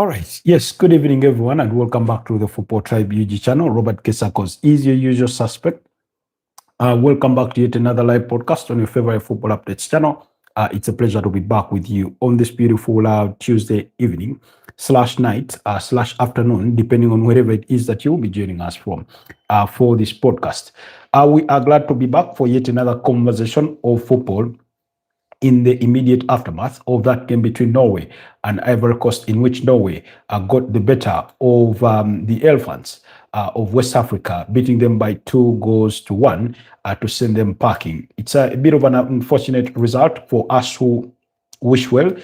All right. Yes. Good evening, everyone, and welcome back to the Football Tribe UG channel. Robert Kesakos is your usual suspect. Welcome back to yet another live podcast on your favorite football updates channel. It's a pleasure to be back with you on this beautiful Tuesday evening slash night slash afternoon, depending on wherever it is that you will be joining us from for this podcast. We are glad to be back for yet another conversation of football in the immediate aftermath of that game between Norway and Ivory Coast, in which Norway got the better of the Elephants of West Africa, beating them by 2-1 to send them packing. It's a bit of an unfortunate result for us who wish well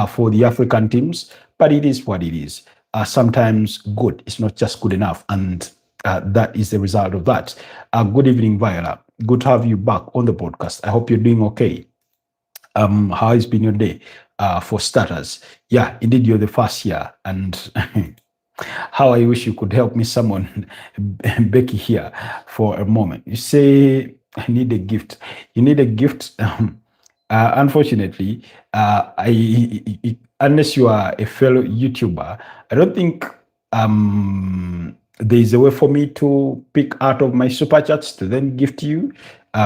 for the African teams, but it is what it is. Sometimes good is not just good enough, and that is the result of that. Good evening, Viola. Good to have you back on the podcast. I hope you're doing okay. How has been your day? For starters, yeah, indeed, you're the first year, and how I wish you could help me summon Becky here for a moment. You say I need a gift. You need a gift. Unfortunately, unless you are a fellow YouTuber, I don't think there is a way for me to pick out of my super chats to then gift you.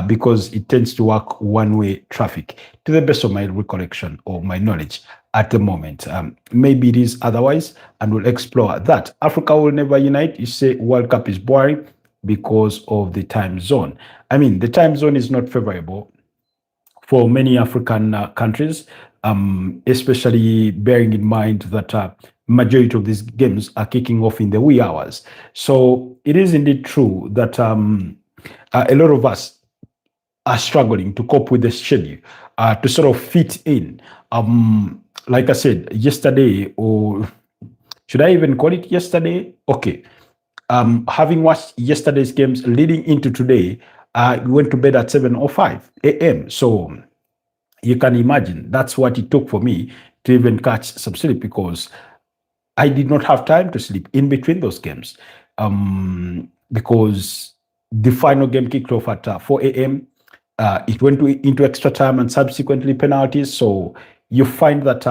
Because it tends to work one-way traffic, to the best of my recollection or my knowledge at the moment. Maybe it is otherwise, and we'll explore that. Africa will never unite. You say World Cup is boring because of the time zone. I mean, the time zone is not favorable for many African countries, especially bearing in mind that majority of these games are kicking off in the wee hours. So it is indeed true that a lot of us are struggling to cope with the schedule, to sort of fit in. Like I said, yesterday, or should I even call it yesterday? Okay. Having watched yesterday's games leading into today, we went to bed at 7:05 a.m. So you can imagine that's what it took for me to even catch some sleep, because I did not have time to sleep in between those games, because the final game kicked off at 4 a.m. It went into extra time and subsequently penalties. So you find that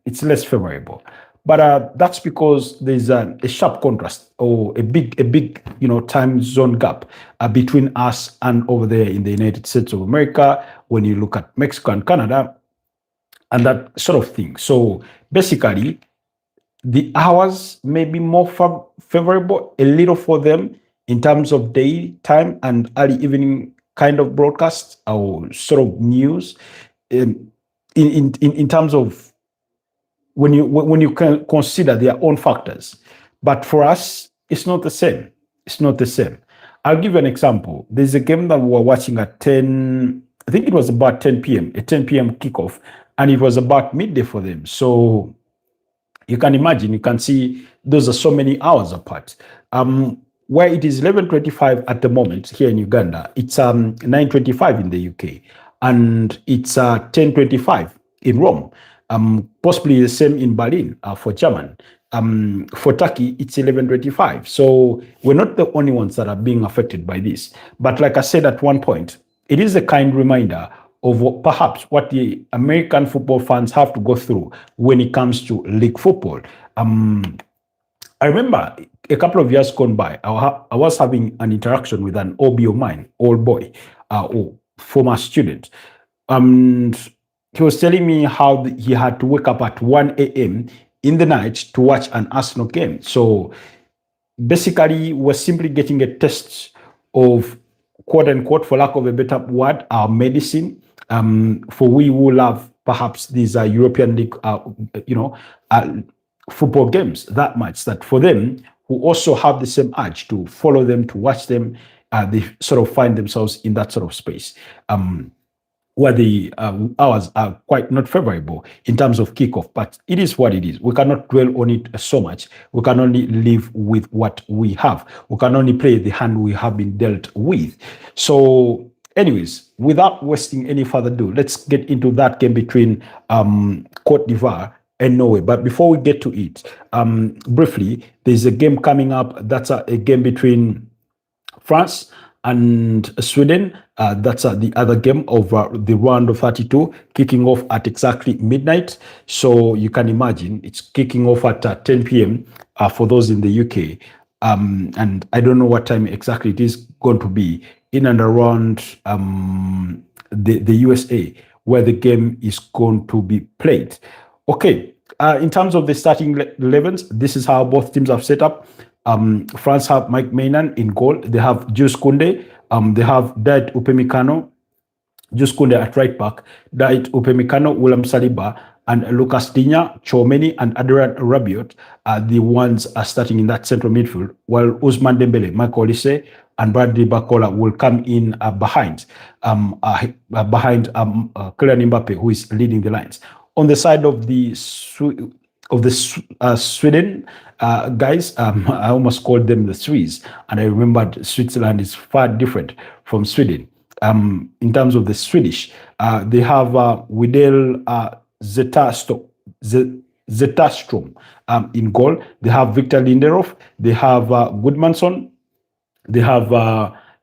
it's less favorable. But that's because there's a sharp contrast, or a big time zone gap between us and over there in the United States of America, when you look at Mexico and Canada and that sort of thing. So basically, the hours may be more favorable a little for them in terms of daytime and early evening kind of broadcast or sort of news, in terms of when you can consider their own factors. But for us, it's not the same. It's not the same. I'll give you an example. There's a game that we were watching at 10, I think it was about 10 p.m., a 10 p.m. kickoff, and it was about midday for them. So you can imagine, you can see those are so many hours apart. Where it is 11:25 at the moment here in Uganda, it's 9:25 in the UK, and it's 10:25 in Rome. Possibly the same in Berlin for German. For Turkey, it's 11:25. So we're not the only ones that are being affected by this. But like I said at one point, it is a kind reminder of perhaps what the American football fans have to go through when it comes to league football. I remember a couple of years gone by, I was having an interaction with an OB of mine, old boy, or former student. And he was telling me how he had to wake up at 1 a.m. in the night to watch an Arsenal game. So basically, we're simply getting a test of, quote unquote, for lack of a better word, our medicine. For we who love perhaps these European League, football games that much, that for them who also have the same urge to follow them, to watch them, they sort of find themselves in that sort of space, where the hours are quite not favorable in terms of kickoff. But it is what it is. We cannot dwell on it so much. We can only live with what we have. We can only play the hand we have been dealt with. So anyways, without wasting any further ado, let's get into that game between Cote d'Ivoire and Norway. But before we get to it, briefly, there's a game coming up. That's a game between France and Sweden. That's the other game of the round of 32, kicking off at exactly midnight. So you can imagine it's kicking off at 10 p.m. For those in the UK. And I don't know what time exactly it is going to be in and around the USA, where the game is going to be played. Okay, in terms of the starting 11s, this is how both teams have set up. France have Mike Maignan in goal. They have Jules Koundé. They have Dayot Upamecano, Jules Koundé at right back, Dayot Upamecano, William Saliba, and Lucas Digne, Tchouameni, and Adrien Rabiot are the ones starting in that central midfield, while Ousmane Dembele, Michael Olise, and Bradley Barcola will come in behind Kylian Mbappe, who is leading the lines. On the side of the Sweden guys, I almost called them the Swiss, and I remembered Switzerland is far different from Sweden. In terms of the Swedish, they have Widell Zetterstrom in goal. They have Victor Lindelof. They have Goodmanson. They have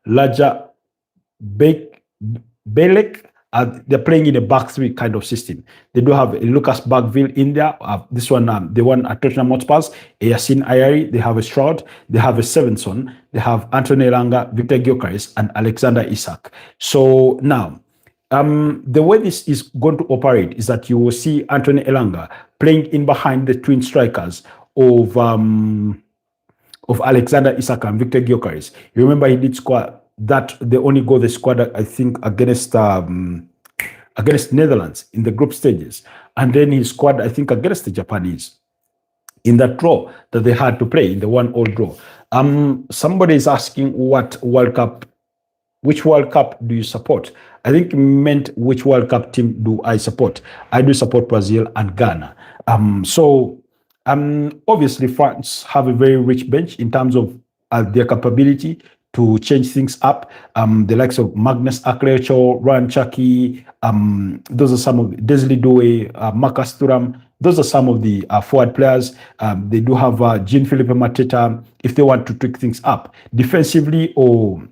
Laja Belek. They're playing in a back three kind of system. They do have Lucas Bagville in there. This one, the one at Tottenham Hotspur, Yassine Ayari. They have a Stroud. They have a Sevenson. They have Anthony Elanga, Victor Gyökeres, and Alexander Isak. So now, the way this is going to operate is that you will see Anthony Elanga playing in behind the twin strikers of Alexander Isak and Victor Gyökeres. You remember he did score that the only goal they scored, I think, against Netherlands in the group stages, and then he scored, I think, against the Japanese in that draw that they had to play in the 1-1 draw. Somebody is asking which World Cup do you support? I think it meant which World Cup team do I support? I do support Brazil and Ghana. Obviously France have a very rich bench in terms of their capability to change things up. The likes of Magnus Aklecho, Ryan Chucky, those are some of Desli Doué, Marcus Thuram. Those are some of the forward players. They do have Jean-Philippe Mateta if they want to tweak things up defensively or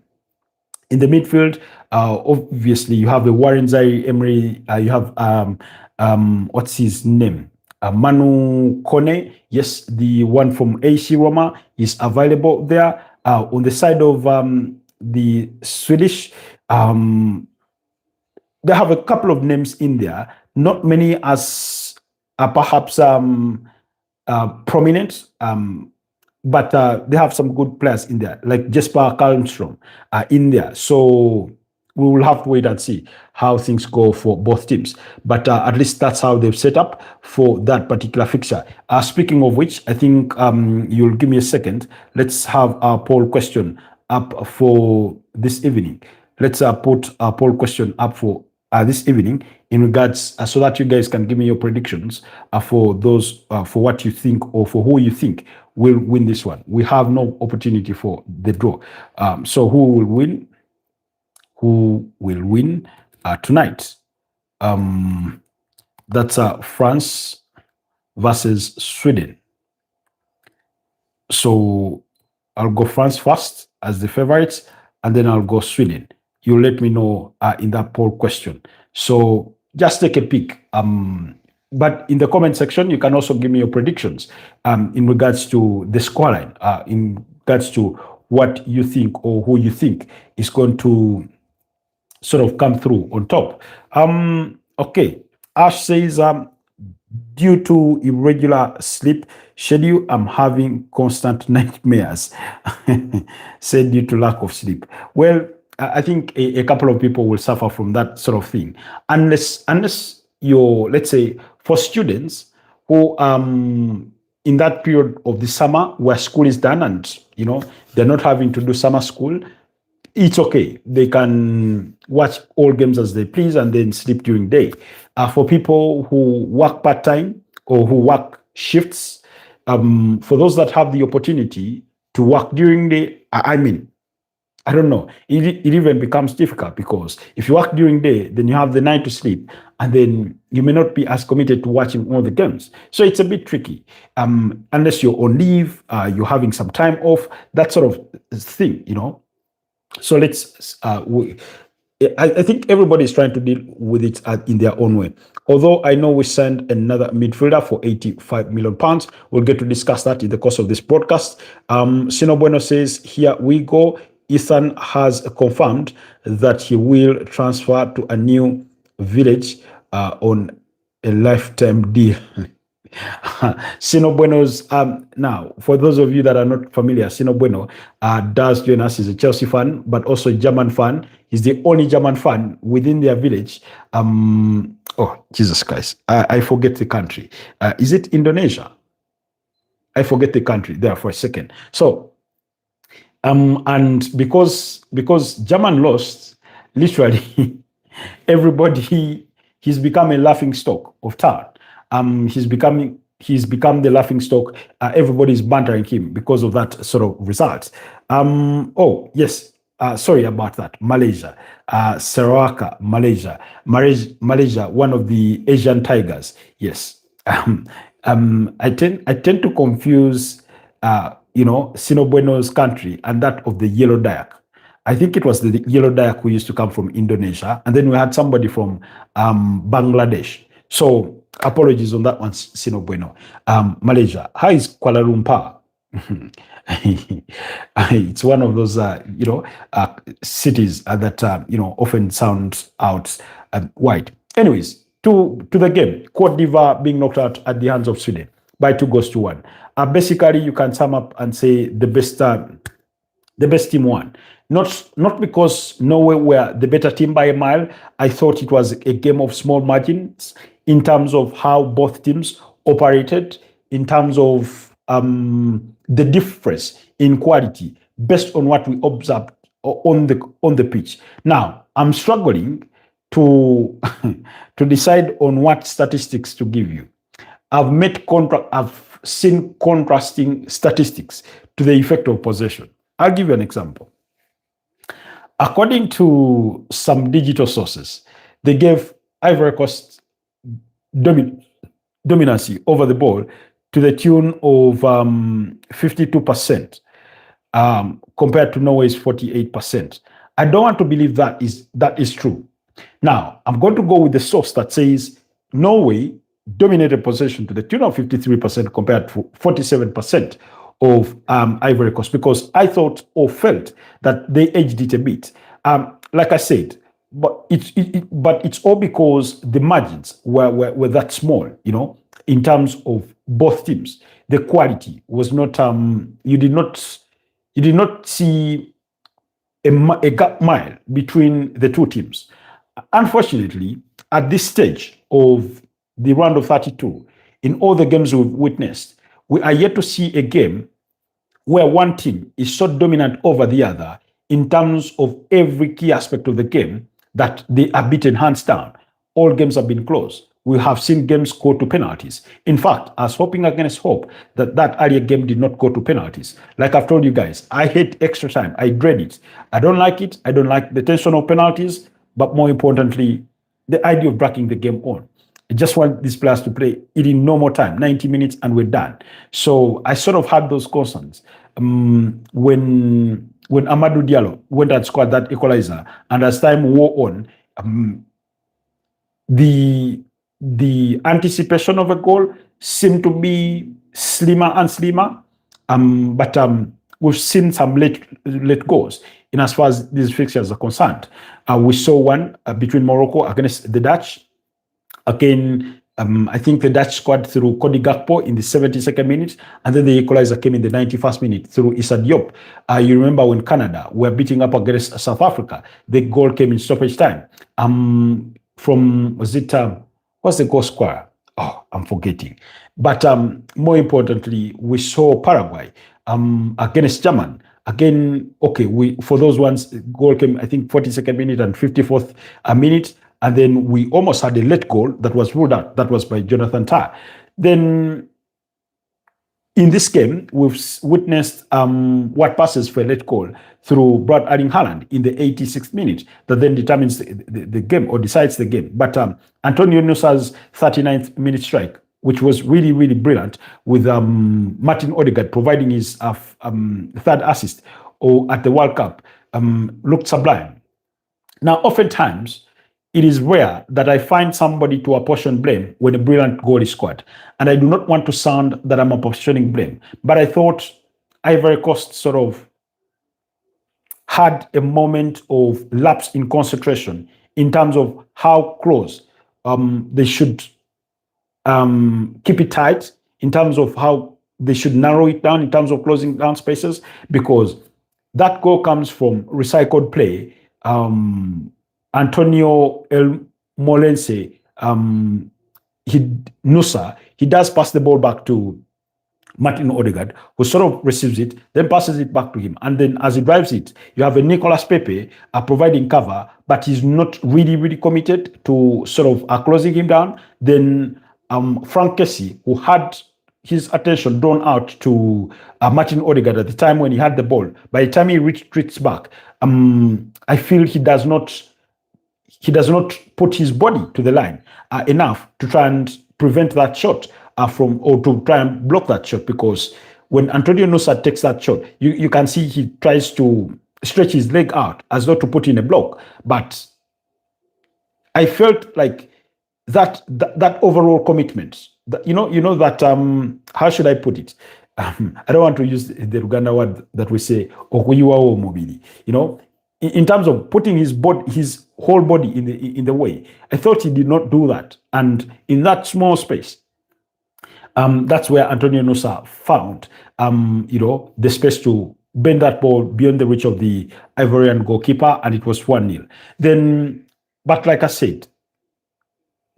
in the midfield. Obviously, you have the Warren Zaire Emery. You have what's his name? Manu Kone. Yes, the one from AC Roma is available there. On the side of the Swedish, they have a couple of names in there. Not many as perhaps prominent, but they have some good players in there, like Jesper Karlström in there. So we will have to wait and see how things go for both teams. But at least that's how they've set up for that particular fixture. Speaking of which, I think you'll give me a second. Let's have our poll question up for this evening. Let's put our poll question up for this evening in regards so that you guys can give me your predictions for those for what you think or for who you think will win this one. We have no opportunity for the draw. So who will win? Who will win tonight? That's France versus Sweden. So I'll go France first as the favorites, and then I'll go Sweden. You let me know in that poll question. So just take a peek. But in the comment section, you can also give me your predictions in regards to the scoreline, in regards to what you think or who you think is going to sort of come through on top. Okay, Ash says, due to irregular sleep schedule, I'm having constant nightmares. Said due to lack of sleep. Well, I think a couple of people will suffer from that sort of thing, unless you're, let's say, for students who in that period of the summer where school is done and they're not having to do summer school, it's okay. They can watch all games as they please and then sleep during day. For people who work part-time or who work shifts, for those that have the opportunity to work during the, I don't know, it even becomes difficult because if you work during day, then you have the night to sleep, and then you may not be as committed to watching all the games. So it's a bit tricky. Unless you're on leave, you're having some time off, that sort of thing, So I think everybody is trying to deal with it in their own way. Although I know we signed another midfielder for £85 million. We'll get to discuss that in the course of this broadcast. Sino Bueno says, here we go. Ethan has confirmed that he will transfer to a new village on a lifetime deal. Sino Bueno's now, for those of you that are not familiar, Sino Bueno does join us. He's a Chelsea fan, but also a German fan. He's the only German fan within their village. Oh, Jesus Christ. I forget the country. Is it Indonesia? I forget the country there for a second. So, and because German lost, literally everybody, he's become a laughing stock of town. He's become the laughing stock. Everybody's bantering him because of that sort of result. Oh yes, sorry about that. Malaysia, Sarawak, Malaysia, one of the Asian tigers. Yes. I tend to confuse, Sino Bueno's country and that of the Yellow Dayak. I think it was the Yellow Dayak who used to come from Indonesia, and then we had somebody from Bangladesh. So apologies on that one, Sino Bueno. Malaysia. How is Kuala Lumpur? It's one of those, cities that, often sound out wide. Anyways, to the game. Cote d'Ivoire being knocked out at the hands of Sweden by 2-1. Basically, you can sum up and say the best team won. Not because Norway were the better team by a mile. I thought it was a game of small margins in terms of how both teams operated, in terms of the difference in quality based on what we observed on the pitch. Now, I'm struggling to to decide on what statistics to give you. I've seen contrasting statistics to the effect of possession. I'll give you an example. According to some digital sources, they gave Ivory Coast dominancy over the ball to the tune of 52%, compared to Norway's 48%. I don't want to believe that is true. Now, I'm going to go with the source that says Norway dominated possession to the tune of 53% compared to 47% of Ivory Coast, because I thought or felt that they edged it a bit. Like I said, but it's all because the margins were that small, in terms of both teams. The quality was not. You did not see a gap mile between the two teams. Unfortunately, at this stage of the round of 32, in all the games we've witnessed, we are yet to see a game where one team is so dominant over the other in terms of every key aspect of the game that they are beaten hands down. All games have been close. We have seen games go to penalties. In fact, I was hoping against hope that earlier game did not go to penalties. Like I've told you guys, I hate extra time. I dread it. I don't like it. I don't like the tension of penalties, but more importantly, the idea of breaking the game on. I just want these players to play it in no more time, 90 minutes, and we're done. So I sort of had those concerns when Amadou Diallo went and scored that equalizer, and as time wore on, the anticipation of a goal seemed to be slimmer and slimmer. But we've seen some late goals in as far as these fixtures are concerned. We saw one between Morocco against the Dutch. Again, I think the Dutch scored through Cody Gakpo in the 72nd minute, and then the equalizer came in the 91st minute through Issa Diop. You remember when Canada were beating up against South Africa, the goal came in stoppage time. What's the goal scorer? Oh, I'm forgetting. But more importantly, we saw Paraguay against Germany. Again, okay, for those ones, goal came, I think, 42nd minute and 54th minute. And then we almost had a late goal that was ruled out. That was by Jonathan Tah. Then in this game, we've witnessed what passes for a late goal through Brad Erling Haaland in the 86th minute that then determines the game or decides the game. But Antonio Nusa's 39th minute strike, which was really, really brilliant, with Martin Odegaard providing his third assist at the World Cup, looked sublime. Now, oftentimes, it is rare that I find somebody to apportion blame when a brilliant goal is scored. And I do not want to sound that I'm apportioning blame, but I thought Ivory Coast sort of had a moment of lapse in concentration in terms of how close they should keep it tight, in terms of how they should narrow it down, in terms of closing down spaces, because that goal comes from recycled play. Antonio El Molense, he does pass the ball back to Martin Odegaard, who sort of receives it, then passes it back to him. And then as he drives it, you have a Nicolas Pepe providing cover, but he's not really committed to sort of closing him down. Then Frank Kessie, who had his attention drawn out to Martin Odegaard at the time when he had the ball. By the time he retreats back, I feel he does not put his body to the line enough to try and prevent that shot or to try and block that shot, because when Antonio Nusa takes that shot, you can see he tries to stretch his leg out as though to put in a block. But I felt like that overall commitment, you know that how should I put it? I don't want to use the Luganda word that we say okuyiwawo mubiri. You know, in terms of putting his whole body in the way, I thought he did not do that, and in that small space, that's where Antonio Nusa found, the space to bend that ball beyond the reach of the Ivorian goalkeeper, and it was 1-0. Then, but like I said,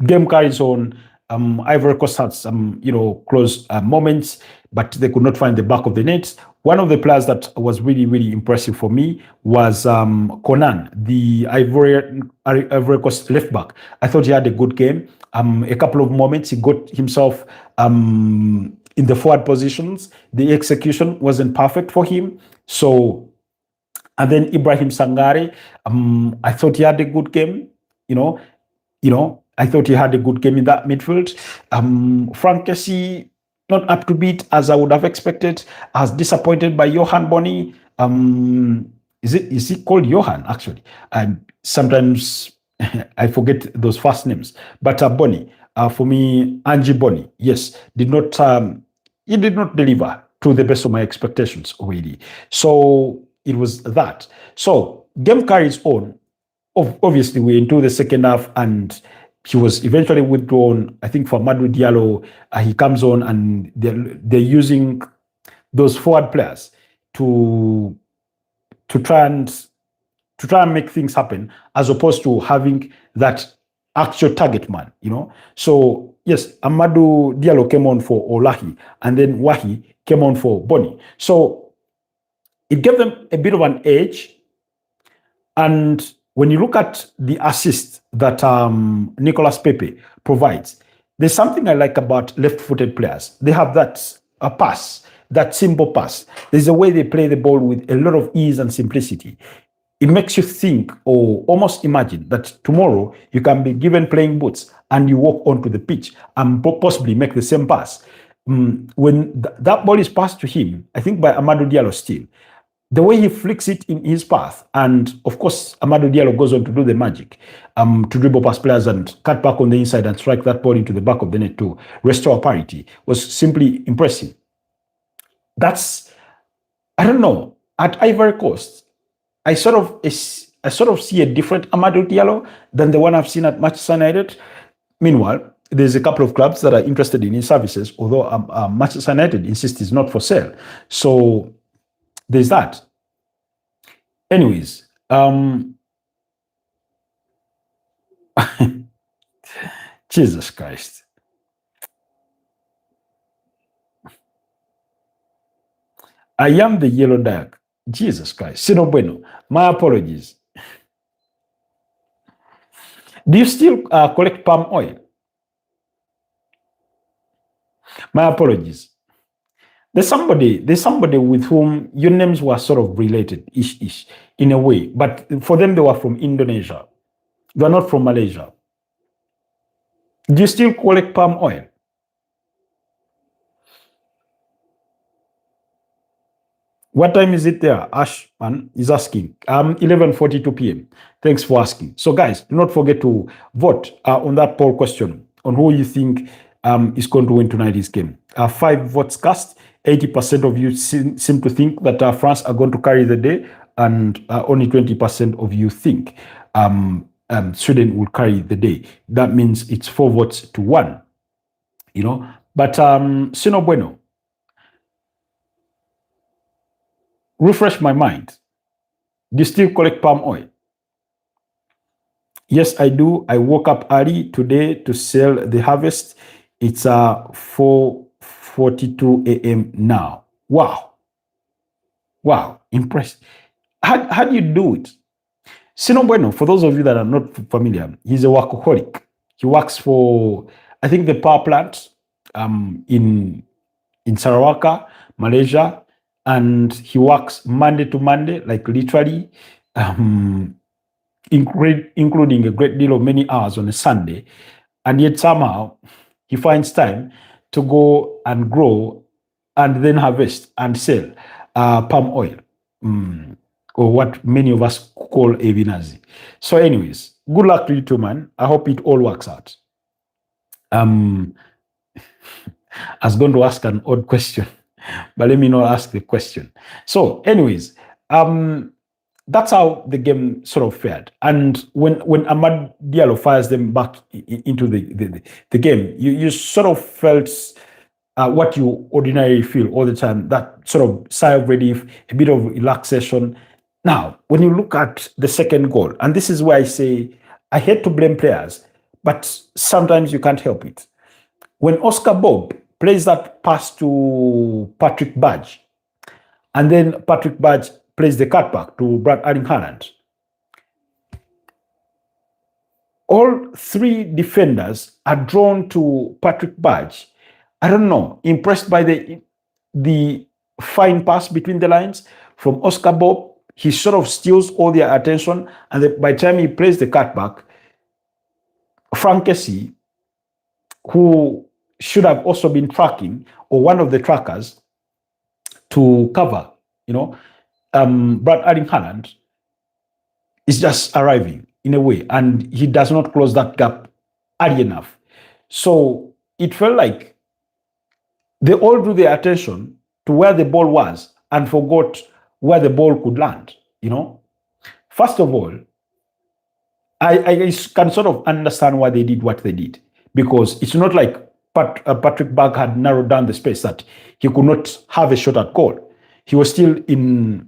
game carries on. Ivory Coast had some, close moments, but they could not find the back of the net. One of the players that was really impressive for me was Conan, the Ivory Coast left back. I thought he had a good game. A couple of moments, he got himself in the forward positions. The execution wasn't perfect for him. So, and then Ibrahim Sangare, I thought he had a good game. I thought he had a good game in that midfield. Frank Kessie, not up to beat as I would have expected. I was disappointed by Johan Boni. Is he called Johan, actually? Sometimes I forget those first names. But Boni, for me, Angie Boni, yes, he did not deliver to the best of my expectations already. So it was that. So game carries on. Obviously, we're into the second half, and he was eventually withdrawn. I think for Amadou Diallo, he comes on, and they're using those forward players to try and make things happen, as opposed to having that actual target man. So yes, Amadou Diallo came on for Olahi, and then Wahi came on for Boni. So it gave them a bit of an edge. And when you look at the assist that Nicolas Pepe provides, there's something I like about left-footed players. They have that pass, that simple pass. There's a way they play the ball with a lot of ease and simplicity. It makes you think or almost imagine that tomorrow you can be given playing boots and you walk onto the pitch and possibly make the same pass. When that ball is passed to him, I think by Amadou Diallo still, the way he flicks it in his path, and of course, Amadou Diallo goes on to do the magic, to dribble past players and cut back on the inside and strike that ball into the back of the net to restore parity, was simply impressive. I don't know, at Ivory Coast, I sort of see a different Amadou Diallo than the one I've seen at Manchester United. Meanwhile, there's a couple of clubs that are interested in his services, although Manchester United insists he's not for sale. So there's that. Anyways, Jesus Christ. I am the yellow dog. Jesus Christ. Sino bueno. My apologies. Do you still collect palm oil? My apologies. There's somebody with whom your names were sort of related, ish, in a way. But for them, they were from Indonesia. They are not from Malaysia. Do you still collect palm oil? What time is it there? Ashman is asking. 11:42 p.m. Thanks for asking. So, guys, do not forget to vote on that poll question on who you think is going to win tonight's game. 5 votes cast. 80% of you seem to think that France are going to carry the day, and only 20% of you think Sweden will carry the day. That means it's 4 votes to 1. You know, but Sino Bueno. Refresh my mind. Do you still collect palm oil? Yes, I do. I woke up early today to sell the harvest. It's 4:42 a.m. now. Wow. Wow. Impressed. How do you do it? Sino Bueno, for those of you that are not familiar, he's a workaholic. He works for, I think, the power plant in Sarawak, Malaysia, and he works Monday to Monday, like literally, including a great deal of many hours on a Sunday. And yet somehow he finds time to go and grow and then harvest and sell palm oil, or what many of us call evinazi. So anyways, good luck to you too, man. I hope it all works out. I was going to ask an odd question, but let me not ask the question. So, anyways, that's how the game sort of fared. And when Ahmad Diallo fires them back into the game, you sort of felt what you ordinarily feel all the time, that sort of sigh of relief, a bit of relaxation. Now, when you look at the second goal, and this is where I say I hate to blame players, but sometimes you can't help it. When Oscar Bob plays that pass to Patrick Badge, and then Patrick Badge plays the cutback to Brad Erling Haaland, all 3 defenders are drawn to Patrick Badge. I don't know, impressed by the fine pass between the lines from Oscar Bob. He sort of steals all their attention, and by the time he plays the cutback, Frank Kessie, who should have also been tracking, or one of the trackers, to cover, Brad Erling Haaland, is just arriving in a way, and he does not close that gap early enough. So it felt like they all drew their attention to where the ball was and forgot where the ball could land. First of all, I can sort of understand why they did what they did, because it's not like Patrick Berg had narrowed down the space that he could not have a shot at goal. He was still in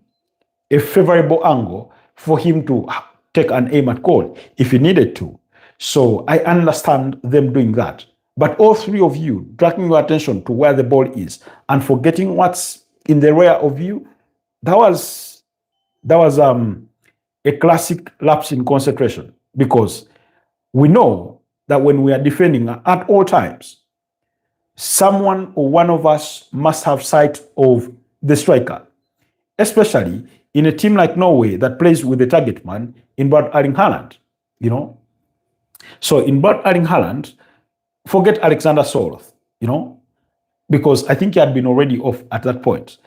a favorable angle for him to take an aim at goal if he needed to. So I understand them doing that. But all 3 of you dragging your attention to where the ball is and forgetting what's in the rear of you, that was a classic lapse in concentration, because we know that when we are defending at all times, someone or one of us must have sight of the striker, especially in a team like Norway that plays with the target man in Brad Erling Haaland, So in Brad Erling Haaland, forget Alexander Soroth, because I think he had been already off at that point,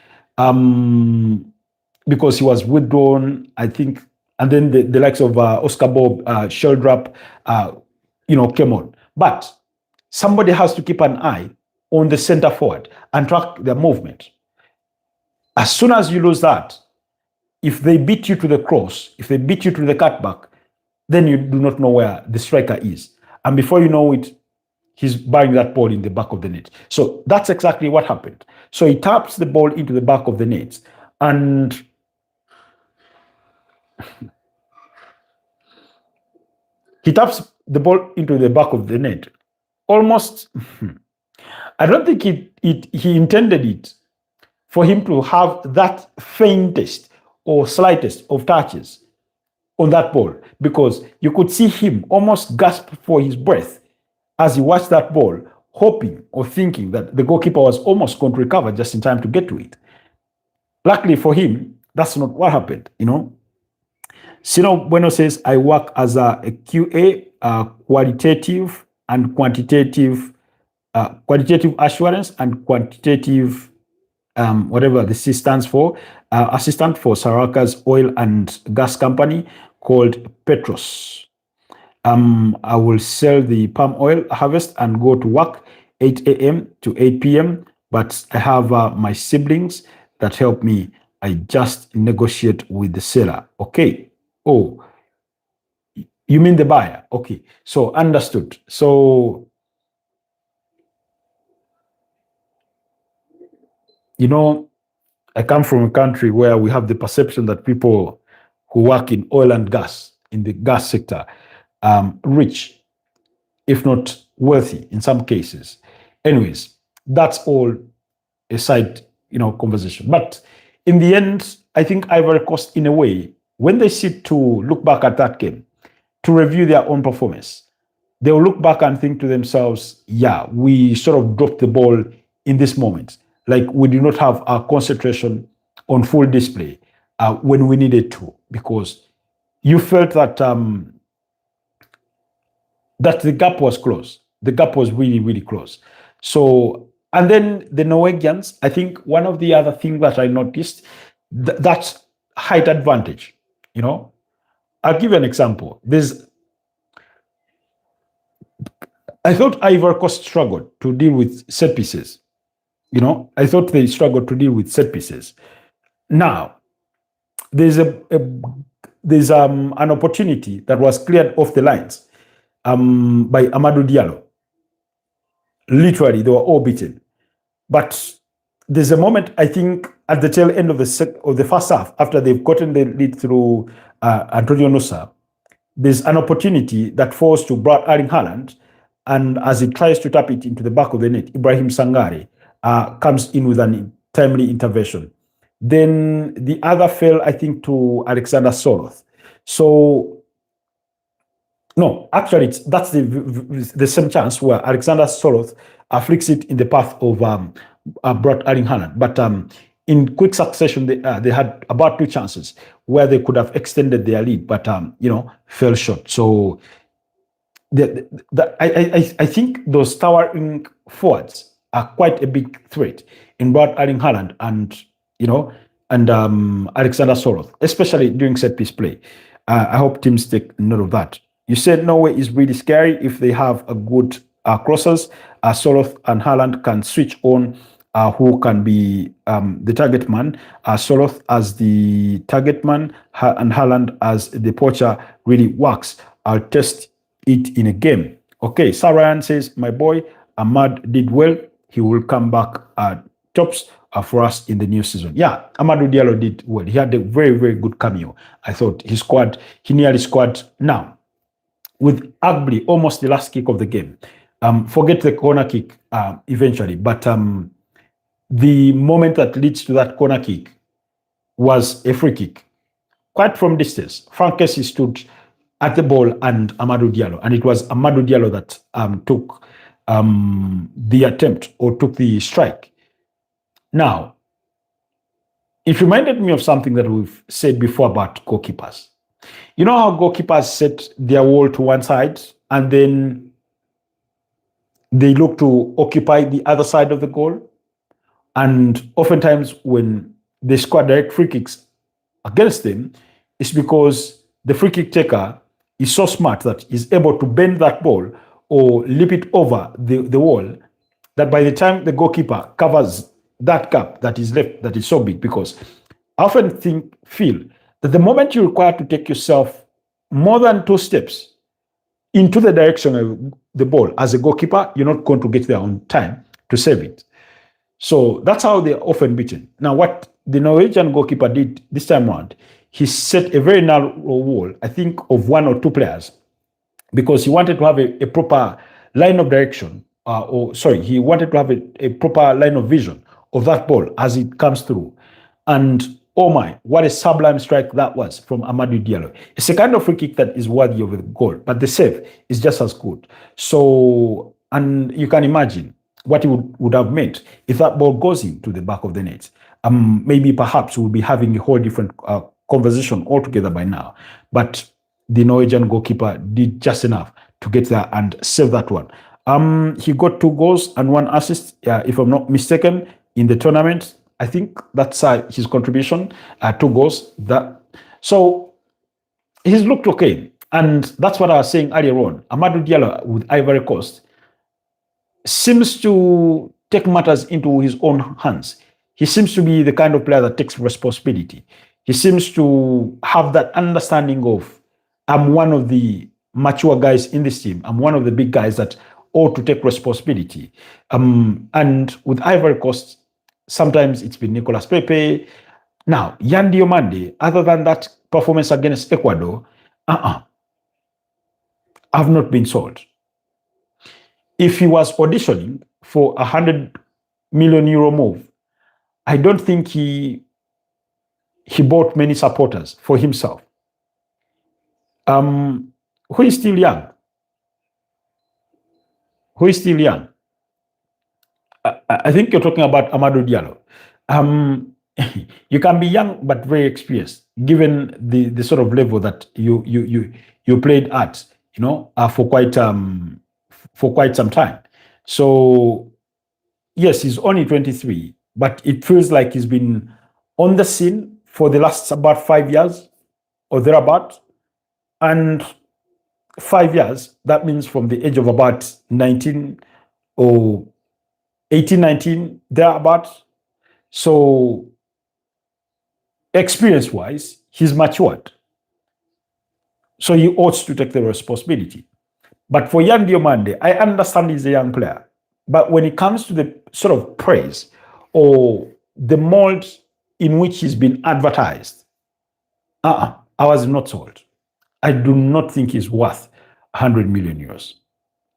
because he was withdrawn, I think, and then the likes of Oscar Bob, Sheldrop, came on. But somebody has to keep an eye on the center forward and track their movement. As soon as you lose that, if they beat you to the cross, if they beat you to the cutback, then you do not know where the striker is. And before you know it, he's burying that ball in the back of the net. So that's exactly what happened. So he taps the ball into the back of the net, and he taps the ball into the back of the net. Almost, I don't think he intended it for him to have that faintest or slightest of touches on that ball, because you could see him almost gasp for his breath as he watched that ball, hoping or thinking that the goalkeeper was almost going to recover just in time to get to it. Luckily for him, that's not what happened, Sino Bueno says, I work as a QA, qualitative and quantitative assurance and quantitative whatever the C stands for, assistant for Saraka's oil and gas company called Petros. I will sell the palm oil harvest and go to work 8 a.m. to 8 p.m. But I have my siblings that help me. I just negotiate with the seller. Okay. Oh, you mean the buyer? Okay. So understood. So, you know, I come from a country where we have the perception that people who work in oil and gas, in the gas sector, rich, if not wealthy in some cases. Anyways, that's all a side, conversation. But in the end, I think Ivory Coast, in a way, when they sit to look back at that game, to review their own performance, they'll look back and think to themselves, yeah, we sort of dropped the ball in this moment. Like we did not have our concentration on full display when we needed to, because you felt that that the gap was close. The gap was really, really close. So, and then the Norwegians, I think one of the other things that I noticed, that's height advantage. I'll give you an example. I thought Ivory Coast struggled to deal with set pieces. I thought they struggled to deal with set pieces. Now, there's an opportunity that was cleared off the lines by Amadou Diallo. Literally, they were all beaten. But there's a moment, I think, at the tail end of the first half, after they've gotten the lead through Antonio Nusa, there's an opportunity that falls to Erling Haaland, and as he tries to tap it into the back of the net, Ibrahim Sangare comes in with an timely intervention. Then the other fell, I think, to Alexander Soroth. So, no, actually, that's the same chance where Alexander Soroth flicks it in the path of Erling Haaland. But in quick succession, they had about two chances where they could have extended their lead, but fell short. So I think those towering forwards are quite a big threat in both Erling Haaland and Alexander Soroth, especially during set piece play. I hope teams take note of that. You said Norway is really scary if they have a good crossers. Soroth and Haaland can switch on who can be the target man. Soroth as the target man and Haaland as the poacher really works. I'll test it in a game. Okay, Sarayan says, my boy Ahmad did well. He will come back tops for us in the new season. Yeah, Amadou Diallo did well. He had a very, very good cameo. I thought he nearly scored now. With arguably almost the last kick of the game. Forget the corner kick eventually, but the moment that leads to that corner kick was a free kick. Quite from distance, Frank Kessie stood at the ball and Amadou Diallo, and it was Amadou Diallo that took the attempt or took the strike. Now, it reminded me of something that we've said before about goalkeepers. You know how goalkeepers set their wall to one side and then they look to occupy the other side of the goal? And oftentimes when they score direct free kicks against them, it's because the free kick taker is so smart that he's able to bend that ball or leap it over the wall, that by the time the goalkeeper covers that gap that is left, that is so big, because I often feel that the moment you require to take yourself more than 2 steps into the direction of the ball as a goalkeeper, you're not going to get there on time to save it. So that's how they're often beaten. Now, what the Norwegian goalkeeper did this time around, he set a very narrow wall, I think of 1 or 2 players, because he wanted to have a proper line of direction, he wanted to have a proper line of vision of that ball as it comes through. And oh my, what a sublime strike that was from Amadou Diallo. It's a kind of free kick that is worthy of a goal, but the save is just as good. So, and you can imagine what it would have meant if that ball goes into the back of the net. Maybe perhaps we'll be having a whole different conversation altogether by now. But the Norwegian goalkeeper did just enough to get there and save that one. He got 2 goals and 1 assist, if I'm not mistaken, in the tournament. I think that's his contribution, 2 goals. So he's looked okay. And that's what I was saying earlier on. Amadou Diallo with Ivory Coast seems to take matters into his own hands. He seems to be the kind of player that takes responsibility. He seems to have that understanding of, I'm one of the mature guys in this team. I'm one of the big guys that ought to take responsibility. And with Ivory Coast, sometimes it's been Nicolas Pepe. Now, Yan Diomande, other than that performance against Ecuador, I've not been sold. If he was auditioning for a €100 million move, I don't think he bought many supporters for himself. Who is still young? Who is still young? I think you're talking about Amadou Diallo. You can be young but very experienced, given the sort of level that you played at, for quite some time. So yes, he's only 23, but it feels like he's been on the scene for the last about 5 years or thereabout. And 5 years, that means from the age of about 19 or 18, 19, thereabout. So experience-wise, he's matured. So he ought to take the responsibility. But for Yan Diomande, I understand he's a young player. But when it comes to the sort of praise or the mold in which he's been advertised, I was not sold. I do not think he's worth €100 million.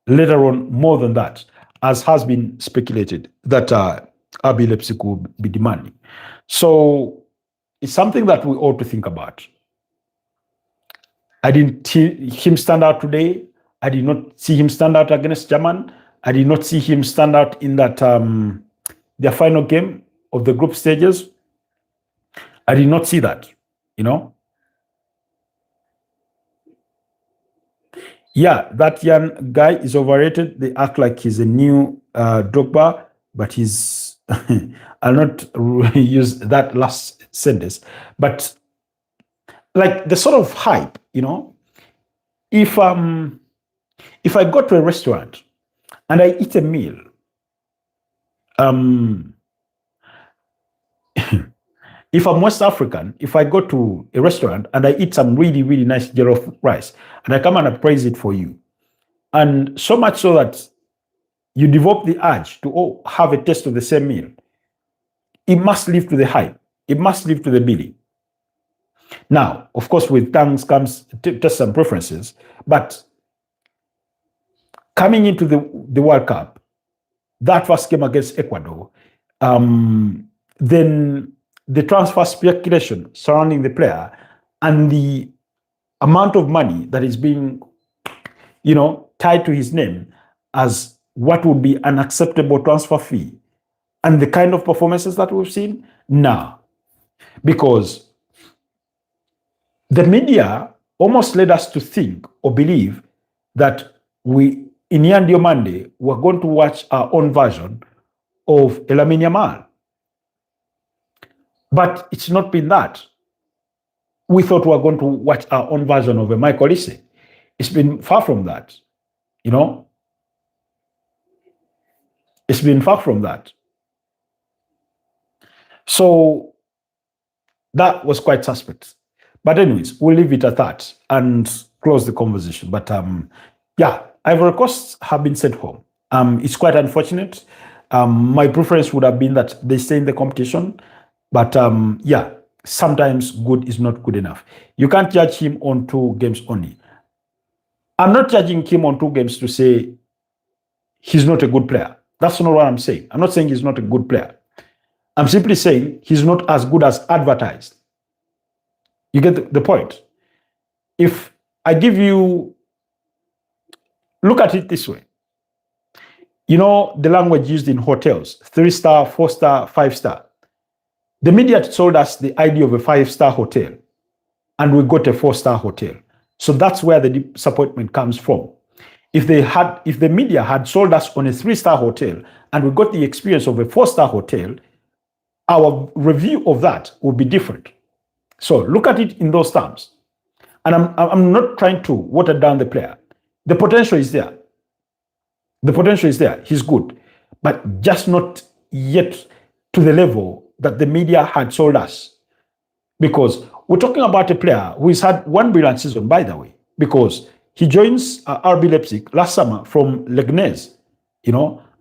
Later on, more than that, as has been speculated, that RB Leipzig will be demanding. So it's something that we ought to think about. I didn't see him stand out today. I did not see him stand out against Germany. I did not see him stand out in that their final game of the group stages. I did not see that, Yeah, that young guy is overrated. They act like he's a new Drogba, but he's, I'll not use that last sentence, but like the sort of hype, if I go to a restaurant and I eat a meal, if I'm West African, if I go to a restaurant and I eat some really, really nice jollof rice and I come and I praise it for you, and so much so that you develop the urge to have a taste of the same meal, it must live to the hype. It must live to the billing. Now, of course, with tongues comes just some preferences, but coming into the World Cup, that first game against Ecuador, then the transfer speculation surrounding the player and the amount of money that is being, tied to his name as what would be an acceptable transfer fee, and the kind of performances that we've seen, because the media almost led us to think or believe that in Yan Diomande, we're going to watch our own version of Lamine Yamal. But it's not been that. We thought we were going to watch our own version of a Michael Olise. It's been far from that, It's been far from that. So that was quite suspect. But anyways, we'll leave it at that and close the conversation. But Ivory Coast have been sent home. It's quite unfortunate. My preference would have been that they stay in the competition. But sometimes good is not good enough. You can't judge him on 2 games only. I'm not judging him on 2 games to say he's not a good player. That's not what I'm saying. I'm not saying he's not a good player. I'm simply saying he's not as good as advertised. You get the point? If I give you, look at it this way. The language used in hotels, 3-star, 4-star, 5-star. The media sold us the idea of a 5-star hotel, and we got a 4-star hotel. So that's where the disappointment comes from. If the media had sold us on a 3-star hotel and we got the experience of a 4-star hotel, our review of that will be different. So look at it in those terms. And I'm not trying to water down the player. The potential is there. The potential is there. He's good, but just not yet to the level that the media had sold us. Because we're talking about a player who has had one brilliant season, by the way, because he joins RB Leipzig last summer from Leganés,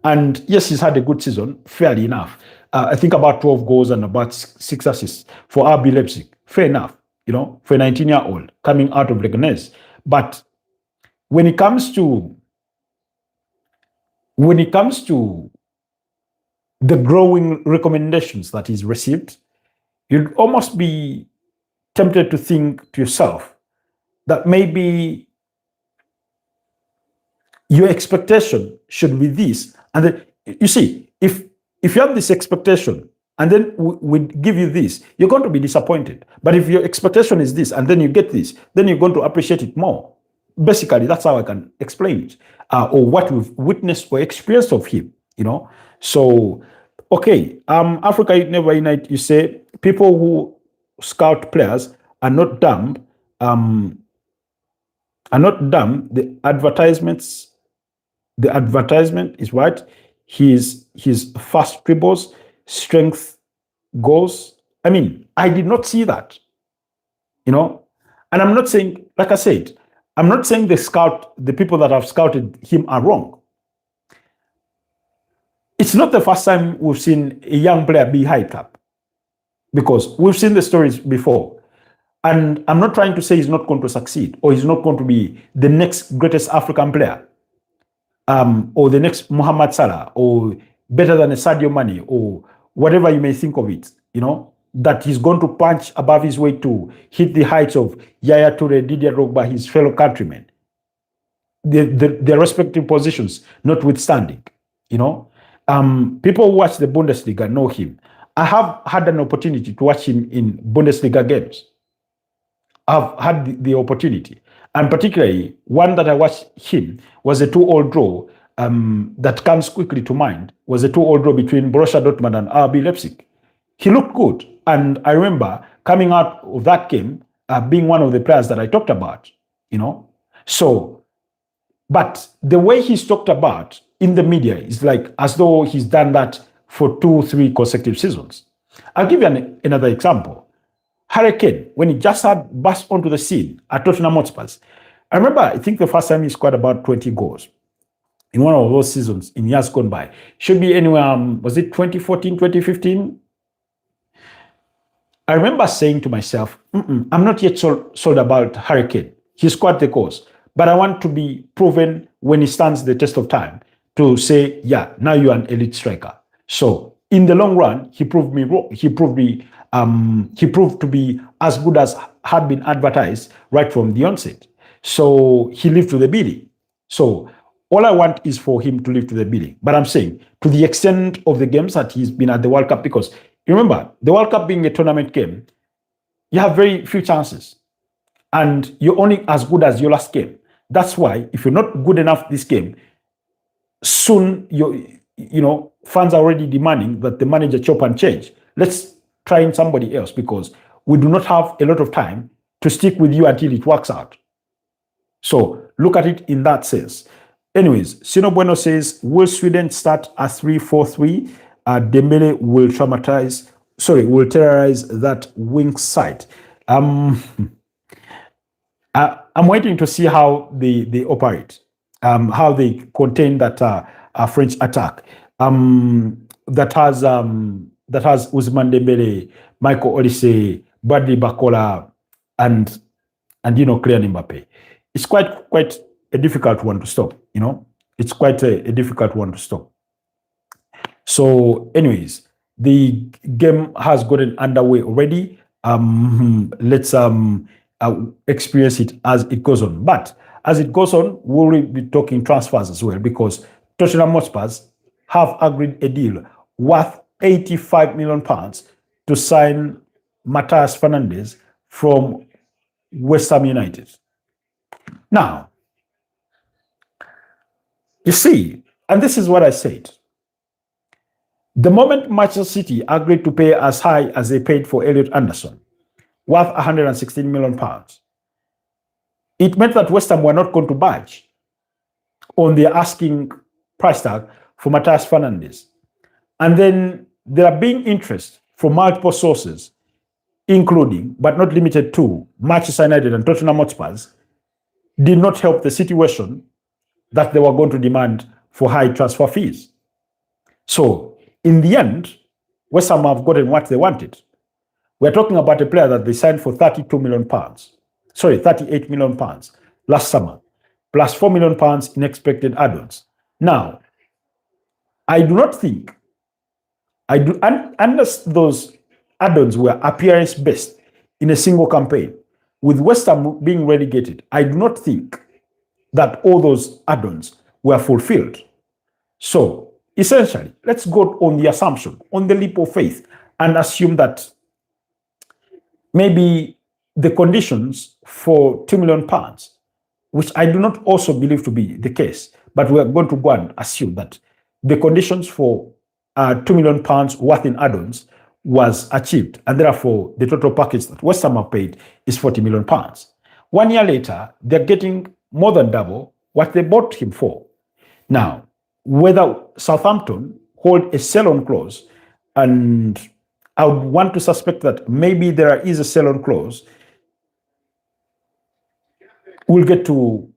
and yes, he's had a good season, fairly enough. I think about 12 goals and about 6 assists for RB Leipzig. Fair enough, for a 19-year-old coming out of Leganés. But when it comes to the growing recommendations that he's received, you'd almost be tempted to think to yourself that maybe your expectation should be this. And then, you see, if you have this expectation and then we give you this, you're going to be disappointed. But if your expectation is this and then you get this, then you're going to appreciate it more. Basically, that's how I can explain it, or what we've witnessed or experienced of him, So, okay, Africa Never Unite, you say people who scout players are not dumb. The advertisement is right. His fast dribbles, strength, goals. I mean, I did not see that, And I'm not saying, like I said, I'm not saying the people that have scouted him are wrong. It's not the first time we've seen a young player be hyped up, because we've seen the stories before. And I'm not trying to say he's not going to succeed or he's not going to be the next greatest African player, or the next Mohamed Salah, or better than a Sadio Mane, or whatever you may think of it, that he's going to punch above his weight to hit the heights of Yaya Toure, Didier Drogba, his fellow countrymen, their respective positions notwithstanding. People who watch the Bundesliga know him. I have had an opportunity to watch him in Bundesliga games. I've had the opportunity. And particularly, one that I watched him was a 2-2 draw that comes quickly to mind, was a 2-2 draw between Borussia Dortmund and RB Leipzig. He looked good. And I remember coming out of that game being one of the players that I talked about, So, but the way he's talked about in the media is like as though he's done that for 2-3 consecutive seasons. I'll give you another example. Harry Kane, when he just had burst onto the scene at Tottenham Hotspur, I remember, I think the first time he scored about 20 goals in one of those seasons in years gone by. Should be anywhere, was it 2014, 2015? I remember saying to myself, I'm not yet sold about Harry Kane. He scored the goals, but I want to be proven when he stands the test of time to say, yeah, now you're an elite striker. So in the long run, he proved me wrong. He proved to be as good as had been advertised right from the onset. So he lived to the bidding. So all I want is for him to live to the bidding. But I'm saying to the extent of the games that he's been at the World Cup, because remember, the World Cup being a tournament game, you have very few chances. And you're only as good as your last game. That's why if you're not good enough this game, soon fans are already demanding that the manager chop and change. Let's try in somebody else because we do not have a lot of time to stick with you until it works out. So look at it in that sense. Anyways, Sino Bueno says, will Sweden start a 3-4-3? Dembele will terrorize that wing side. I'm waiting to see how they operate, how they contain that French attack that has Ousmane Dembele, Michael Olise, Bradley Bakola, and Kylian Mbappe. It's quite a difficult one to stop. It's quite a difficult one to stop. So, anyways, the game has gotten underway already. Let's experience it as it goes on. But as it goes on, we'll be talking transfers as well, because Tottenham Hotspur have agreed a deal worth £85 million to sign Matthias Fernandes from West Ham United. Now, you see, and this is what I said. The moment Manchester City agreed to pay as high as they paid for Elliot Anderson, worth £116 million, it meant that West Ham were not going to budge on their asking price tag for Matthias Fernandes. And then there are being interest from multiple sources, including, but not limited to, Manchester United and Tottenham Hotspurs, did not help the situation that they were going to demand for high transfer fees. So, in the end, West Ham have gotten what they wanted. We're talking about a player that they signed for £38 million last summer, plus £4 million in expected add-ons. Now, I do not think, unless those add-ons were appearance-based in a single campaign, with West Ham being relegated, I do not think that all those add-ons were fulfilled. So, essentially, let's go on the assumption, on the leap of faith, and assume that maybe the conditions for £2 million, which I do not also believe to be the case, but we are going to go and assume that the conditions for £2 million worth in add-ons was achieved, and therefore the total package that West Ham have paid is £40 million. 1 year later, they're getting more than double what they bought him for. Now, whether Southampton hold a sell-on clause, and I would want to suspect that maybe there is a sell-on clause, we'll get to,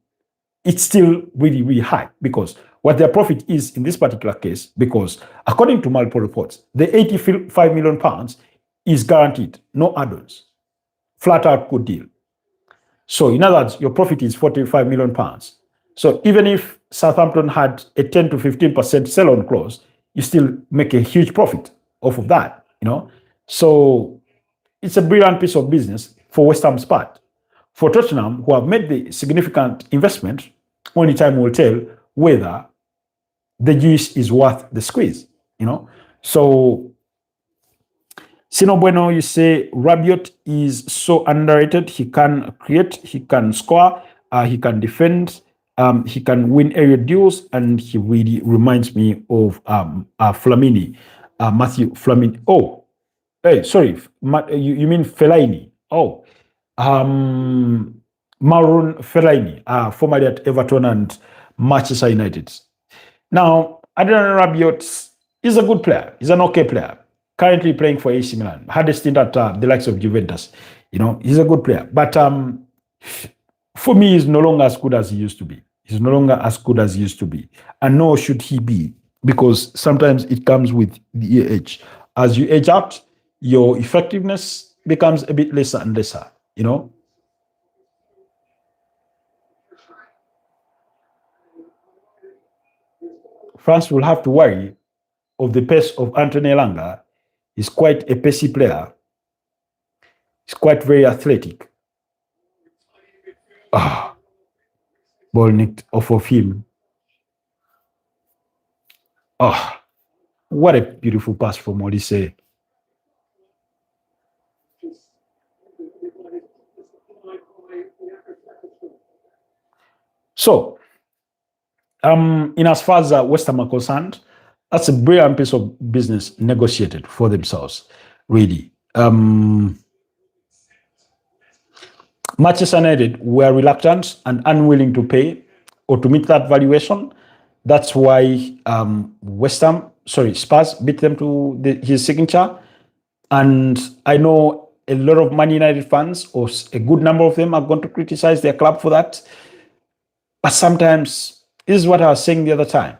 it's still really, really high, because what their profit is in this particular case, because according to multiple reports, the £85 million is guaranteed, no add-ons, flat out good deal. So in other words, your profit is £45 million. So even if Southampton had a 10 to 15% sell-on clause, you still make a huge profit off of that, you know. So it's a brilliant piece of business for West Ham's part. For Tottenham, who have made the significant investment, only time will tell whether the juice is worth the squeeze, you know. So, Sino Bueno, you say Rabiot is so underrated. He can create, he can score, he can defend, he can win area duels, and he really reminds me of Flamini, Matthew Flamini. Oh, hey, sorry, you mean Fellaini? Oh, Maroon Fellaini, formerly at Everton and Manchester United. Now, Adrian Rabiot is a good player. He's an okay player. Currently playing for AC Milan. Had a stint at the likes of Juventus. You know, he's a good player. But for me, he's no longer as good as he used to be. He's no longer as good as he used to be. And nor should he be, because sometimes it comes with the age. As you age out, your effectiveness becomes a bit lesser and lesser, you know. France will have to worry of the pace of Anthony Elanga. He's quite a pacey player. He's quite very athletic. Ball nicked off of him. What a beautiful pass from Olise. So, in as far as West Ham are concerned, that's a brilliant piece of business negotiated for themselves, really. Manchester United were reluctant and unwilling to pay or to meet that valuation. That's why Spurs beat them to his signature. And I know a lot of Man United fans, or a good number of them, are going to criticize their club for that. But sometimes, this is what I was saying the other time.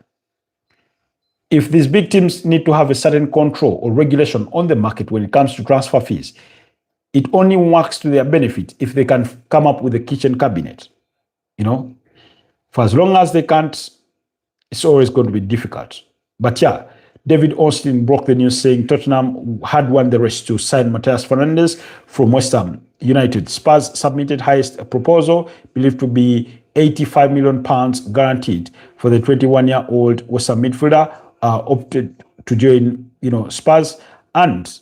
If these big teams need to have a certain control or regulation on the market when it comes to transfer fees, it only works to their benefit if they can come up with a kitchen cabinet. You know, for as long as they can't, it's always going to be difficult. But yeah, David Austin broke the news saying Tottenham had won the race to sign Matthias Fernandes from West Ham United. Spurs submitted highest proposal, believed to be £85 million guaranteed for the 21-year-old West Ham midfielder, opted to join, Spurs. And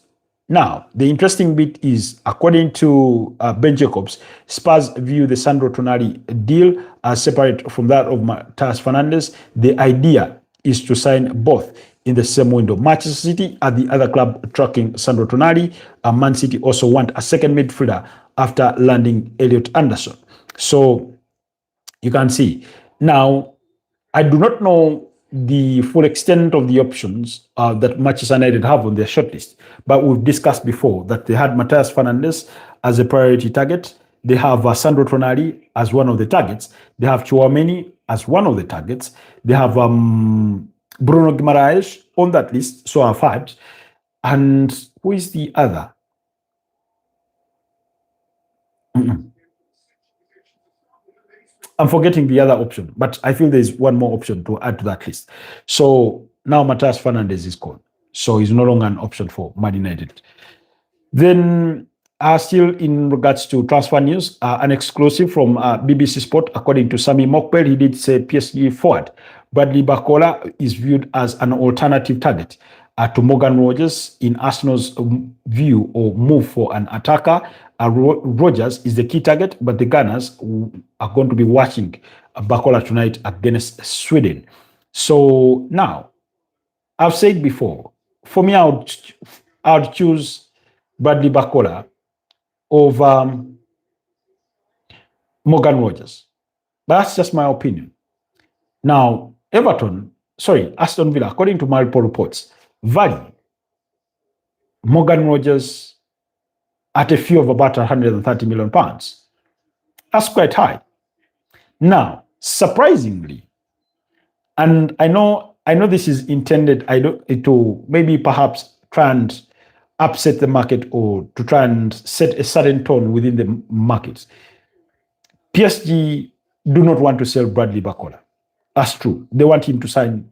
now, the interesting bit is, according to Ben Jacobs, Spurs view the Sandro Tonali deal as separate from that of Matthias Fernandes. The idea is to sign both in the same window. Manchester City are the other club tracking Sandro Tonali. Man City also want a second midfielder after landing Elliot Anderson. So you can see. Now, I do not know the full extent of the options that Manchester United have on their shortlist, but we've discussed before that they had Matthias Fernandes as a priority target. They have Sandro Tonali as one of the targets. They have Chouameni as one of the targets. They have Bruno Guimaraes on that list, so I've had. And who is the other? Mm-mm. I'm forgetting the other option, but I feel there's one more option to add to that list. So now Matthias Fernandes is gone. So he's no longer an option for Man United. Then, still in regards to transfer news, an exclusive from BBC Sport, according to Sami Mokbel, he did say PSG forward Bradley Barcola is viewed as an alternative target to Morgan Rogers in Arsenal's view or move for an attacker. Rogers is the key target, but the Gunners are going to be watching Barcola tonight against Sweden. So now, I've said before, for me, I would choose Bradley Barcola over Morgan Rogers. But that's just my opinion. Now, Aston Villa, according to multiple reports, value Morgan Rogers at a fee of about £130 million. That's quite high. Now, surprisingly, and I know this is intended to maybe perhaps try and upset the market or to try and set a certain tone within the markets. PSG do not want to sell Bradley Barcola. That's true. They want him to sign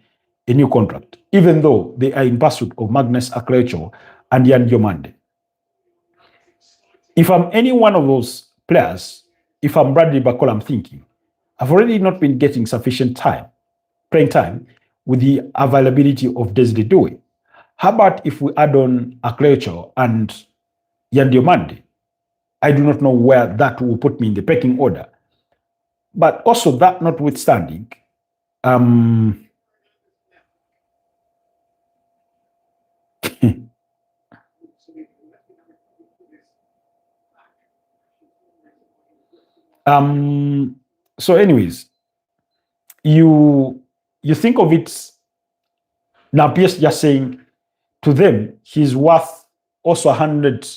a new contract, even though they are in pursuit of Magnus Aklecho and Yan Diomande. If I'm any one of those players, if I'm Bradley Barcola, I'm thinking, I've already not been getting sufficient playing time, with the availability of Desiree Doué. How about if we add on Aklecho and Yan Diomande? I do not know where that will put me in the pecking order. But also, that notwithstanding, so anyways, you think of it now, PS just saying to them he's worth also 100,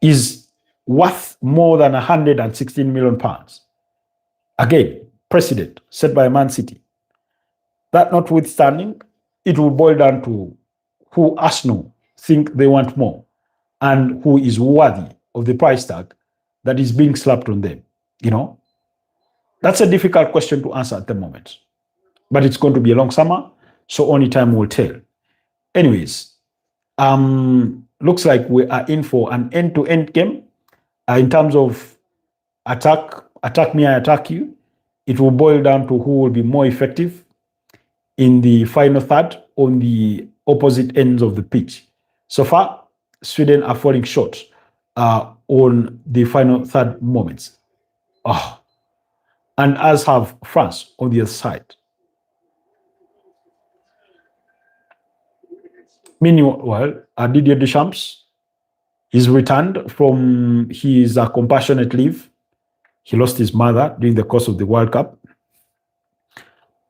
is worth more than 116 million pounds. Again, precedent set by Man City. That notwithstanding, it will boil down to who Arsenal think they want more and who is worthy of the price tag that is being slapped on them. That's a difficult question to answer at the moment. But it's going to be a long summer, so only time will tell. Anyways, looks like we are in for an end-to-end game in terms of attack me, I attack you. It will boil down to who will be more effective in the final third on the opposite ends of the pitch. So far, Sweden are falling short on the final third moments. And as have France on the other side. Meanwhile, Didier Deschamps is returned from his compassionate leave. He lost his mother during the course of the World Cup.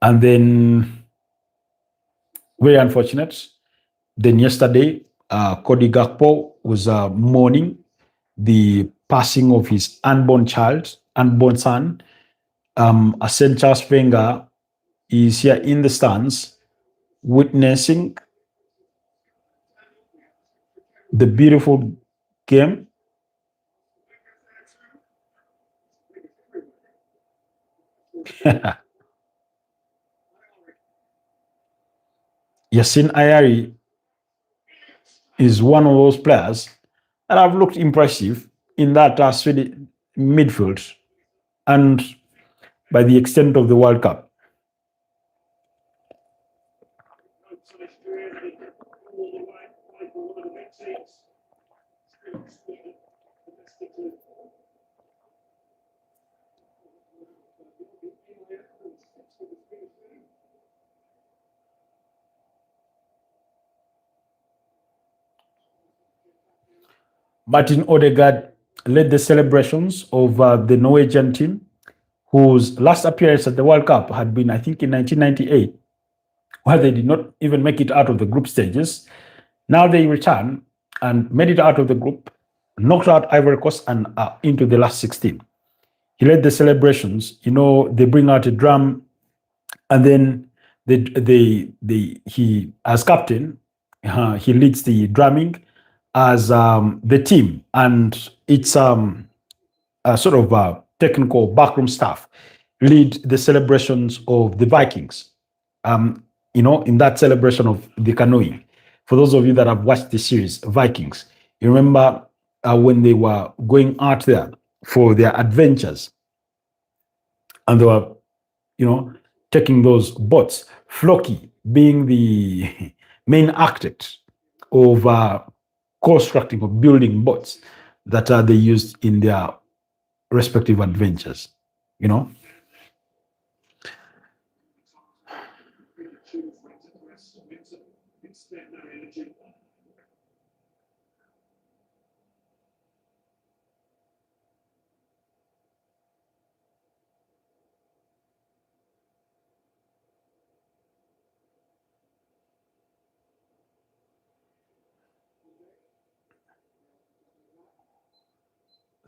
And then, very unfortunate, then yesterday, Cody Gakpo was mourning the passing of his unborn son. Arsene Charles Wenger is here in the stands witnessing the beautiful game. Yassine Ayari is one of those players that have looked impressive in that Swedish midfield and by the extent of the World Cup. Martin Odegaard led the celebrations of the Norwegian team, whose last appearance at the World Cup had been, I think, in 1998, where they did not even make it out of the group stages. Now they return and made it out of the group, knocked out Ivory Coast and into the last 16. He led the celebrations. They bring out a drum, and then he, as captain, he leads the drumming as the team, and it's sort of technical backroom staff lead the celebrations of the Vikings. In that celebration of the canoeing. For those of you that have watched the series Vikings, you remember when they were going out there for their adventures, and they were, taking those boats. Floki being the main architect of constructing or building boats that they used in their respective adventures. You know.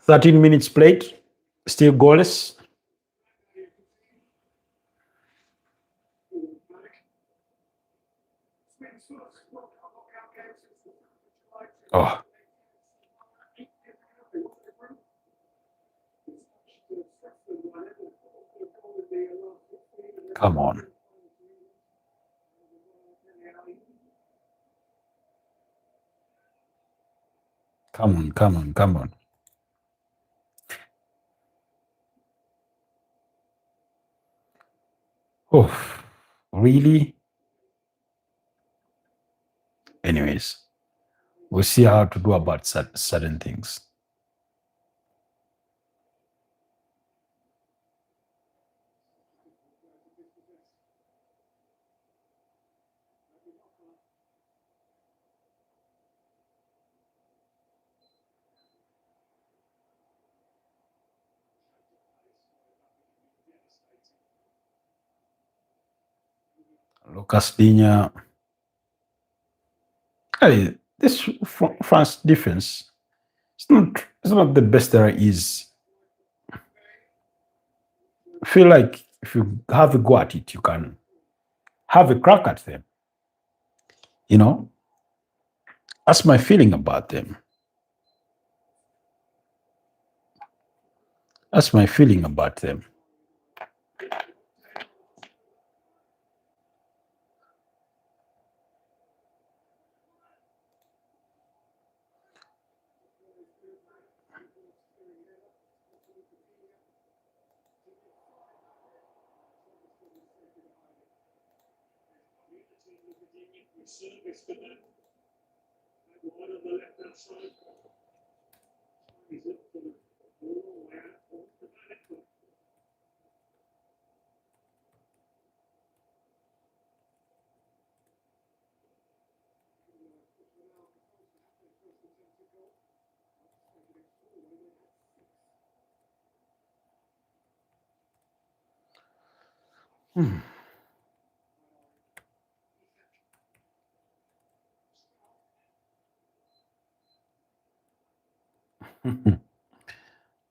13 minutes played, still goalless. Oh. Come on. Come on. Oh, really? Anyways, we'll see how to do about certain things. Lucas Digne. Hey, this France defense, it's not the best there is. I feel like if you have a go at it, you can have a crack at them. That's my feeling about them. That's my feeling about them.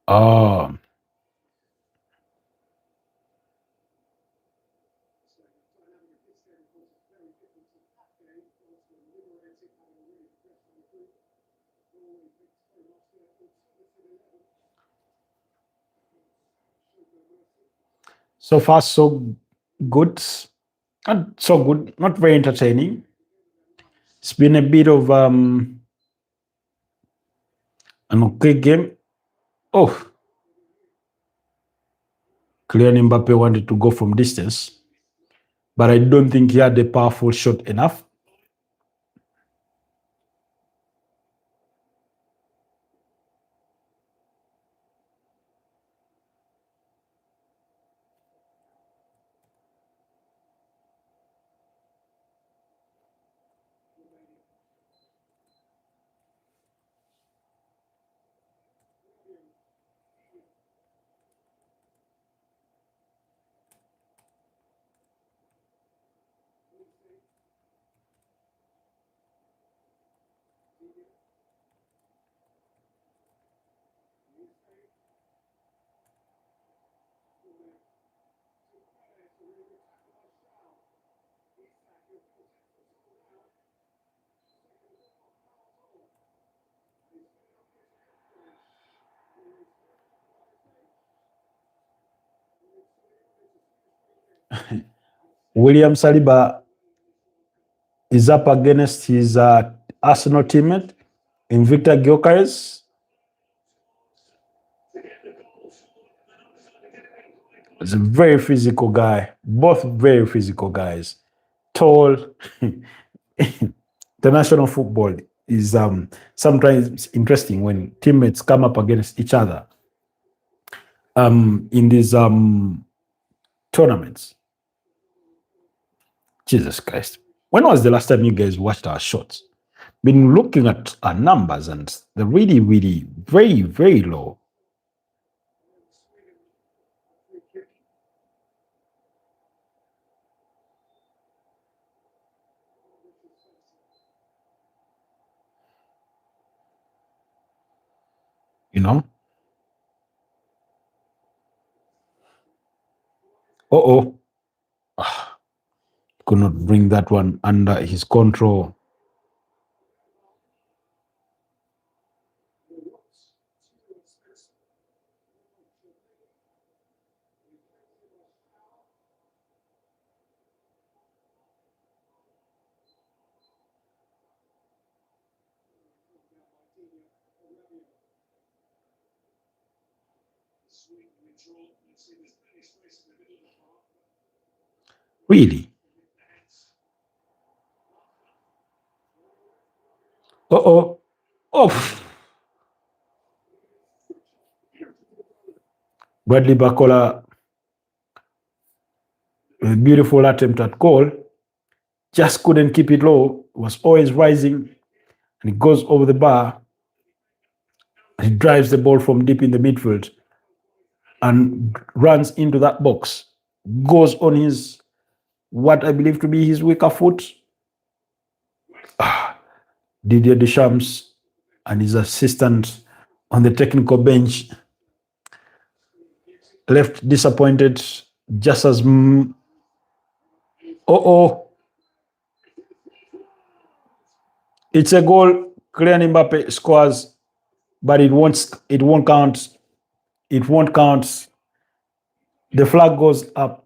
Oh, so far so good. Not so good, not very entertaining. It's been a bit of an okay game. Oh, clearly Mbappe wanted to go from distance, but I don't think he had a powerful shot enough. William Saliba is up against his Arsenal teammate in Victor Gyökeres. He's a very physical guy. Both very physical guys. Tall. International football is sometimes interesting when teammates come up against each other in these tournaments. Jesus Christ. When was the last time you guys watched our shots? Been looking at our numbers and they're really, really very, very low. You know? Uh-oh. Could not bring that one under his control. Really? Uh-oh. Oh. Bradley Bacola, a beautiful attempt at goal, just couldn't keep it low, was always rising, and it goes over the bar. He drives the ball from deep in the midfield and runs into that box, goes on his, what I believe to be his weaker foot. Didier Deschamps and his assistant on the technical bench left disappointed just as it's a goal. Kylian Mbappe scores, but it won't count. It won't count. The flag goes up.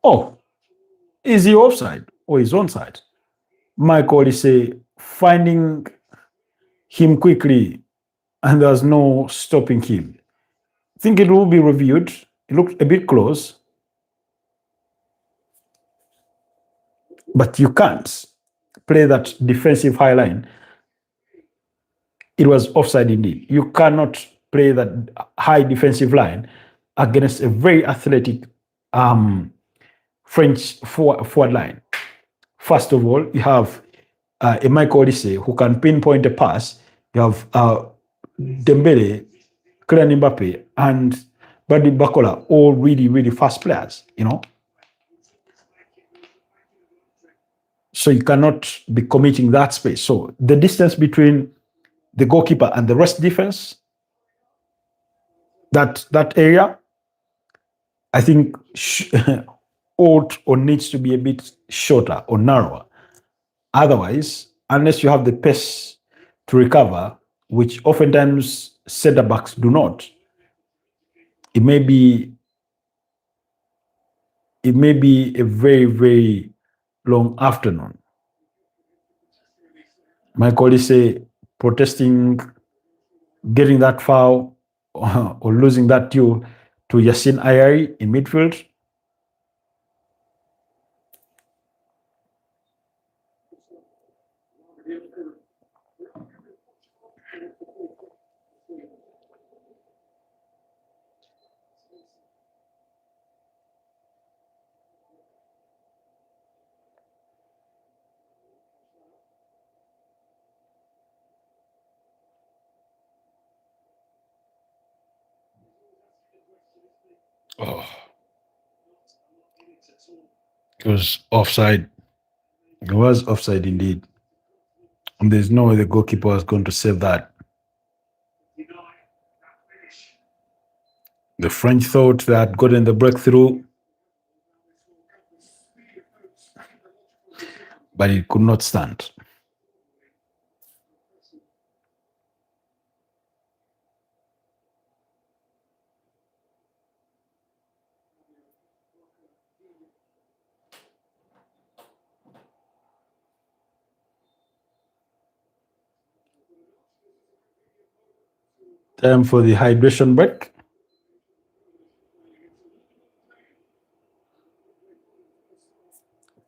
Oh, is he offside or is onside? Michael is finding him quickly, and there's no stopping him. I think it will be reviewed. It looked a bit close, but you can't play that defensive high line. It was offside indeed. You cannot play that high defensive line against a very athletic French forward line. First of all, you have a Michael Olise who can pinpoint a pass. You have Dembele, Kylian Mbappe, and Bradley Bacola, all really, really fast players, you know. So you cannot be committing that space. So the distance between the goalkeeper and the rest defense, that area, I think ought or needs to be a bit shorter or narrower. Otherwise, unless you have the pace to recover, which oftentimes center backs do not, it may be a very, very long afternoon. My colleagues say protesting, getting that foul, or losing that duel to Yassine Ayari in midfield. Oh, it was offside. It was offside indeed. And there's no way the goalkeeper was going to save that. The French thought they had gotten the breakthrough, but it could not stand. Time for the hydration break.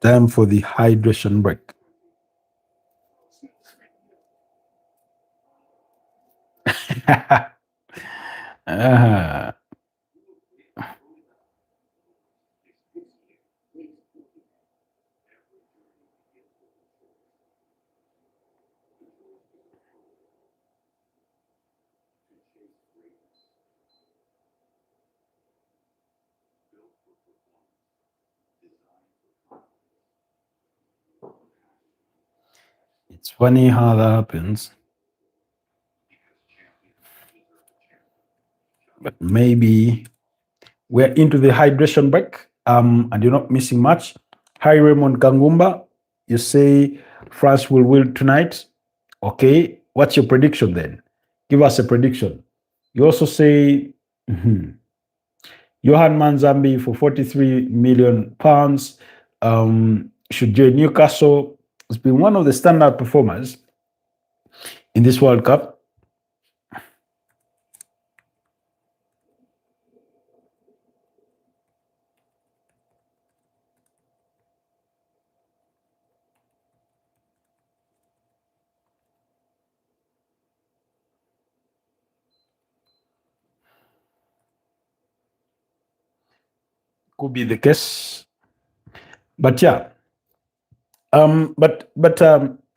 Time for the hydration break. Ah, it's funny how that happens. But maybe we're into the hydration break, and you're not missing much. Hi, Raymond Kangumba. You say France will win tonight. Okay. What's your prediction then? Give us a prediction. You also say Johan Manzambi for 43 million pounds should join Newcastle. It's been one of the standout performers in this World Cup. Could be the case. But yeah, but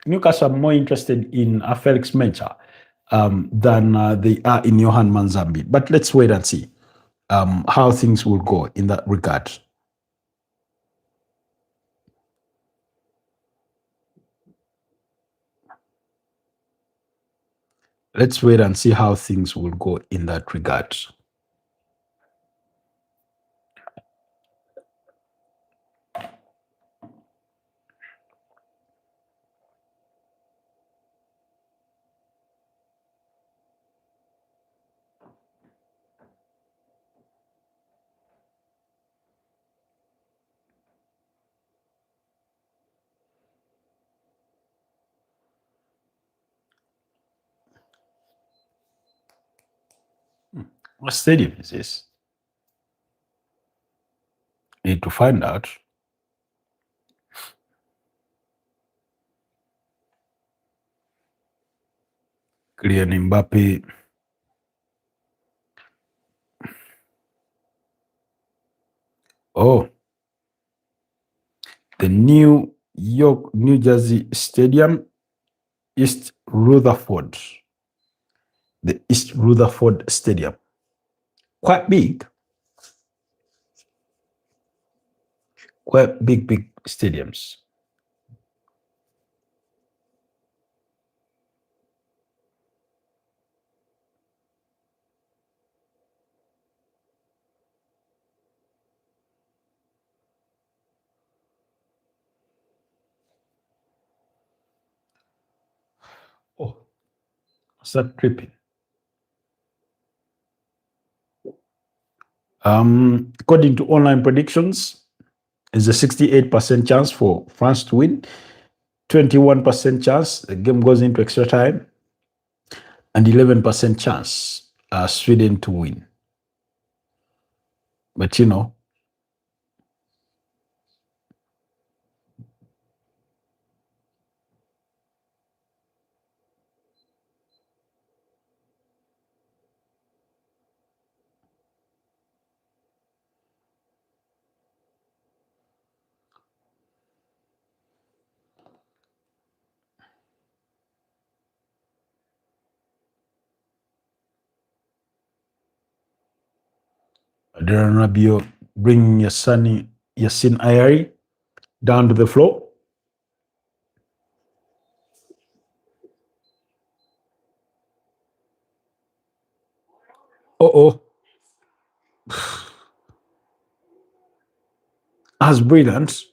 Newcastle are more interested in Felix Mencha than they are in Johan Manzambi. But let's wait and see how things will go in that regard. Let's wait and see how things will go in that regard. What stadium is this? Need to find out. Kylian Mbappe. Oh, the New York, New Jersey Stadium, East Rutherford. The East Rutherford Stadium. Quite big. Quite big stadiums. Oh, start tripping. According to online predictions, is a 68% chance for France to win, 21% chance the game goes into extra time, and 11% chance Sweden to win. But you know, Adrian Rabiot bringing Yassine Ayari down to the floor. Oh, as brilliant.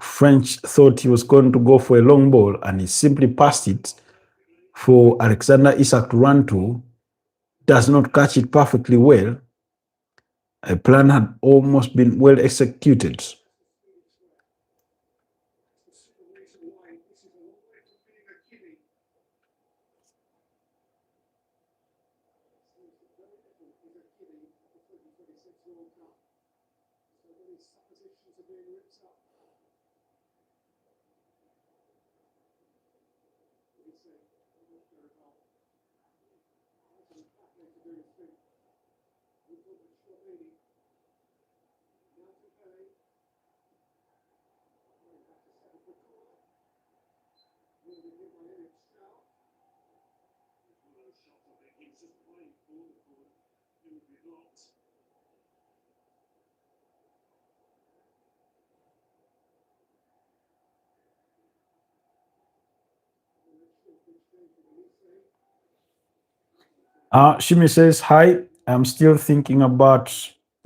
French thought he was going to go for a long ball and he simply passed it for Alexander Isak to run to. Does not catch it perfectly well. A plan had almost been well executed. Shimi says, hi, I'm still thinking about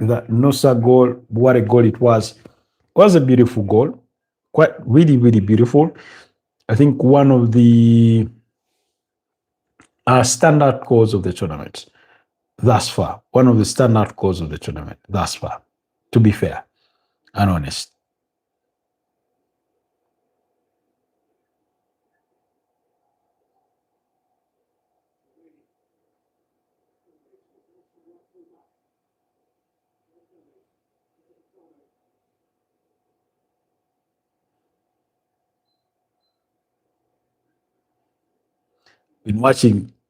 that Nosa goal. What a goal it was. It was a beautiful goal. Quite really, really beautiful. I think one of the standout goals of the tournament thus far. One of the standout goals of the tournament thus far, to be fair and honest.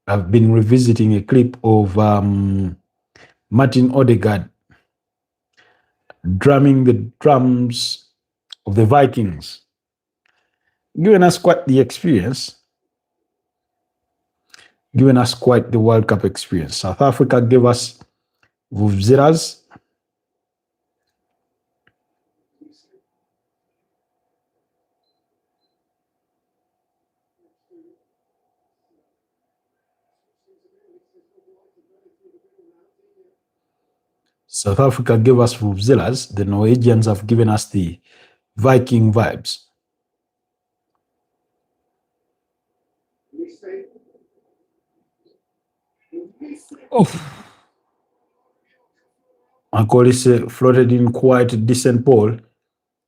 I've been revisiting a clip of Martin Odegaard drumming the drums of the Vikings, giving us quite the experience, giving us quite the World Cup experience. South Africa gave us Vuvzelas. South Africa gave us Vuvzelas. The Norwegians have given us the Viking vibes. Oh. Macaulay floated in quite a decent ball.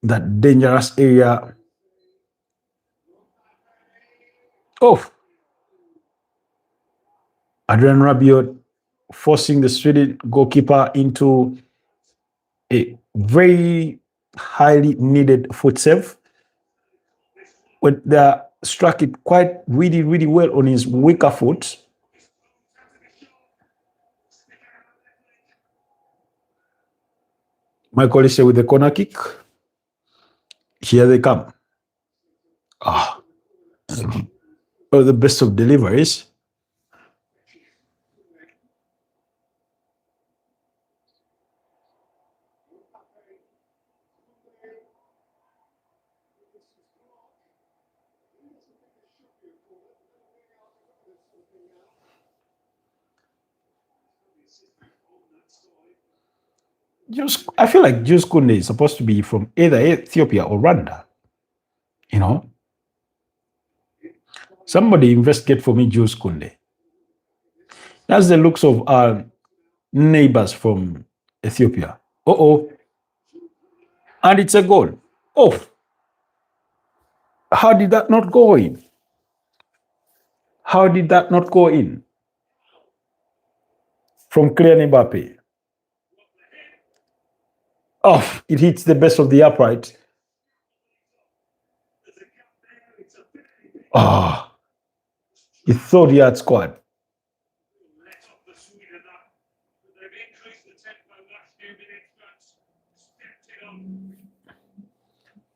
That dangerous area. Oh. Adrian Rabiot forcing the Sweden goalkeeper into a very highly needed foot save. But they struck it quite really, really well on his weaker foot. Michael Olise with the corner kick. Here they come. The best of deliveries. I feel like Jules Kounde is supposed to be from either Ethiopia or Rwanda. You know, somebody investigate for me Jules Kounde. That's the looks of our neighbors from Ethiopia. And it's a goal. Oh, how did that not go in? How did that not go in? From Kylian Mbappe. Oh, it hits the base of the upright. Oh, he thought he had scored.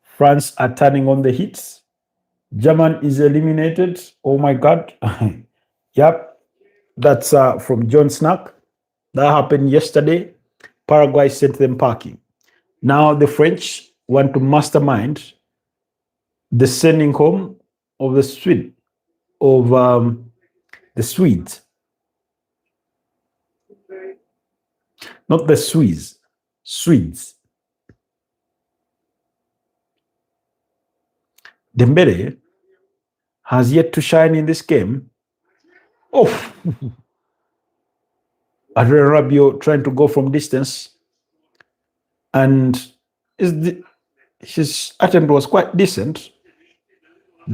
France are turning on the hits. German is eliminated. Oh my God. Yep. That's from John Snack. That happened yesterday. Paraguay sent them packing. Now the French want to mastermind the sending home of the Swedes. not the Swiss, Swedes. Dembele has yet to shine in this game. Oh, Adrien Rabiot trying to go from distance, and his attempt was quite decent,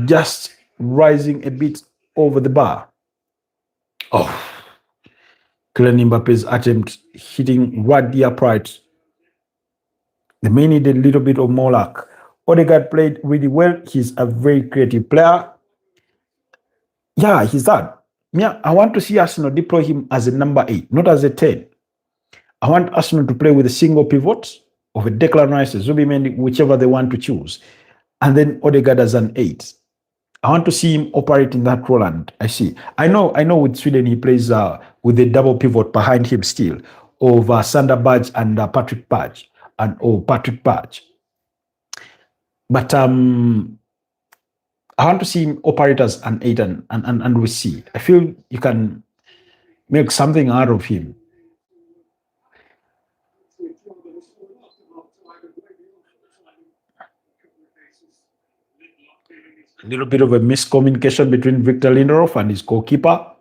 just rising a bit over the bar. Oh, Kylian Mbappe's attempt hitting right the upright. They may need a little bit of more luck. Odegaard played really well. He's a very creative player. Yeah, he's that. Yeah, I want to see Arsenal deploy him as a number 8, not as a 10. I want Arsenal to play with a single pivot of a Declan Rice, Zubimendi, whichever they want to choose, and then Odegaard as an 8. I want to see him operate in that role, and I see. I know with Sweden he plays with a double pivot behind him still of Sander Berge and Patrick Berge Patrick Berge. But I want to see him operate as an 8 and we see. I feel you can make something out of him. A little bit of a miscommunication between Victor Lindelof and his goalkeeper.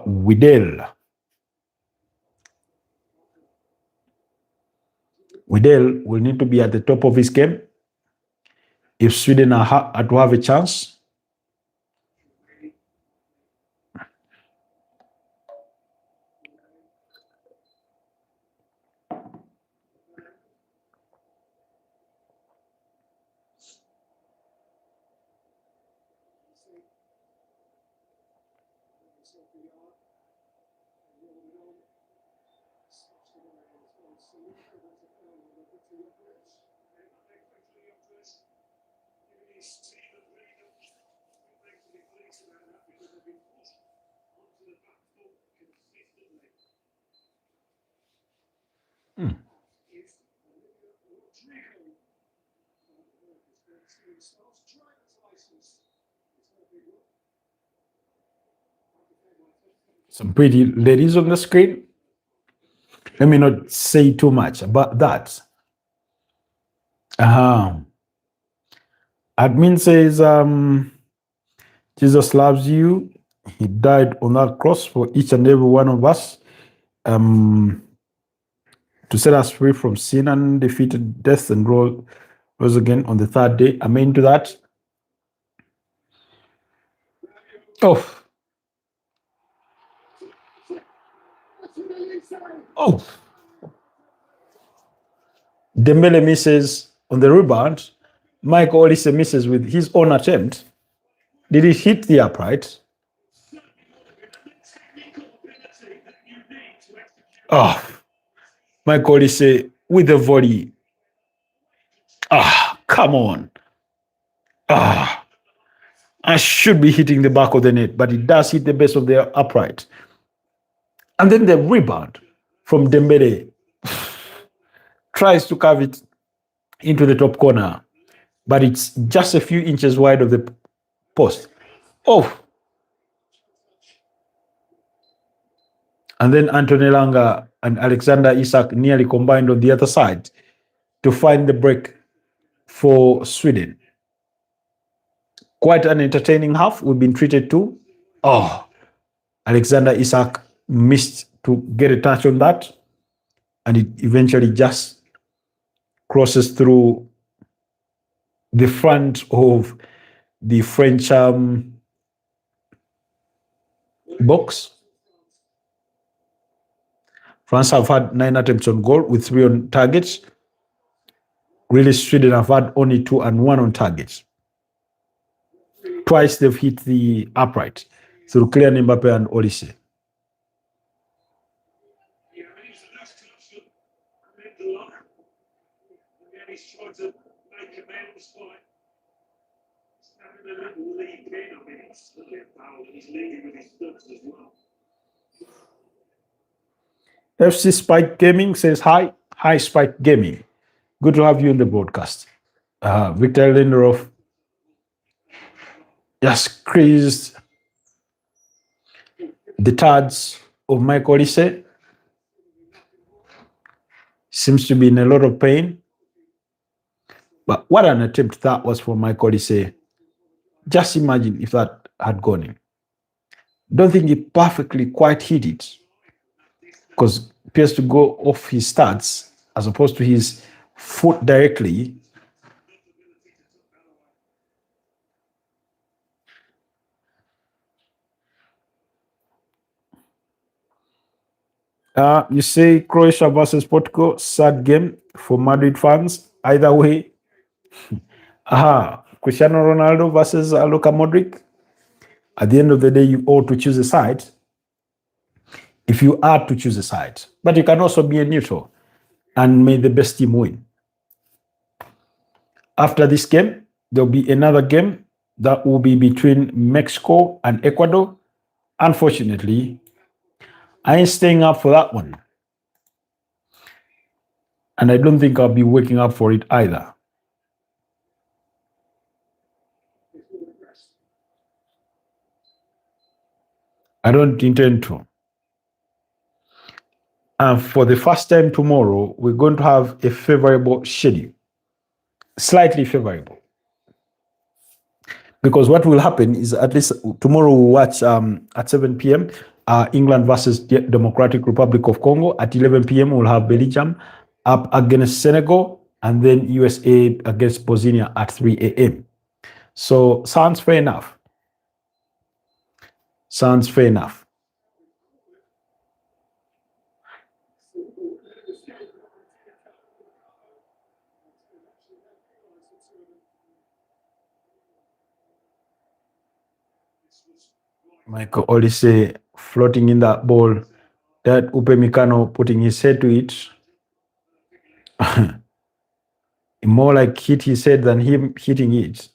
Widell. Widell will need to be at the top of his game if Sweden are to have a chance. Some pretty ladies on the screen. Let me not say too much about that. Admin says, Jesus loves you. He died on that cross for each and every one of us to set us free from sin and defeated death and rose again on the third day. Amen to that. Oh. Dembele misses on the rebound. Mike Olise misses with his own attempt. Did it hit the upright? Mike Olise with the volley. Come on. I should be hitting the back of the net, but it does hit the base of the upright. And then the rebound from Dembele tries to carve it into the top corner, but it's just a few inches wide of the post. And then Anthony Elanga and Alexander Isak nearly combined on the other side to find the break for Sweden. Quite an entertaining half. We've been treated to. Alexander Isak missed to get a touch on that, and it eventually just crosses through the front of the French box. France have had 9 attempts on goal with 3 on targets. Really, Sweden have had only 2 and 1 on targets. Twice they've hit the upright through Kylian Mbappe and Olise. FC Spike Gaming says hi. Hi, Spike Gaming. Good to have you in the broadcast. Victor Lindelof just creased the Tads of Michael Olise. Seems to be in a lot of pain. But what an attempt that was for Michael Olise. Just imagine if that had gone in. Don't think he perfectly quite hit it, because it appears to go off his studs as opposed to his foot directly. You say Croatia versus Portugal, sad game for Madrid fans. Either way, Cristiano Ronaldo versus Luka Modric. At the end of the day, you ought to choose a side if you are to choose a side. But you can also be a neutral and may the best team win. After this game, there'll be another game that will be between Mexico and Ecuador. Unfortunately, I ain't staying up for that one. And I don't think I'll be waking up for it either. I don't intend to. And for the first time tomorrow, we're going to have a favorable schedule. Slightly favorable. Because what will happen is, at least tomorrow we'll watch at 7 p.m. England versus Democratic Republic of Congo. At 11 p.m. we'll have Belgium up against Senegal, and then USA against Bosnia at 3 a.m. So sounds fair enough. Sounds fair enough. Michael Olise floating in that ball. That Upamecano putting his head to it. More like hit his head than him hitting it.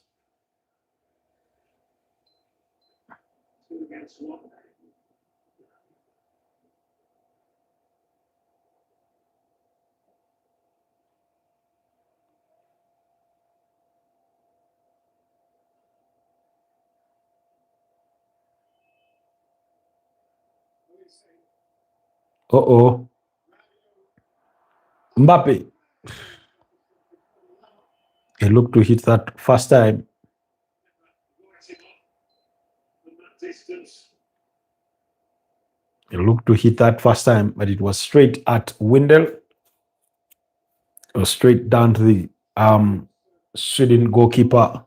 Uh-oh. Mbappe. He looked to hit that first time. He looked to hit that first time, but it was straight at Windel. It was straight down to the Sweden goalkeeper.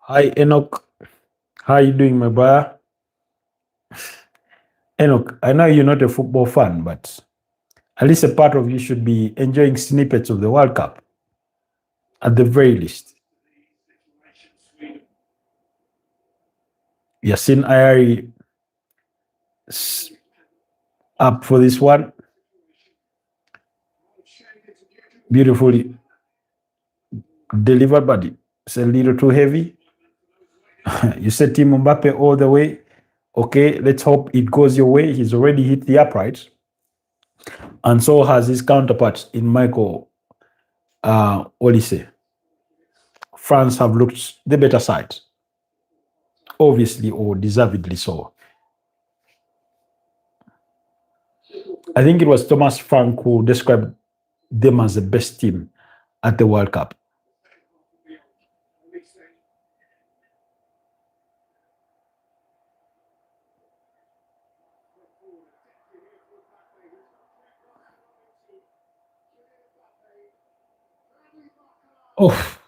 Hi, Enoch. How are you doing, my brother? Enoch, I know you're not a football fan, but at least a part of you should be enjoying snippets of the World Cup, at the very least. Yasin Ayari up for this one. Beautifully delivered, but it's a little too heavy. You said Team Mbappe all the way. Okay, let's hope it goes your way. He's already hit the upright. And so has his counterpart in Michael Olise. France have looked the better side, obviously, or deservedly so. I think it was Thomas Frank who described them as the best team at the World Cup. Oh,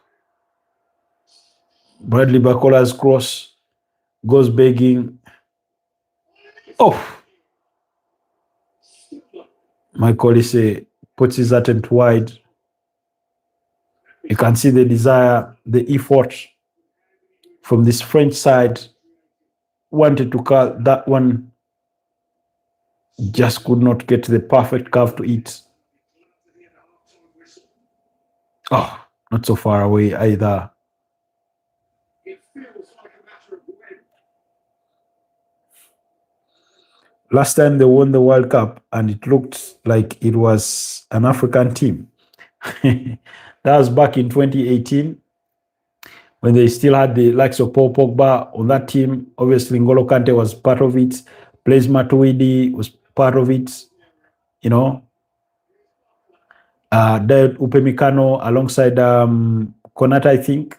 Bradley Bakola's cross goes begging. Oh, Michael Olise puts his attempt wide. You can see the desire, the effort from this French side. Wanted to call that one, just could not get the perfect curve to it. Oh, not so far away either. Last time they won the World Cup, and it looked like it was an African team. That was back in 2018 when they still had the likes of Paul Pogba on that team. Obviously, N'Golo Kante was part of it. Blaise Matuidi was part of it. You know, David Upemikano alongside Konata, I think.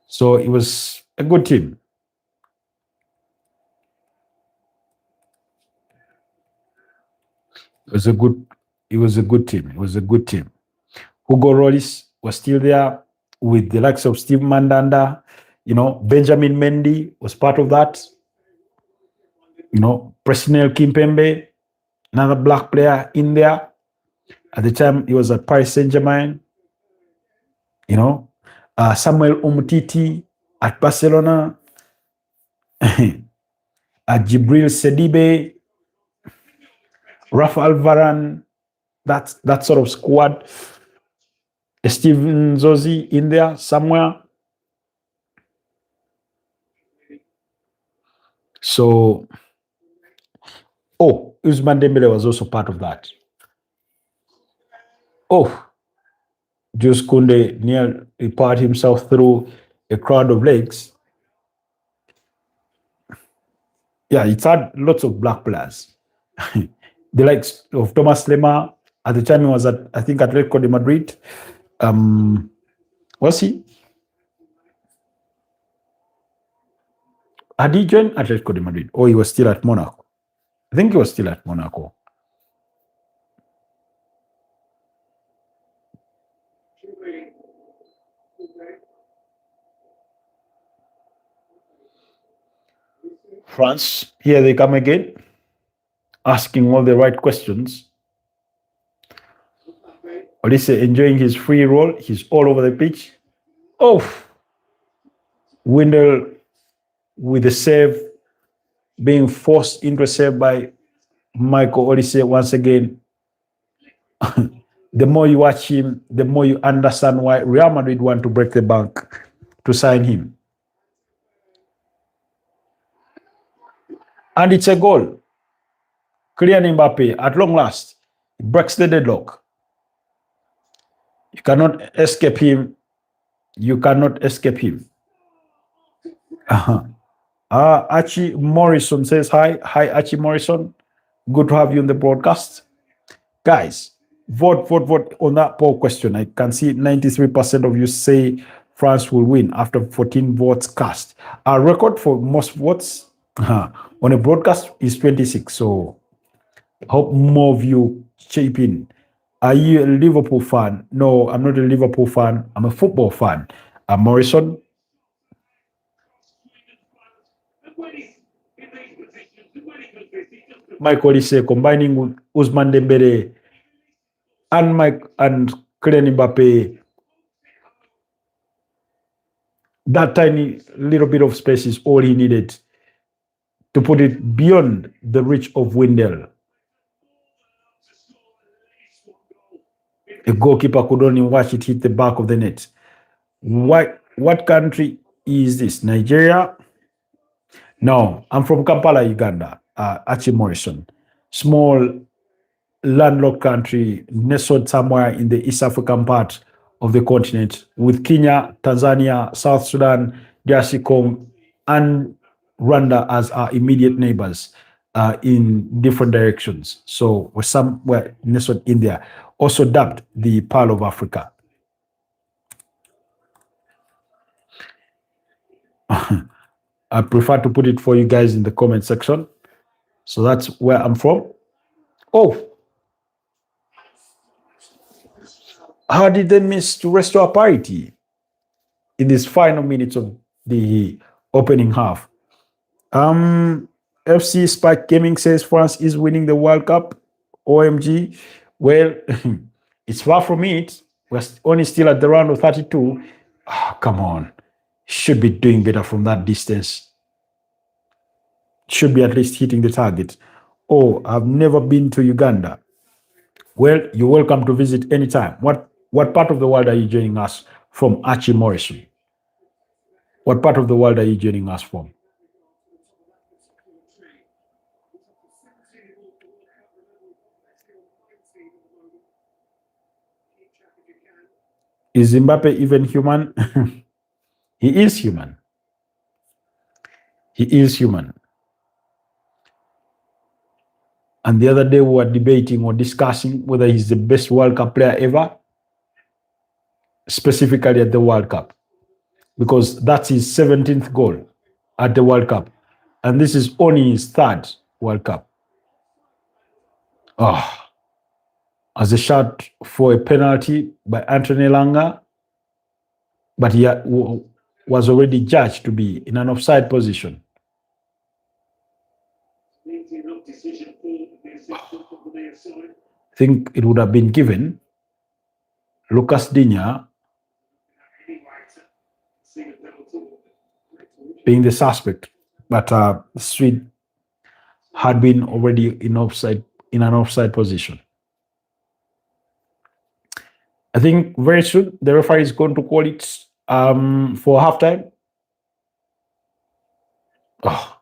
So it was a good team. It was a good. It was a good team. It was a good team. Hugo Lloris was still there with the likes of Steve Mandanda. You know, Benjamin Mendy was part of that. You know, Presnel Kimpembe, another black player in there. At the time, he was at Paris Saint-Germain. You know, Samuel Umtiti at Barcelona. At Jibril Sedibe, Rafael Varane, that sort of squad. Steven Zozi in there somewhere. So, Ousmane Dembele was also part of that. Jules Koundé nearly part himself through a crowd of legs. Yeah, it's had lots of black players. The likes of Thomas Lemar, at the time he was at, I think, Atletico de Madrid. Was he? Had he joined Atletico de Madrid? Or he was still at Monaco? I think he was still at Monaco. France, here they come again, asking all the right questions. Olise enjoying his free roll. He's all over the pitch. Windle with the save, being forced into a save by Michael Olise once again. The more you watch him, the more you understand why Real Madrid want to break the bank to sign him. And it's a goal. Kylian Mbappe, at long last, breaks the deadlock. You cannot escape him. You cannot escape him. Archie Morrison says hi. Hi, Archie Morrison. Good to have you on the broadcast. Guys, vote on that poll question. I can see 93% of you say France will win after 14 votes cast. Our record for most votes on a broadcast is 26. So I hope more of you chip in. Are you a Liverpool fan? No, I'm not a Liverpool fan. I'm a football fan. Morrison. Michael Olise combining with Ousmane Dembele and Kylian Mbappe. That tiny little bit of space is all he needed to put it beyond the reach of Windel. A goalkeeper could only watch it hit the back of the net. What country is this? Nigeria? No, I'm from Kampala, Uganda. Archie Morrison. Small landlocked country nestled somewhere in the East African part of the continent, with Kenya, Tanzania, South Sudan, DRC Congo, and Rwanda as our immediate neighbors in different directions. So we're somewhere nestled in there, also dubbed the Pearl of Africa. I prefer to put it for you guys in the comment section. So that's where I'm from. How did they miss to restore parity in these final minutes of the opening half? FC Spike Gaming says France is winning the World Cup. OMG. Well, it's far from it. We're only still at the round of 32. Come on. Should be doing better from that distance. Should be at least hitting the target. I've never been to Uganda. Well, you're welcome to visit anytime. What What part of the world are you joining us from, Archie Morrison? What part of the world are you joining us from? Is Mbappe even human? He is human. He is human. And the other day we were debating or discussing whether he's the best World Cup player ever, specifically at the World Cup, because that's his 17th goal at the World Cup. And this is only his third World Cup. Oh, as a shot for a penalty by Anthony Langa, but he was already judged to be in an offside position. I think it would have been given Lucas Digne being the suspect, but Swede had been already in an offside position. I think very soon the referee is going to call it for halftime. Oh.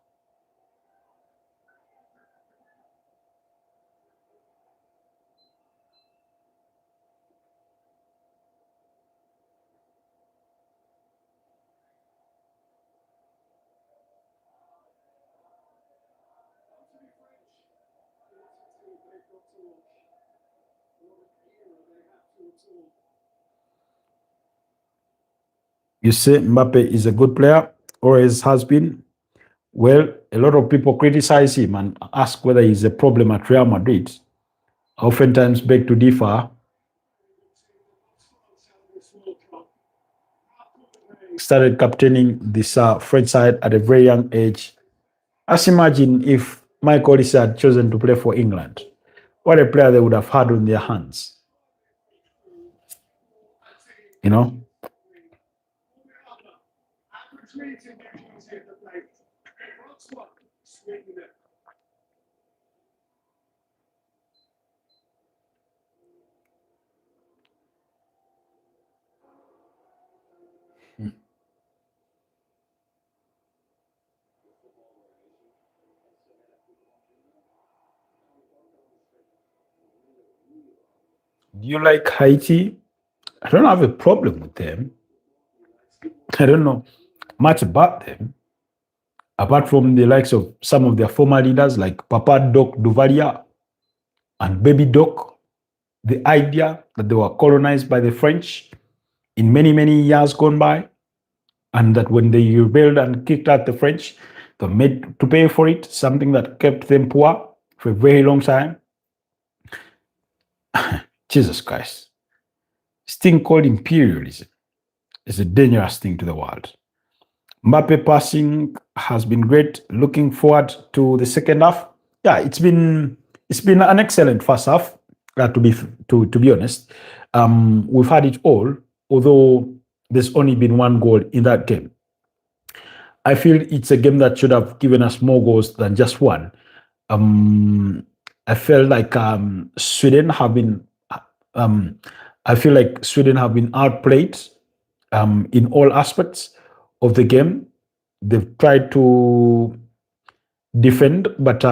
You say Mbappe is a good player, or has been? Well, a lot of people criticize him and ask whether he's a problem at Real Madrid. I oftentimes beg to differ. Started captaining this French side at a very young age. Just imagine if Michael Olise had chosen to play for England. What a player they would have had on their hands. You know? Do you like Haiti? I don't have a problem with them. I don't know much about them, apart from the likes of some of their former leaders like Papa Doc Duvalier and Baby Doc. The idea that they were colonized by the French in many, many years gone by, and that when they rebelled and kicked out the French, they were made to pay for it, something that kept them poor for a very long time. Jesus Christ. This thing called imperialism is a dangerous thing to the world. Mbappe passing has been great. Looking forward to the second half. Yeah, it's been an excellent first half. To be honest, we've had it all. Although there's only been one goal in that game, I feel it's a game that should have given us more goals than just one. I felt like Sweden have been. I feel like Sweden have been outplayed in all aspects of the game. They've tried to defend, but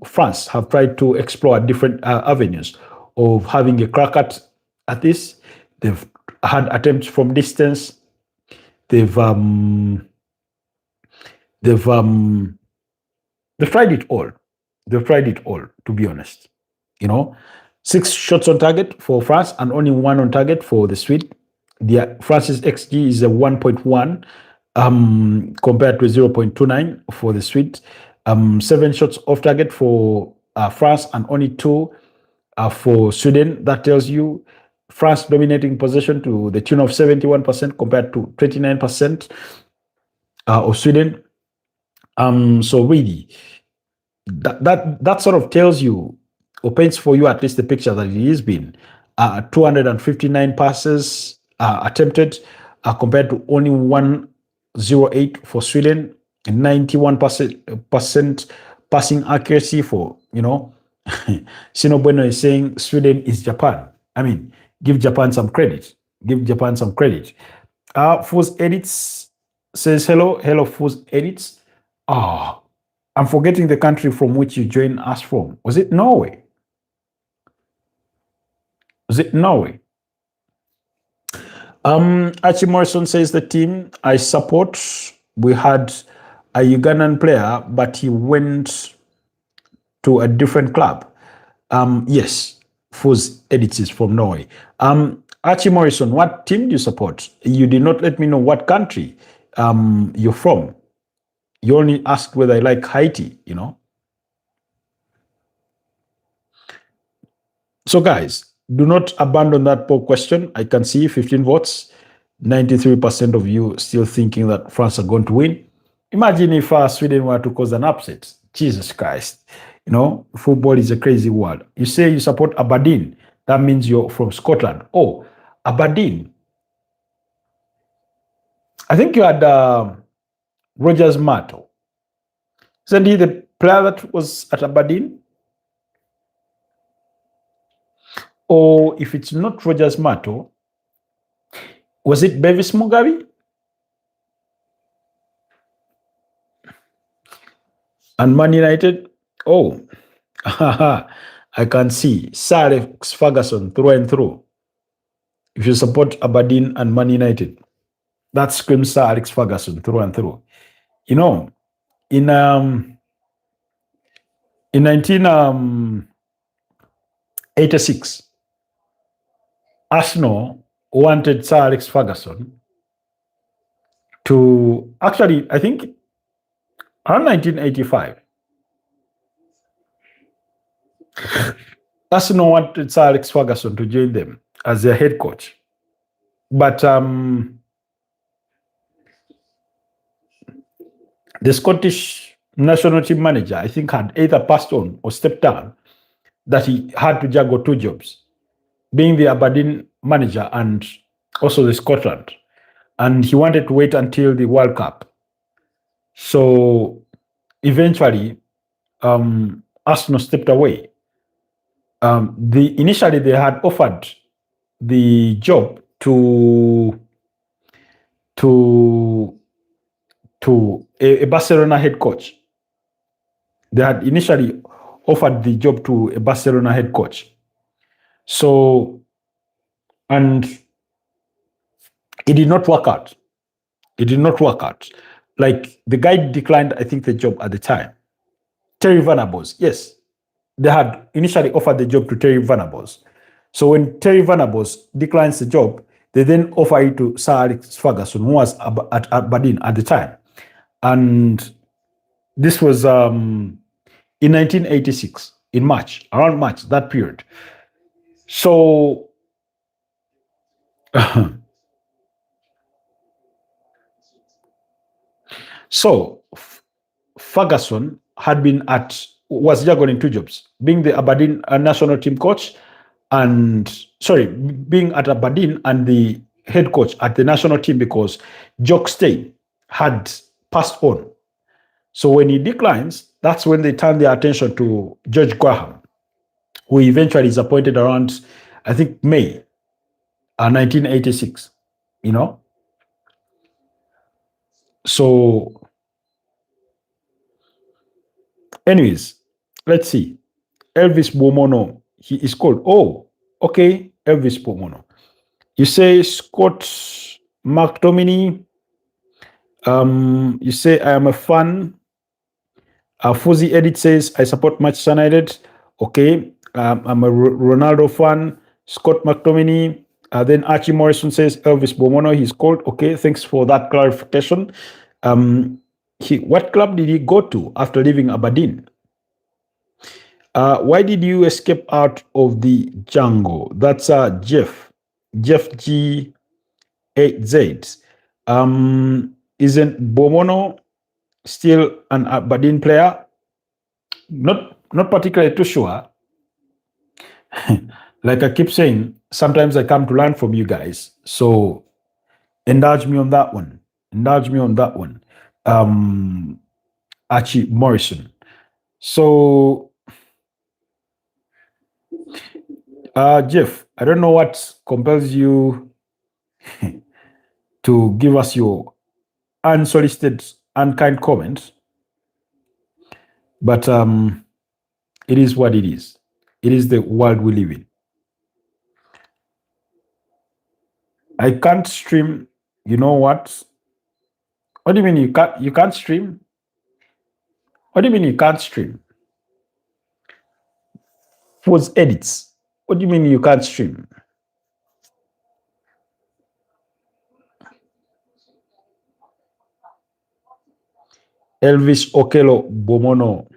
France have tried to explore different avenues of having a crack at this. They've had attempts from distance. They've tried it all. They've tried it all, to be honest. 6 shots on target for France and only 1 on target for the Swedes. France's XG is a 1.1 compared to 0.29 for the Swedes. 7 shots off target for France and only 2 for Sweden. That tells you France dominating possession to the tune of 71% compared to 29% of Sweden. So really, that sort of tells you, or paints for you at least the picture that it has been. 259 passes attempted compared to only 108 for Sweden, and 91% passing accuracy for, Sino Bueno is saying Sweden is Japan. I mean, Give Japan some credit. Give Japan some credit. Fools Edits says hello. Hello, Fools Edits. Ah, I'm forgetting the country from which you joined us from. Was it Norway? Was it Norway? Archie Morrison says the team I support, we had a Ugandan player, but he went to a different club. Yes, Fools Edits is from Norway. Archie Morrison, what team do you support? You did not let me know what country you're from. You only asked whether I like Haiti, you know. So, guys, do not abandon that poll question. I can see 15 votes, 93% of you still thinking that France are going to win. Imagine if Sweden were to cause an upset. Jesus Christ. You know, football is a crazy world. You say you support Aberdeen. That means you're from Scotland. Oh, Aberdeen. I think you had Rogers Mato. Isn't he the player that was at Aberdeen? Or if it's not Rogers Mato, was it Bevis Mugabe? And Man United? Oh, I can see Sir Alex Ferguson through and through. If you support Aberdeen and Man United, that screams Sir Alex Ferguson through and through. You know, in 1986, Arsenal wanted Sir Alex Ferguson to actually, I think, around 1985. Arsenal wanted Sir Alex Ferguson to join them as their head coach. But the Scottish national team manager, I think, had either passed on or stepped down, that he had to juggle two jobs, being the Aberdeen manager and also the Scotland. And he wanted to wait until the World Cup. So eventually, Arsenal stepped away. Initially, they had offered the job to a Barcelona head coach. They had initially offered the job to a Barcelona head coach. So, and it did not work out. It did not work out. Like, the guy declined, I think, the job at the time. Terry Venables, yes. They had initially offered the job to Terry Venables. So when Terry Venables declines the job, they then offer it to Sir Alex Ferguson, who was at Aberdeen at the time. And this was in 1986, in March, around March, that period. So Ferguson was juggling two jobs, being the Aberdeen national team coach being at Aberdeen and the head coach at the national team, because Jock Stein had passed on. So when he declines, that's when they turn their attention to George Graham, who eventually is appointed around, I think, May 1986, you know? So anyways, let's see. Elvis Bomono, he is called. Oh, okay, Elvis Bomono. You say Scott McTominay. You say I am a fan. Fuzzy Edit says I support Manchester United. Okay, I'm a Ronaldo fan. Scott McTominay. Then Archie Morrison says Elvis Bomono. He's called. Okay, thanks for that clarification. What club did he go to after leaving Aberdeen? Why did you escape out of the jungle? That's Jeff G8Z. Isn't Bomono still an Aberdeen player? Not particularly too sure. Like I keep saying, sometimes I come to learn from you guys. So indulge me on that one. Archie Morrison. So Jeff, I don't know what compels you to give us your unsolicited, unkind comment, but it is what it is. It is the world we live in. I can't stream. You know what? What do you mean you can't? You can't stream? What do you mean you can't stream? Who's edits? What do you mean you can't stream? Elvis Okelo Bomono,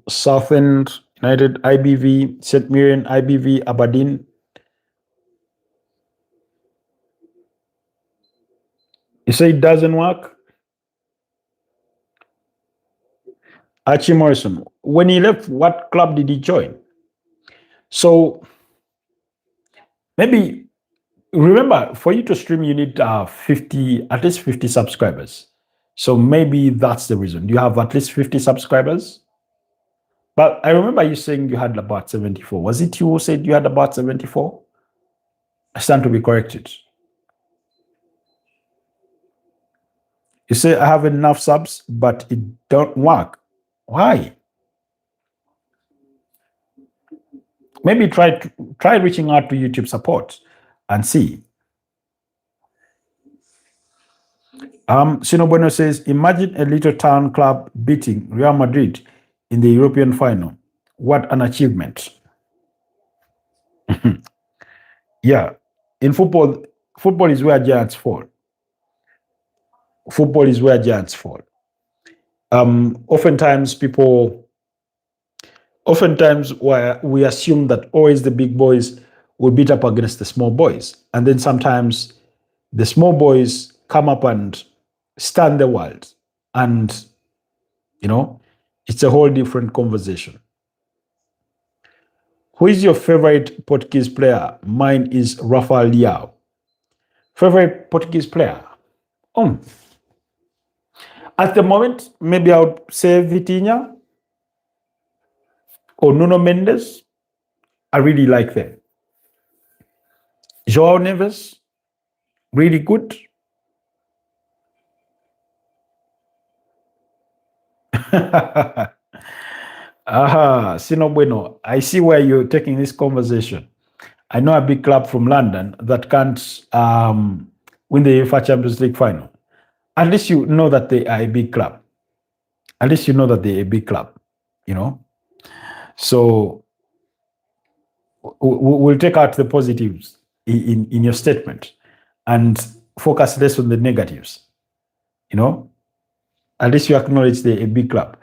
Southend United IBV, St. Mirren IBV, Aberdeen. You say it doesn't work? Archie Morrison, when he left, what club did he join? So maybe remember, for you to stream, you need 50, at least 50 subscribers. So maybe that's the reason. You have at least 50 subscribers. But I remember you saying you had about 74. Was it you who said you had about 74? I stand to be corrected. You say I have enough subs, but it don't work. Why? Maybe try reaching out to YouTube support and see. Sino Bueno says, imagine a little town club beating Real Madrid in the European final. What an achievement. Yeah. In football is where giants fall. Football is where giants fall. Oftentimes we assume that always the big boys will beat up against the small boys. And then sometimes the small boys come up and stand the world. And, it's a whole different conversation. Who is your favorite Portuguese player? Mine is Rafael Leao. Favorite Portuguese player? At the moment, maybe I would say Vitinha or Nuno Mendes. I really like them. João Neves, really good. Sino Bueno, I see where you're taking this conversation. I know a big club from London that can't win the UEFA Champions League final. At least you know that they are a big club. At least you know that they're a big club, So we'll take out the positives in your statement and focus less on the negatives. At least you acknowledge they're a big club.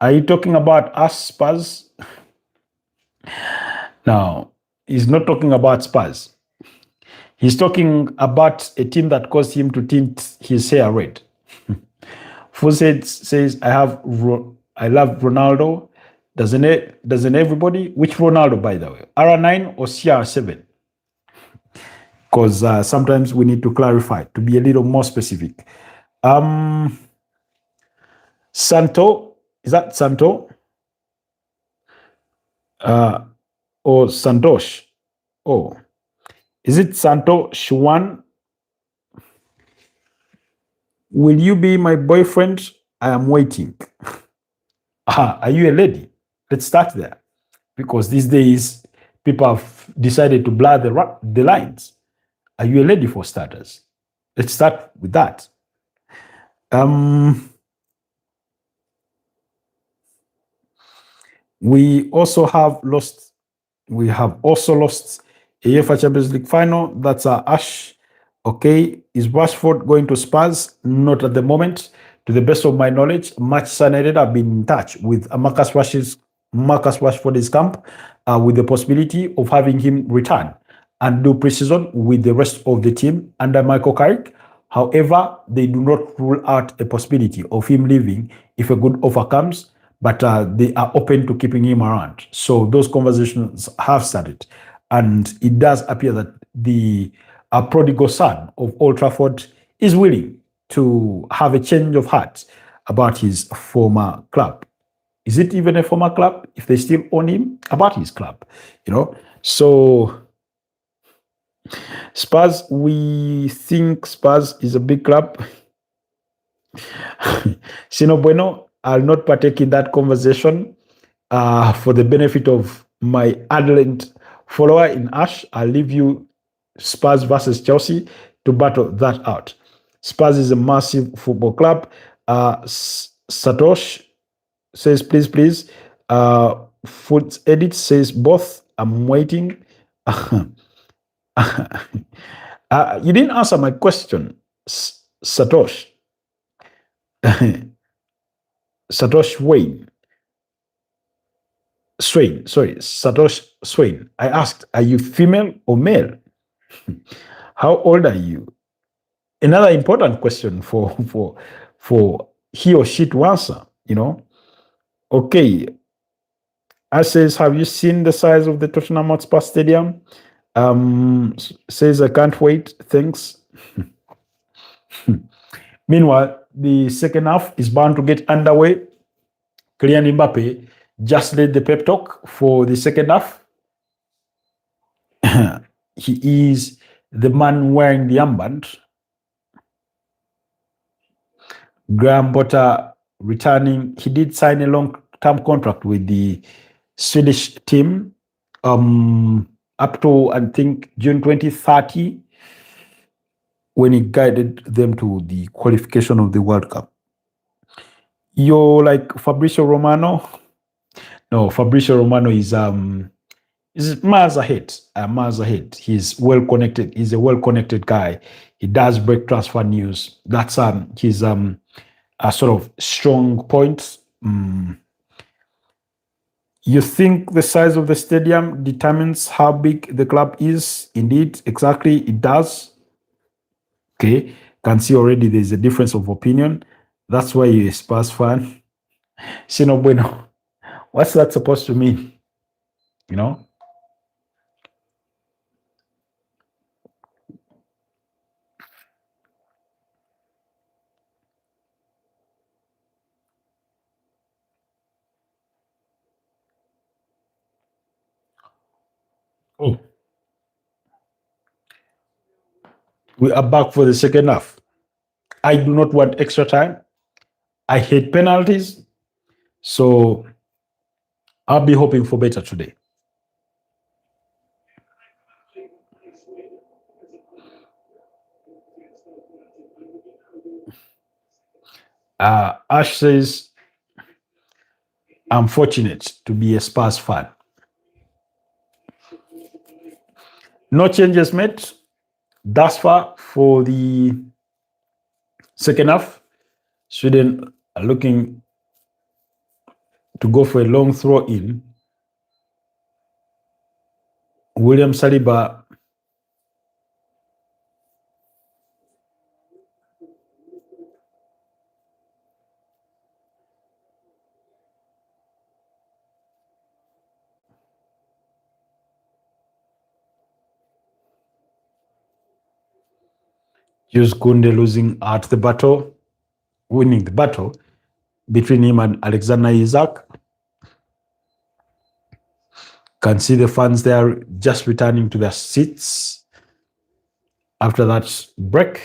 Are you talking about us, Spurs? Now, he's not talking about Spurs. He's talking about a team that caused him to tint his hair red. Fused says, I love Ronaldo. Doesn't everybody? Which Ronaldo, by the way? R9 or CR7? Because sometimes we need to clarify, to be a little more specific. Santo, is that Santo? Or Santosh? Oh, is it Santo Shuan? Will you be my boyfriend? I am waiting. Are you a lady? Let's start there. Because these days, people have decided to blur the lines. Are you a lady, for starters? Let's start with that. We have also lost a UEFA Champions League final. That's Ash. Okay, is Rashford going to Spurs? Not at the moment. To the best of my knowledge, Manchester United have been in touch with Marcus Rashford's camp with the possibility of having him return and do pre-season with the rest of the team under Michael Carrick. However, they do not rule out a possibility of him leaving if a good offer comes, but they are open to keeping him around. So those conversations have started. And it does appear that the prodigal son of Old Trafford is willing to have a change of heart about his former club. Is it even a former club if they still own him? About his club, you know? So Spurs, we think Spurs is a big club. Sino Bueno, I'll not partake in that conversation for the benefit of my ardent follower in Ash. I'll leave you Spurs versus Chelsea to battle that out. Spurs is a massive football club. Satosh says, please. Foot Edit says, both. I'm waiting. You didn't answer my question, Satosh. Satosh Wayne. Swain, sorry, Satosh Swain. I asked, are you female or male? How old are you? Another important question for he or she to answer, you know. Okay. I says, have you seen the size of the Tottenham Hotspur Stadium? Says, I can't wait. Thanks. Meanwhile, the second half is bound to get underway. Kylian Mbappe just led the pep talk for the second half. He is the man wearing the armband. Graham Potter returning. He did sign a long-term contract with the Swedish team up to, I think, June 2030, when he guided them to the qualification of the World Cup. You're like Fabrizio Romano? No, Fabrizio Romano is miles ahead. Miles ahead. He's well connected. He's a well-connected guy. He does break transfer news. That's his a sort of strong point. You think the size of the stadium determines how big the club is? Indeed, exactly, it does. Okay, can see already there's a difference of opinion. That's why you're a Spurs fan. Sino Bueno, what's that supposed to mean? You know? Oh. We are back for the second half. I do not want extra time. I hate penalties. So I'll be hoping for better today. Ash says, I'm fortunate to be a Spurs fan. No changes made thus far for the second half. Sweden are looking to go for a long throw in. William Saliba Jules Kunde losing at the battle, winning the battle between him and Alexander Isak. Can see the fans there just returning to their seats after that break.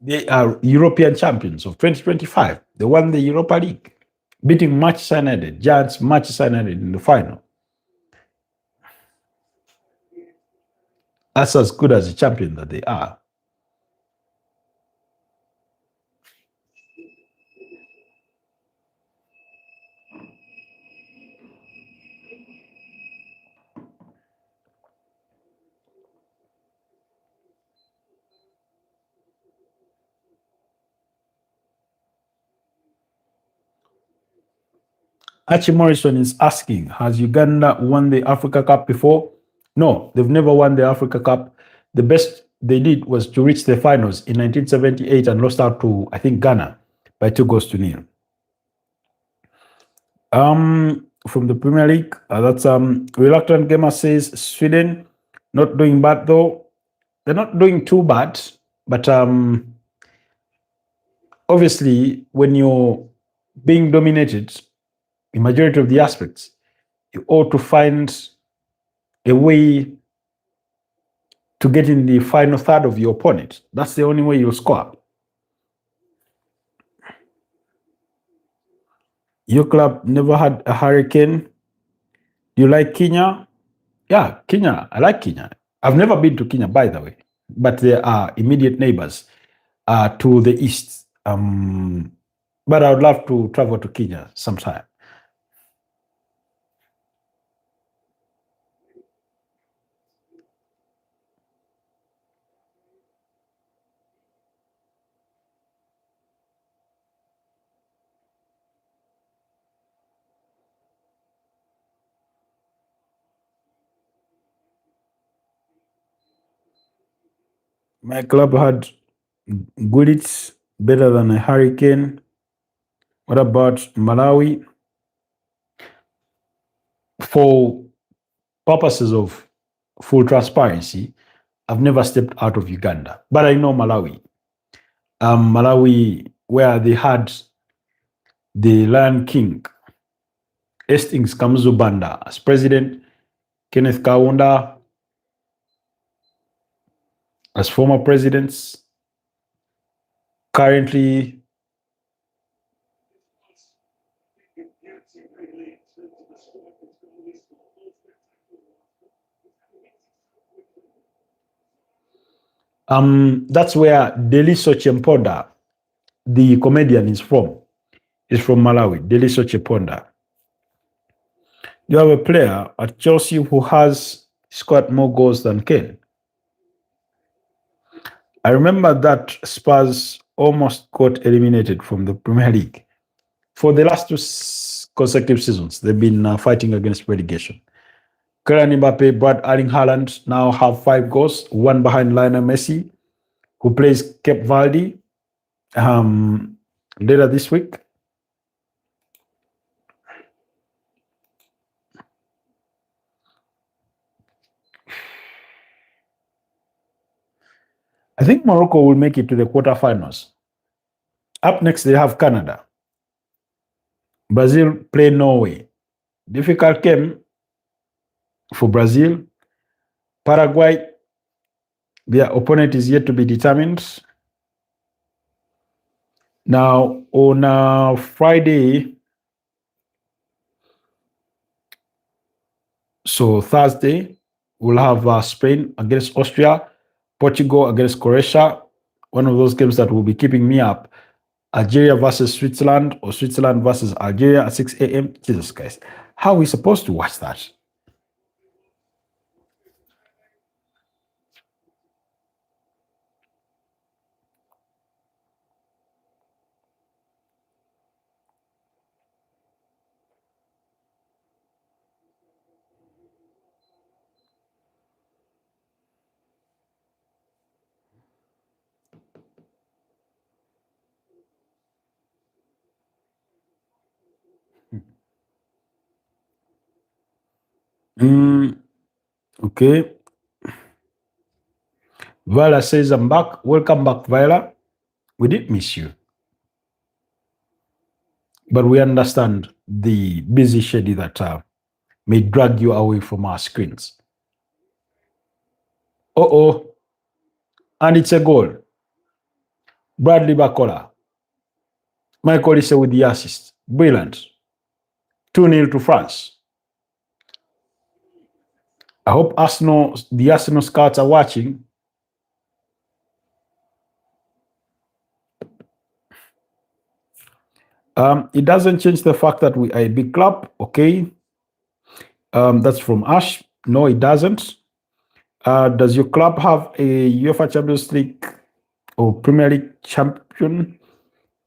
They are European champions of 2025. They won the Europa League, beating Manchester United, Giants, Manchester United in the final. That's as good as a champion that they are. Archie Morrison is asking, has Uganda won the Africa Cup before? No, they've never won the Africa Cup. The best they did was to reach the finals in 1978 and lost out to, I think, Ghana by 2-0. From the Premier League, that's Reluctant Gamer says Sweden not doing bad though. They're not doing too bad, but obviously when you're being dominated in majority of the aspects, you ought to find a way to get in the final third of your opponent. That's the only way you'll score. Your club never had a hurricane. Do you like Kenya? Yeah, Kenya. I like Kenya. I've never been to Kenya, by the way, but they are immediate neighbors to the east. But I would love to travel to Kenya sometime. My club had Gulits better than a hurricane. What about Malawi? For purposes of full transparency, I've never stepped out of Uganda, but I know Malawi. Malawi, where they had the Lion King, Hastings Kamuzubanda as president, Kenneth Kaunda as former presidents. Currently, that's where Deliso Chemponda, the comedian, is from. Is from Malawi, Deliso Chemponda. You have a player at Chelsea who has scored more goals than Kane. I remember that Spurs almost got eliminated from the Premier League. For the last 2 consecutive seasons, they've been fighting against relegation. Kylian Mbappe, Brad Erling Haaland now have 5 goals, one behind Lionel Messi, who plays Cape Verde later this week. I think Morocco will make it to the quarterfinals. Up next, they have Canada. Brazil play Norway. Difficult game for Brazil. Paraguay, their opponent is yet to be determined. Now, on Friday, so Thursday, we'll have Spain against Austria, Portugal against Croatia, one of those games that will be keeping me up. Algeria versus Switzerland, or Switzerland versus Algeria at 6 a.m. Jesus Christ. How are we supposed to watch that? Okay. Viola says, I'm back. Welcome back, Viola. We did miss you. But we understand the busy schedule that may drag you away from our screens. And it's a goal. Bradley Bacola. Michael Olise with the assist. Brilliant. 2-0 to France. I hope the Arsenal scouts are watching. It doesn't change the fact that we are a big club, okay? That's from Ash. No, it doesn't. Does your club have a UEFA Champions League or Premier League champion?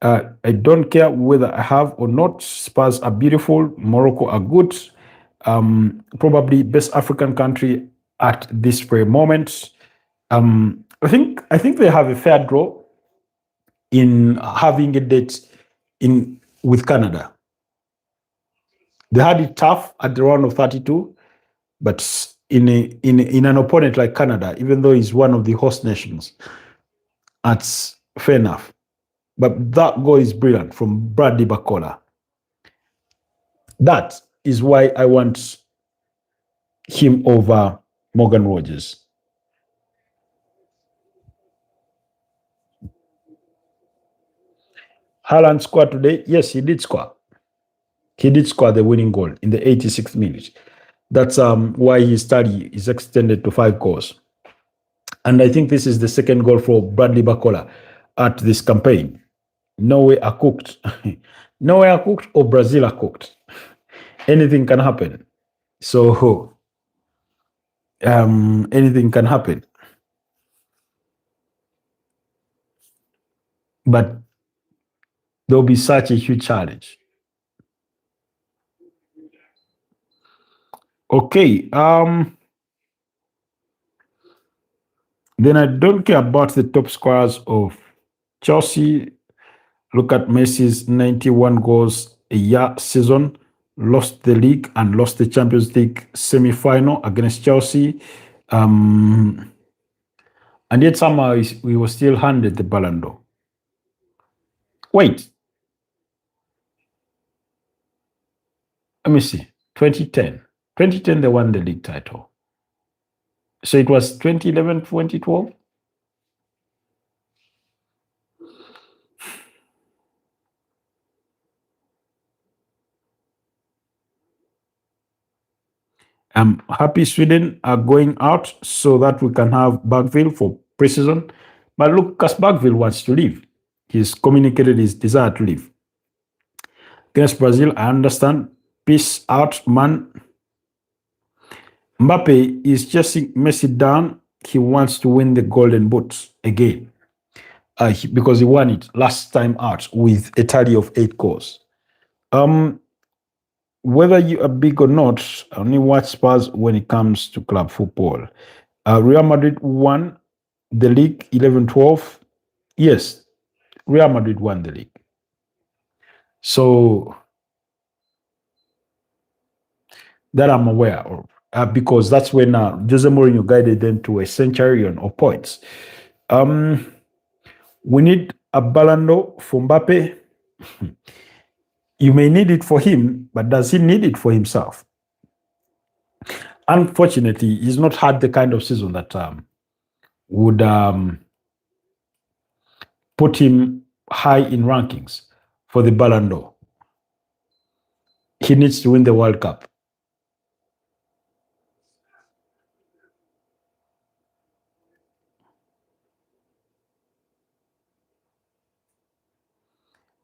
I don't care whether I have or not. Spurs are beautiful. Morocco are good. Probably best African country at this very moment. I think they have a fair draw in having a date in with Canada. They had it tough at the round of 32, but in an opponent like Canada, even though he's one of the host nations, that's fair enough. But that goal is brilliant from Bradley Bacola. That is why I want him over Morgan Rogers. Haaland scored today. Yes, he did score. He did score the winning goal in the 86th minute. That's why his study is extended to 5 goals. And I think this is the second goal for Bradley Bacola at this campaign. Norway are cooked. Norway are cooked or Brazil are cooked. Anything can happen. So anything can happen. But there'll be such a huge challenge. Okay. Then I don't care about the top scorers of Chelsea. Look at Messi's 91 goals a year season. Lost the league and lost the Champions League semi-final against Chelsea. And yet somehow we were still handed the Ballon d'Or. Wait. Let me see. 2010. 2010, they won the league title. So it was 2011, 2012? I'm happy Sweden are going out so that we can have Bergville for preseason. But Lucas Bergville wants to leave. He's communicated his desire to leave. Against Brazil, I understand. Peace out, man. Mbappe is chasing Messi down. He wants to win the Golden Boot again because he won it last time out with a tally of 8 goals. Whether you are big or not, I only watch Spurs when it comes to club football. Real Madrid won the league 11-12. Yes, Real Madrid won the league. So that I'm aware of. Because that's when Jose Mourinho guided them to a centurion of points. We need a Ballon d'Or for Mbappe. You may need it for him, but does he need it for himself? Unfortunately, he's not had the kind of season that would put him high in rankings for the Ballon d'Or. He needs to win the World Cup.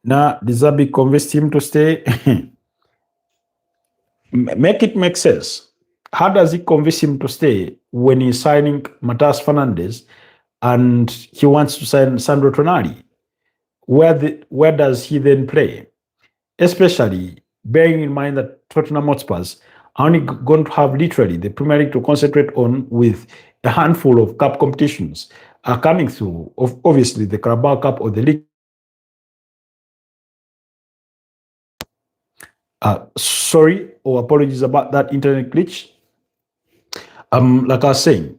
Now, Dizabi convinced him to stay. Make it make sense. How does he convince him to stay when he's signing Matas Fernandez and he wants to sign Sandro Tonali? Where does he then play? Especially bearing in mind that Tottenham Hotspurs are only going to have literally the Premier League to concentrate on, with a handful of cup competitions are coming through. Obviously, the Carabao Cup or the League. Sorry or apologies about that internet glitch. Like I was saying,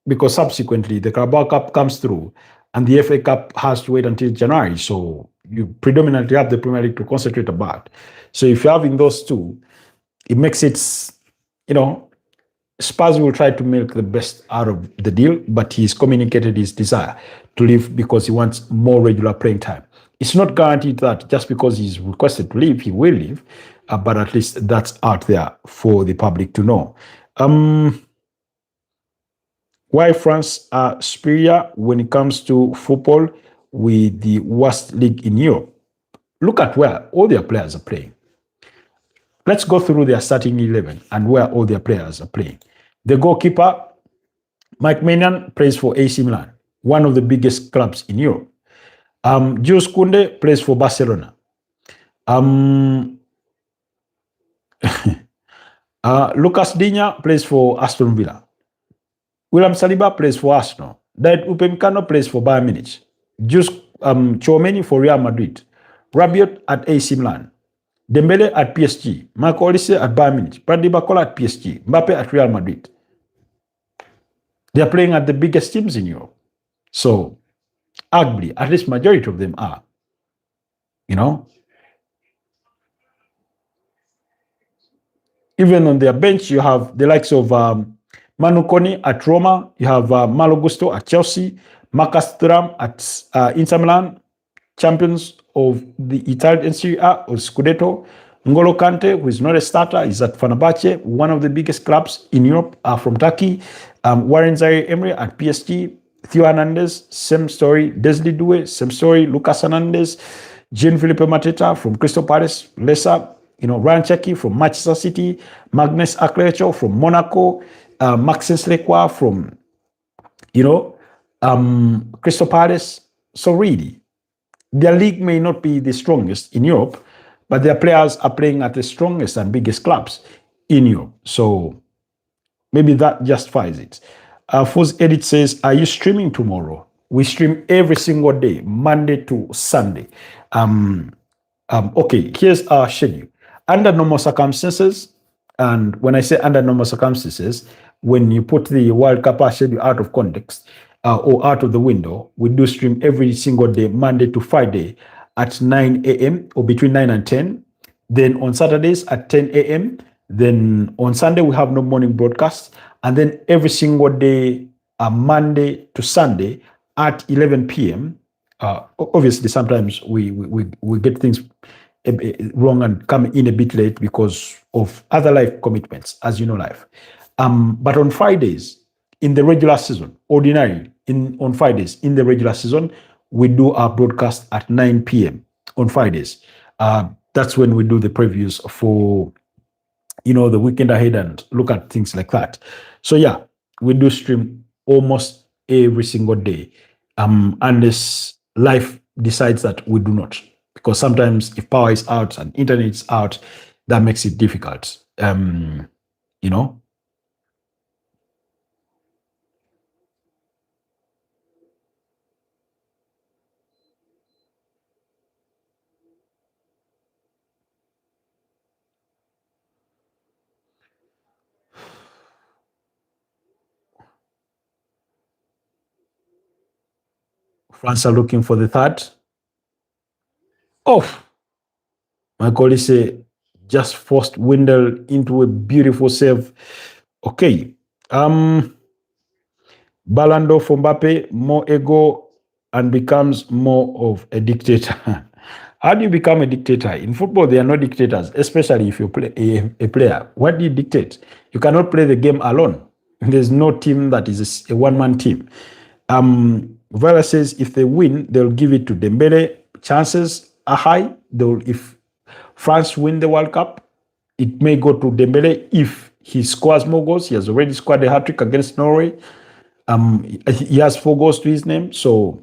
because subsequently the Carabao Cup comes through and the FA Cup has to wait until January. So you predominantly have the Premier League to concentrate about. So if you're having those two, it makes it, Spurs will try to milk the best out of the deal, but he's communicated his desire to leave because he wants more regular playing time. It's not guaranteed that just because he's requested to leave, he will leave, but at least that's out there for the public to know. Why France are superior when it comes to football with the worst league in Europe? Look at where all their players are playing. Let's go through their starting 11 and where all their players are playing. The goalkeeper, Mike Maignan, plays for AC Milan, one of the biggest clubs in Europe. Jules Koundé plays for Barcelona. Lucas Digne plays for Aston Villa. William Saliba plays for Arsenal. that Upamecano plays for Bayern Munich, Just Tchouameni for Real Madrid, Rabiot at AC Milan, Dembele at PSG, Marco Olise at Bayern Munich, Bradley Barcola at PSG, Mbappe at Real Madrid. They are playing at the biggest teams in Europe. So, arguably, at least majority of them are. You know, even on their bench, you have the likes of Manu Kone at Roma, you have Malo Gusto at Chelsea, Marcus Thuram at Inter Milan, champions of the Italian Serie A or Scudetto. N'Golo Kante, who is not a starter, is at Fenerbahce, one of the biggest clubs in Europe, from Turkey. Warren Zaire-Emery at PSG. Theo Hernandez, same story. Desli Doué, same story. Lucas Hernandez. Jean-Philippe Mateta from Crystal Palace, Leicester. Ryan Cherki from Manchester City. Magnus Aklecho from Monaco. Maxence Lequois from, Crystal Palace. So really, their league may not be the strongest in Europe, but their players are playing at the strongest and biggest clubs in Europe. So maybe that justifies it. Foz Edit says, are you streaming tomorrow? We stream every single day, Monday to Sunday. Okay, here's our schedule. Under normal circumstances, and when I say under normal circumstances, when you put the World Cup schedule out of context or out of the window, we do stream every single day, Monday to Friday at 9 a.m. or between 9 and 10. Then on Saturdays at 10 a.m. Then on Sunday, we have no morning broadcast. And then every single day, Monday to Sunday at 11 p.m. Obviously, sometimes we get things wrong and come in a bit late because of other life commitments, as you know, life. But on Fridays, in the regular season, on Fridays, in the regular season, we do our broadcast at 9 p.m. on Fridays. That's when we do the previews for, the weekend ahead and look at things like that. So yeah, we do stream almost every single day, unless life decides that we do not. Because sometimes if power is out and internet is out, that makes it difficult. France are looking for the third. Oh, my colleague just forced Wendell into a beautiful save. Okay. Ballon d'Or for Mbappe, more ego and becomes more of a dictator. How do you become a dictator? In football, there are no dictators, especially if you play a player. What do you dictate? You cannot play the game alone. There's no team that is a one-man team. Vela says if they win, they'll give it to Dembele. Chances are high. If France win the World Cup, it may go to Dembele if he scores more goals. He has already scored a hat-trick against Norway. He has 4 goals to his name. So,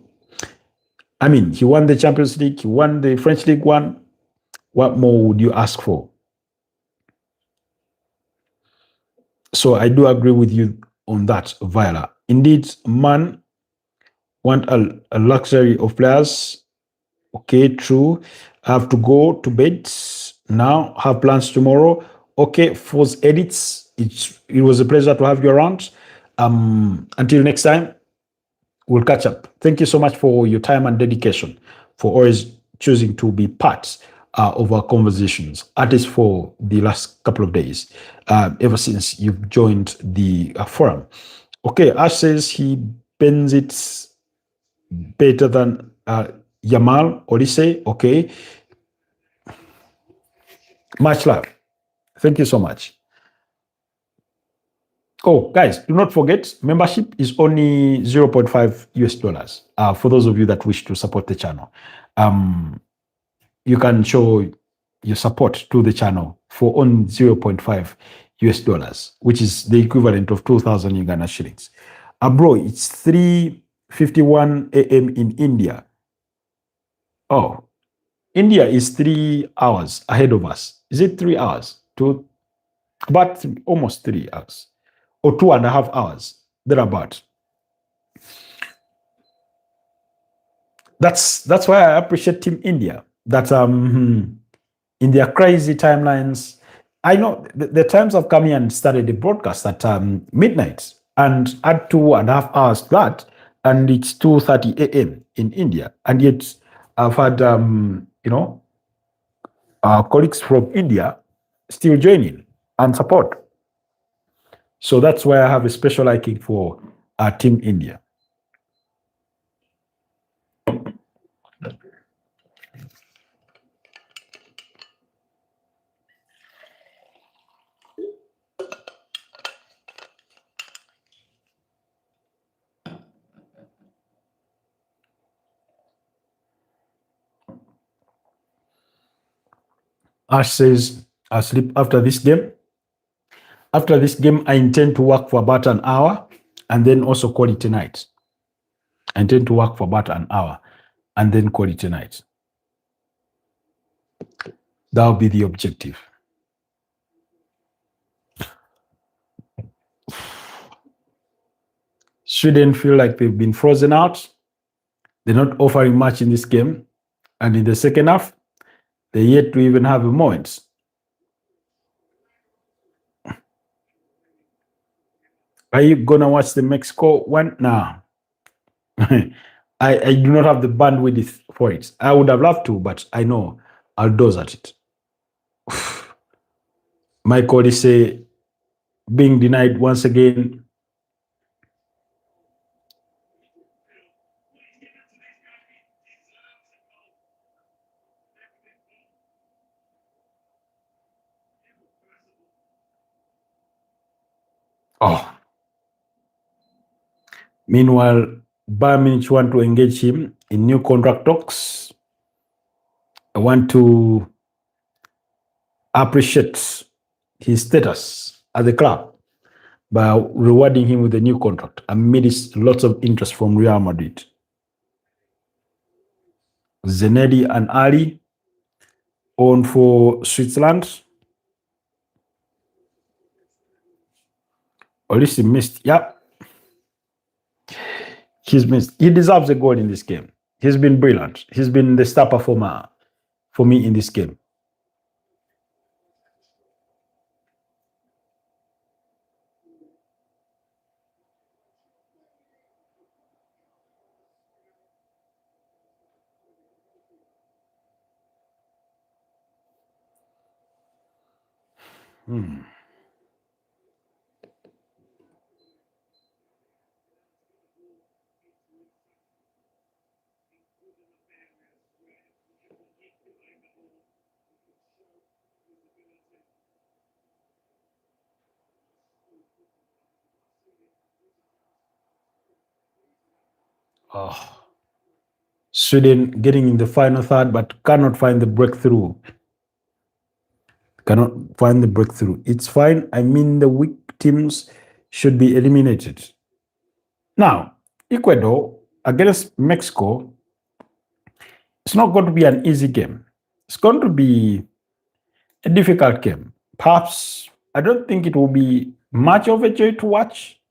he won the Champions League. He won the French League 1. What more would you ask for? So I do agree with you on that, Viola. Indeed, man want a luxury of players. Okay, true. I have to go to bed now. Have plans tomorrow. Okay, Foz Edits. It was a pleasure to have you around. Until next time, we'll catch up. Thank you so much for your time and dedication, for always choosing to be part of our conversations, at least for the last couple of days, ever since you've joined the forum. Okay, Ash says he bends it better than Yamal Olise. Okay. Much love. Thank you so much. Oh, guys, do not forget, membership is only $0.5 for those of you that wish to support the channel. You can show your support to the channel for only $0.5, which is the equivalent of 2,000 Uganda shillings. Bro, it's 3:51 a.m. in India. Oh, India is 3 hours ahead of us. Is it 3 hours? Almost 3 hours. Or 2.5 hours, thereabout. That's why I appreciate Team India. That in their crazy timelines, I know the times have come here and started the broadcast at midnight and add 2.5 hours to that, and it's 2:30 a.m. in India, and yet I've had our colleagues from India still joining and support. So that's why I have a special liking for Team India. Ash says, I'll sleep after this game. After this game, I intend to work for about an hour and then also call it a night. I intend to work for about an hour and then call it a night. That will be the objective. Sweden feel like they've been frozen out. They're not offering much in this game. And in the second half, they're yet to even have a moment. Are you going to watch the Mexico one? Nah. I do not have the bandwidth for it. I would have loved to, but I know I'll doze at it. Michael is being denied once again. Oh. Meanwhile, Bayern Munich want to engage him in new contract talks. I want to appreciate his status at the club by rewarding him with a new contract amidst lots of interest from Real Madrid. Zenedi and Ali on for Switzerland. Olisi missed. Yeah. He's missed. He deserves a goal in this game. He's been brilliant. He's been the star performer for me in this game. Oh. Sweden getting in the final third, but cannot find the breakthrough. Cannot find the breakthrough. It's fine. I mean, the weak teams should be eliminated. Now, Ecuador against Mexico, it's not going to be an easy game. It's going to be a difficult game. Perhaps I don't think it will be much of a joy to watch,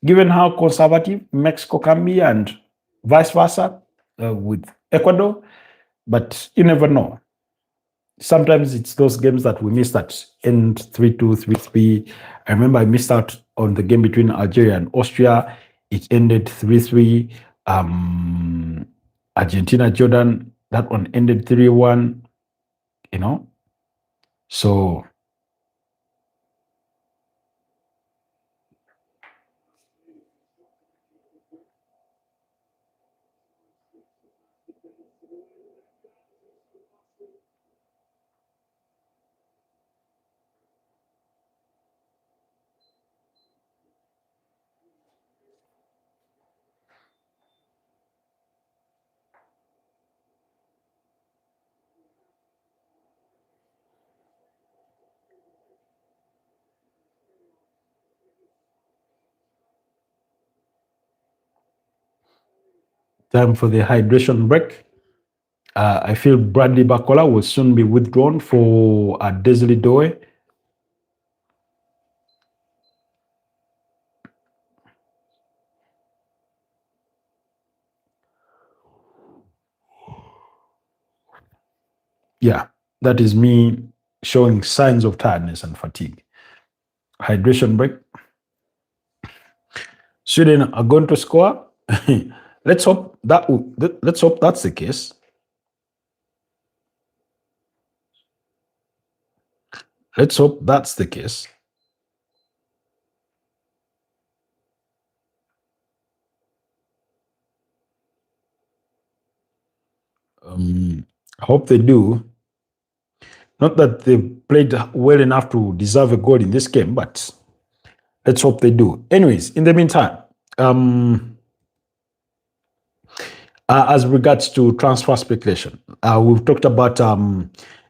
given how conservative Mexico can be and vice versa with Ecuador. But you never know. Sometimes it's those games that we missed that end 3-2, 3-3. I remember I missed out on the game between Algeria and Austria. It ended 3-3. Argentina, Jordan, that one ended 3-1. So time for the hydration break. I feel Bradley Bacola will soon be withdrawn for Desiree Doe. Yeah, that is me showing signs of tiredness and fatigue. Hydration break. Sweden are going to score. let's hope let's hope that's the case. Let's hope that's the case. I hope they do. Not that they've played well enough to deserve a goal in this game, but let's hope they do. Anyways, in the meantime, as regards to transfer speculation, we've talked about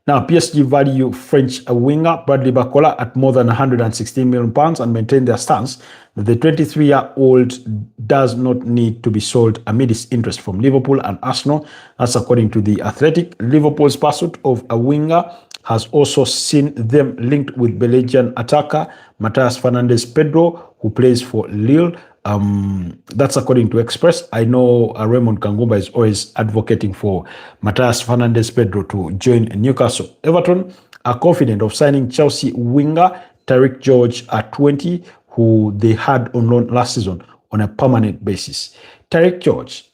now PSG value French winger Bradley Barcola at more than 116 million pounds and maintain their stance that the 23-year-old does not need to be sold amidst interest from Liverpool and Arsenal. That's according to The Athletic. Liverpool's pursuit of a winger has also seen them linked with Belgian attacker Matthias Fernandes Pedro, who plays for Lille. That's according to Express. I know Raymond Kangumba is always advocating for Matthias Fernandes Pedro to join Newcastle. Everton are confident of signing Chelsea winger Tariq George at 20, who they had on loan last season on a permanent basis. Tariq George,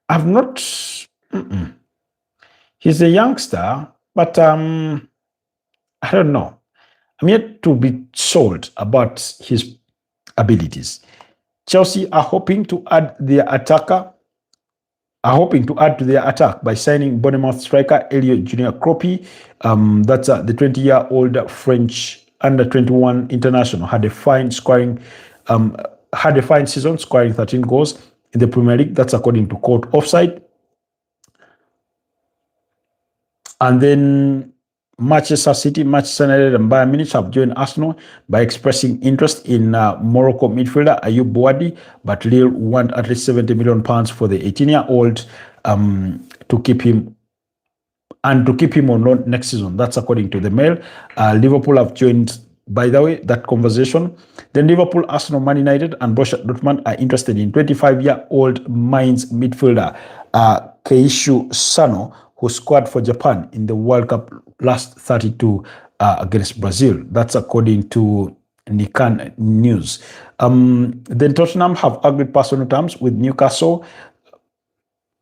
I've not. He's a youngster, but I don't know. I'm yet to be sold about his abilities. Chelsea are hoping to add to their attack by signing Bournemouth striker Elliot Junior Kropi. That's the 20-year-old French under-21 international. Had a fine season, scoring 13 goals in the Premier League. That's according to Court Offside. And then Manchester City, Manchester United, and Bayern Munich have joined Arsenal by expressing interest in Morocco midfielder Ayoub Bouadi, but Lille want at least 70 million pounds for the 18-year-old to keep him on loan next season. That's according to the Mail. Liverpool have joined, by the way, that conversation. Then Liverpool, Arsenal, Man United, and Borussia Dortmund are interested in 25-year-old Mainz midfielder Keishu Sano, who scored for Japan in the World Cup last 32 against Brazil. That's according to Nikan News. Then Tottenham have agreed personal terms with Newcastle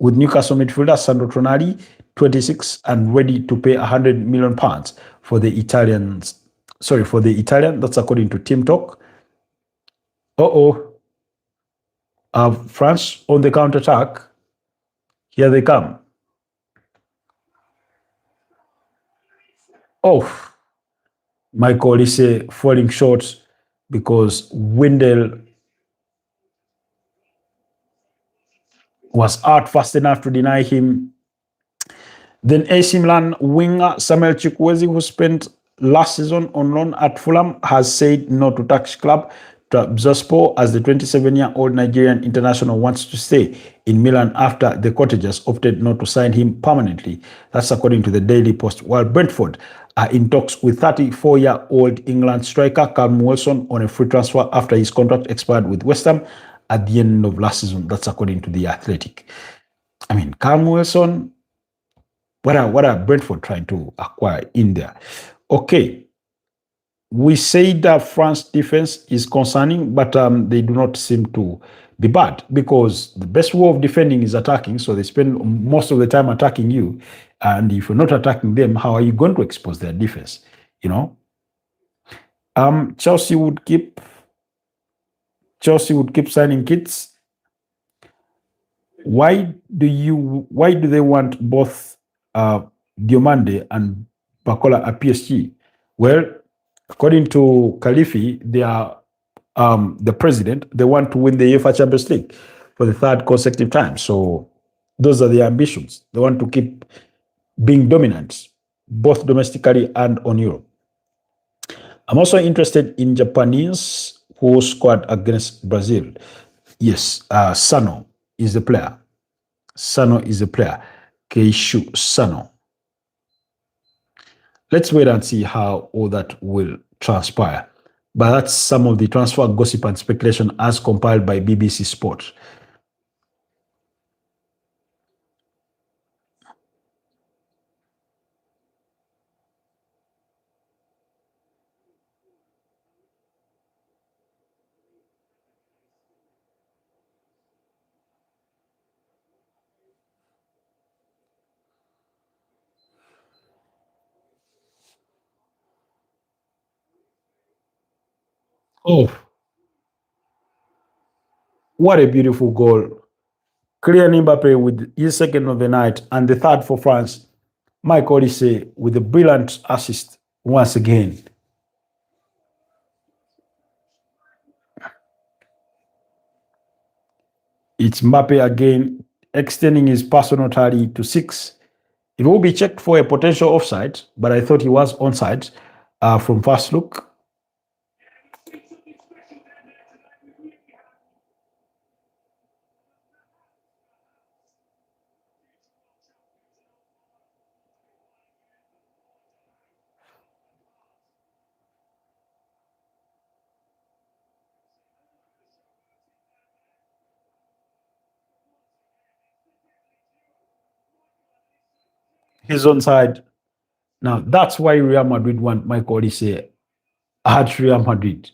midfielder Sandro Tonali, 26, and ready to pay 100 million pounds for the Italian. That's according to Team Talk. France on the counter-attack. Here they come. Michael Olise falling short because Wendell was out fast enough to deny him. Then AC Milan winger Samuel Chukwueze, who spent last season on loan at Fulham, has said no to Turkish club Trabzonspor as the 27-year-old Nigerian international wants to stay in Milan after the Cottagers opted not to sign him permanently. That's according to the Daily Post. While Brentford are in talks with 34-year-old England striker Callum Wilson on a free transfer after his contract expired with West Ham at the end of last season. That's according to The Athletic. I mean, Callum Wilson, what are Brentford trying to acquire in there? Okay. We say that France defense is concerning, but they do not seem to be bad because the best way of defending is attacking. So they spend most of the time attacking you. And if you're not attacking them, how are you going to expose their defense? Chelsea would keep signing kids. Why do they want both Diomande and Bacola at PSG? Well, according to Khalifi, they are the president. They want to win the UEFA Champions League for the third consecutive time. So those are their ambitions. They want to keep being dominant, both domestically and on Europe. I'm also interested in Japanese who scored against Brazil. Yes, Sano is the player. Keishu Sano. Let's wait and see how all that will transpire. But that's some of the transfer gossip and speculation as compiled by BBC Sport. Oh, what a beautiful goal. Kylian Mbappe with his second of the night and the third for France. Mike Olise with a brilliant assist once again. It's Mbappe again extending his personal tally to 6. It will be checked for a potential offside, but I thought he was onside from first look. He's onside. Now, that's why Real Madrid want Michael Olise at Real Madrid.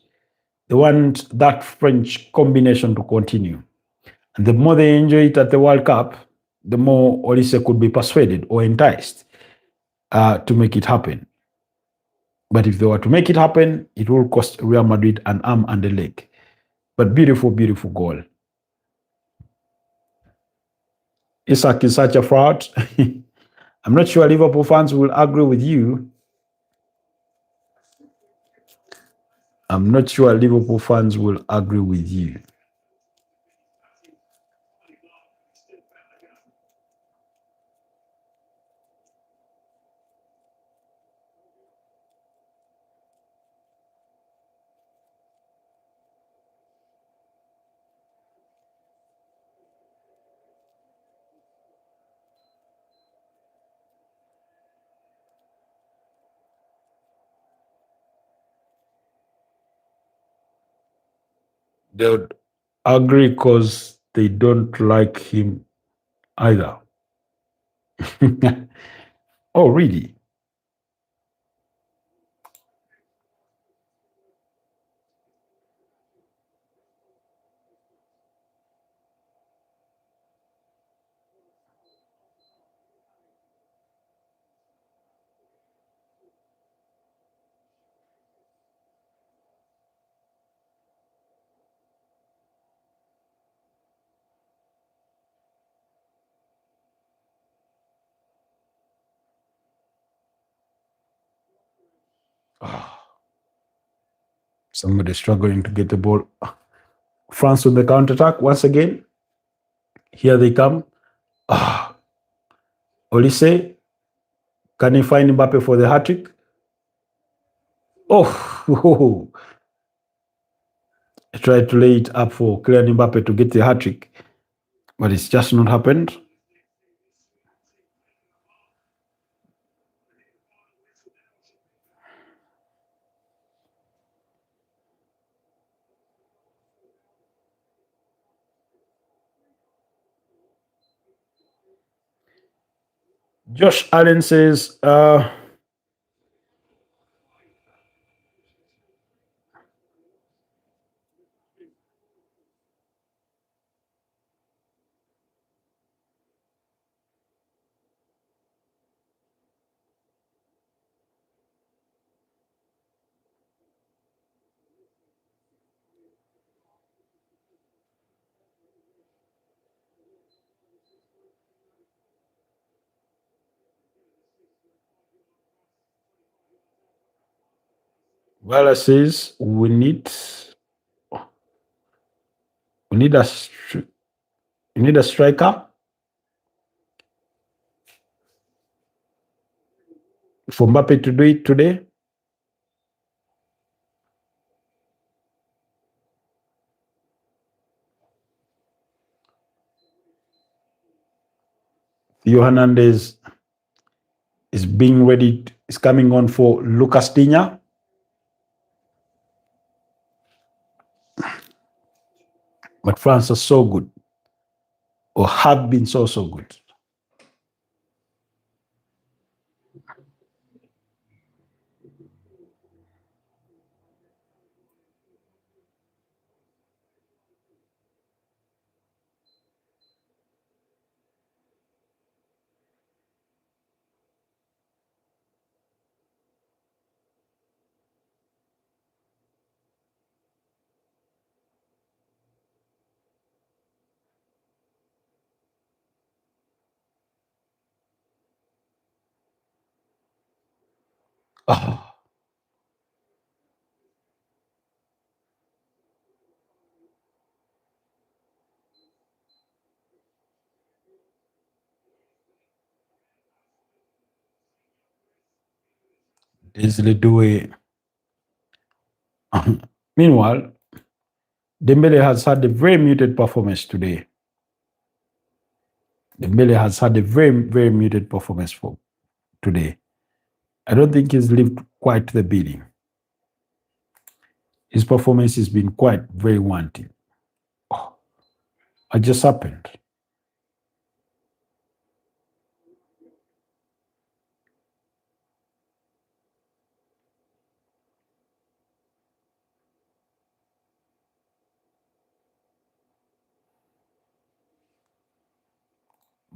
They want that French combination to continue. And the more they enjoy it at the World Cup, the more Olise could be persuaded or enticed to make it happen. But if they were to make it happen, it will cost Real Madrid an arm and a leg. But beautiful, beautiful goal. Isak is such a fraud. I'm not sure Liverpool fans will agree with you. I'm not sure Liverpool fans will agree with you. They would agree because they don't like him either. Oh, really? Ah, somebody struggling to get the ball. France on the counter attack once again. Here they come. Ah, Olise, can he find Mbappe for the hat trick? Oh, I tried to lay it up for Kylian Mbappe to get the hat trick, but it's just not happened. Josh Allen says, Vela says, we need a we need a striker for Mbappe to do it today. Theo Hernandez is being ready, is coming on for Lucas Digne. But France are so good, or have been so good. Oh, easily do it. Meanwhile, Dembele has had a very muted performance today. Dembele has had a very muted performance for today. I don't think he's lived quite the bidding. His performance has been quite very wanting. Oh, what just happened?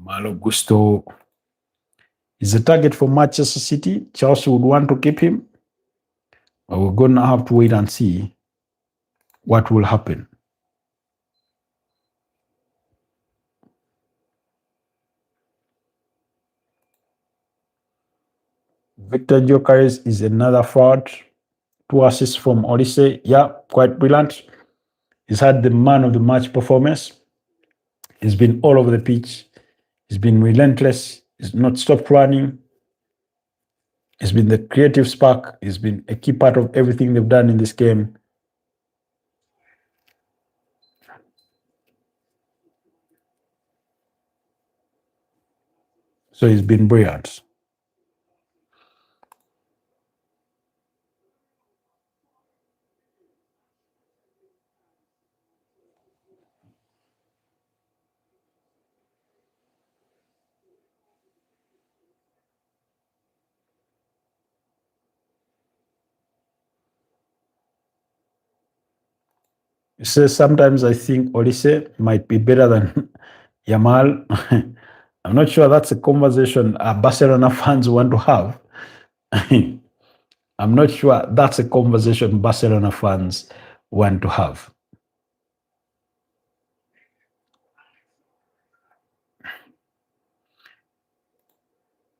Malo Gusto is a target for Manchester City. Chelsea would want to keep him. But we're going to have to wait and see what will happen. Victor Gyökeres is another fraud. 2 assists from Olise. Yeah, quite brilliant. He's had the man of the match performance. He's been all over the pitch. He's been relentless. He's not stopped running. He's been the creative spark. He's been a key part of everything they've done in this game. So he's been brilliant. You say sometimes I think Olise might be better than Yamal. I'm not sure that's a conversation Barcelona fans want to have. I'm not sure that's a conversation Barcelona fans want to have.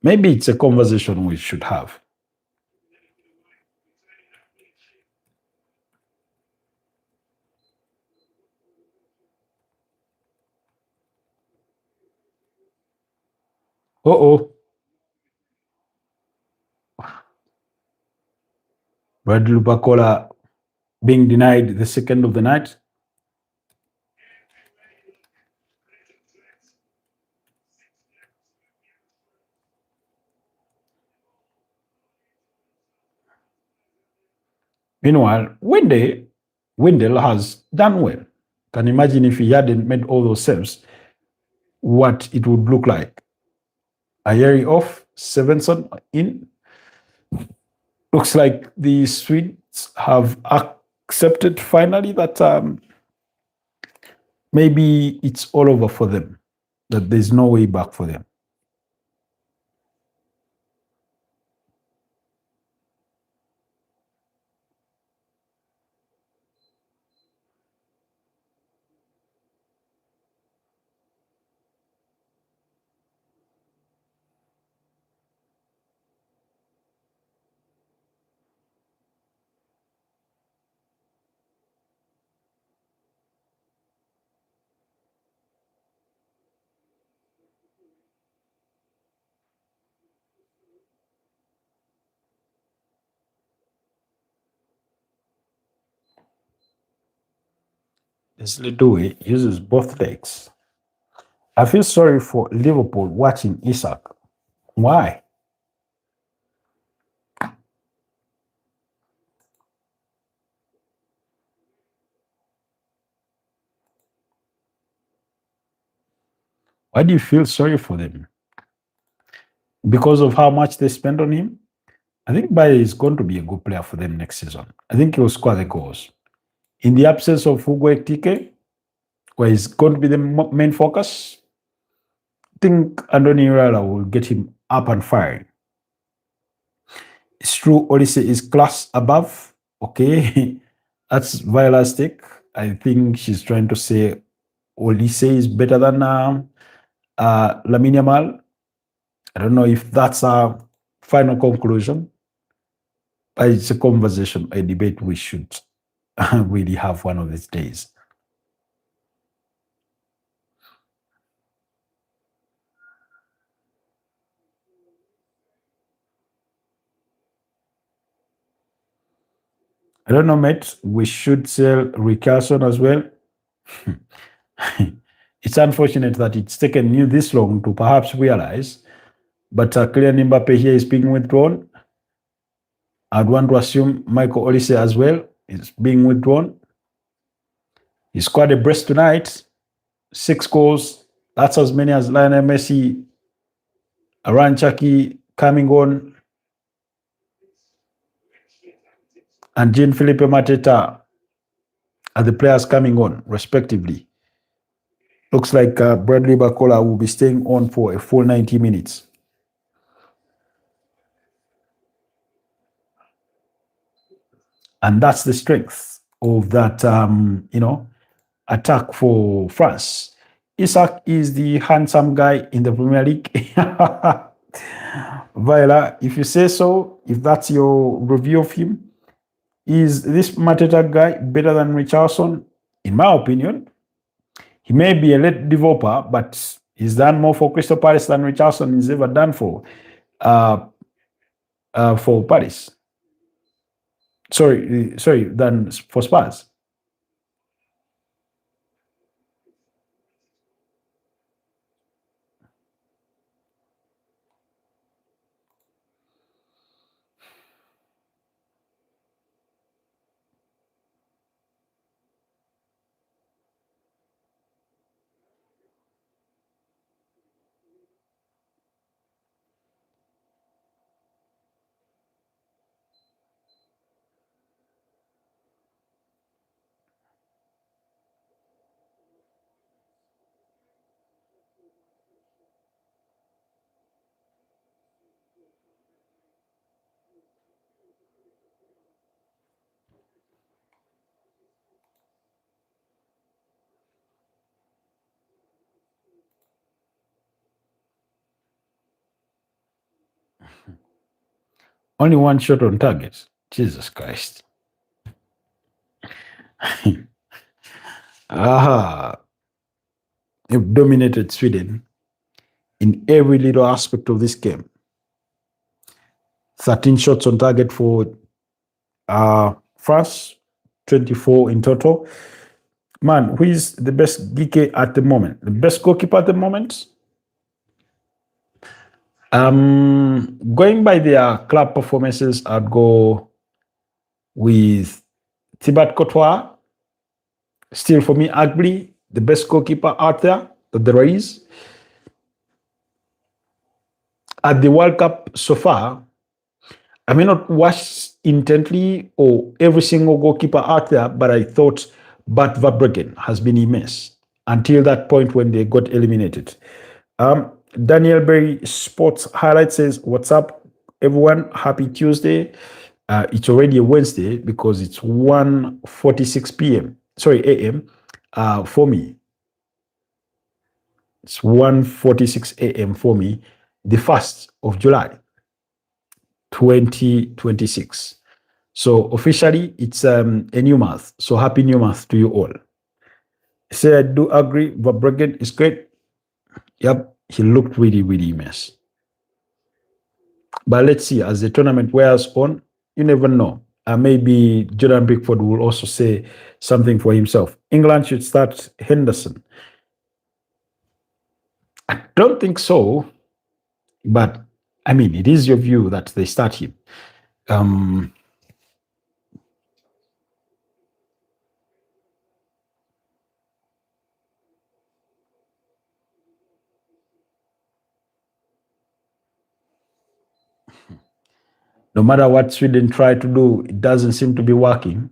Maybe it's a conversation we should have. Uh-oh. Bradley Bacola being denied the second of the night. Meanwhile, Wendell has done well. Can you imagine if he hadn't made all those saves, what it would look like? Ayeri off, Stevenson in. Looks like the Swedes have accepted finally that maybe it's all over for them, that there's no way back for them. This Lidui uses both legs. I feel sorry for Liverpool watching Isak. Why? Why do you feel sorry for them? Because of how much they spend on him? I think Bayer is going to be a good player for them next season. I think he will score the goals. In the absence of Hugo Ekitike, where he's going to be the main focus, I think Andoni Iraola will get him up and firing. It's true, Olise is class above. Okay, that's Viola's take. I think she's trying to say Olise is better than Lamine Yamal. I don't know if that's a final conclusion. It's a conversation, a debate we should really have one of these days. I don't know, mate. We should sell Richardson as well. It's unfortunate that it's taken you this long to perhaps realize, but clearly Mbappe here is being withdrawn. I'd want to assume Michael Olise as well is being withdrawn. He scored a brace tonight, 6 goals. That's as many as Lionel Messi, Aran Chaki coming on, and Jean-Philippe Mateta are the players coming on, respectively. Looks like Bradley Bacola will be staying on for a full 90 minutes. And that's the strength of that, attack for France. Isak is the handsome guy in the Premier League. Viola, if you say so, if that's your review of him, is this Mateta guy better than Richardson? In my opinion, he may be a late developer, but he's done more for Crystal Palace than Richardson has ever done for Paris. Sorry, than for Spurs. Only one shot on target. Jesus Christ. They've dominated Sweden in every little aspect of this game. 13 shots on target for France, 24 in total. Man, who is the best GK at the moment? The best goalkeeper at the moment? Going by their club performances, I'd go with Thibaut Courtois. Still, for me, arguably the best goalkeeper out there that there is. At the World Cup so far, I may not watch intently or every single goalkeeper out there, but I thought Bart Verbruggen has been immense until that point when they got eliminated. Daniel Berry Sports Highlight says, "What's up, everyone? Happy Tuesday." It's already a Wednesday because it's 1:46 p.m. Sorry, a.m. For me. It's 1:46 a.m. for me, the 1st of July, 2026. So officially, it's a new month. So happy new month to you all. Say I do agree, Verbruggen is great. Yep, he looked really, really immense. But let's see, as the tournament wears on, you never know. Maybe Jordan Pickford will also say something for himself. England should start Henderson. I don't think so, but I mean, it is your view that they start him. No matter what Sweden try to do, it doesn't seem to be working.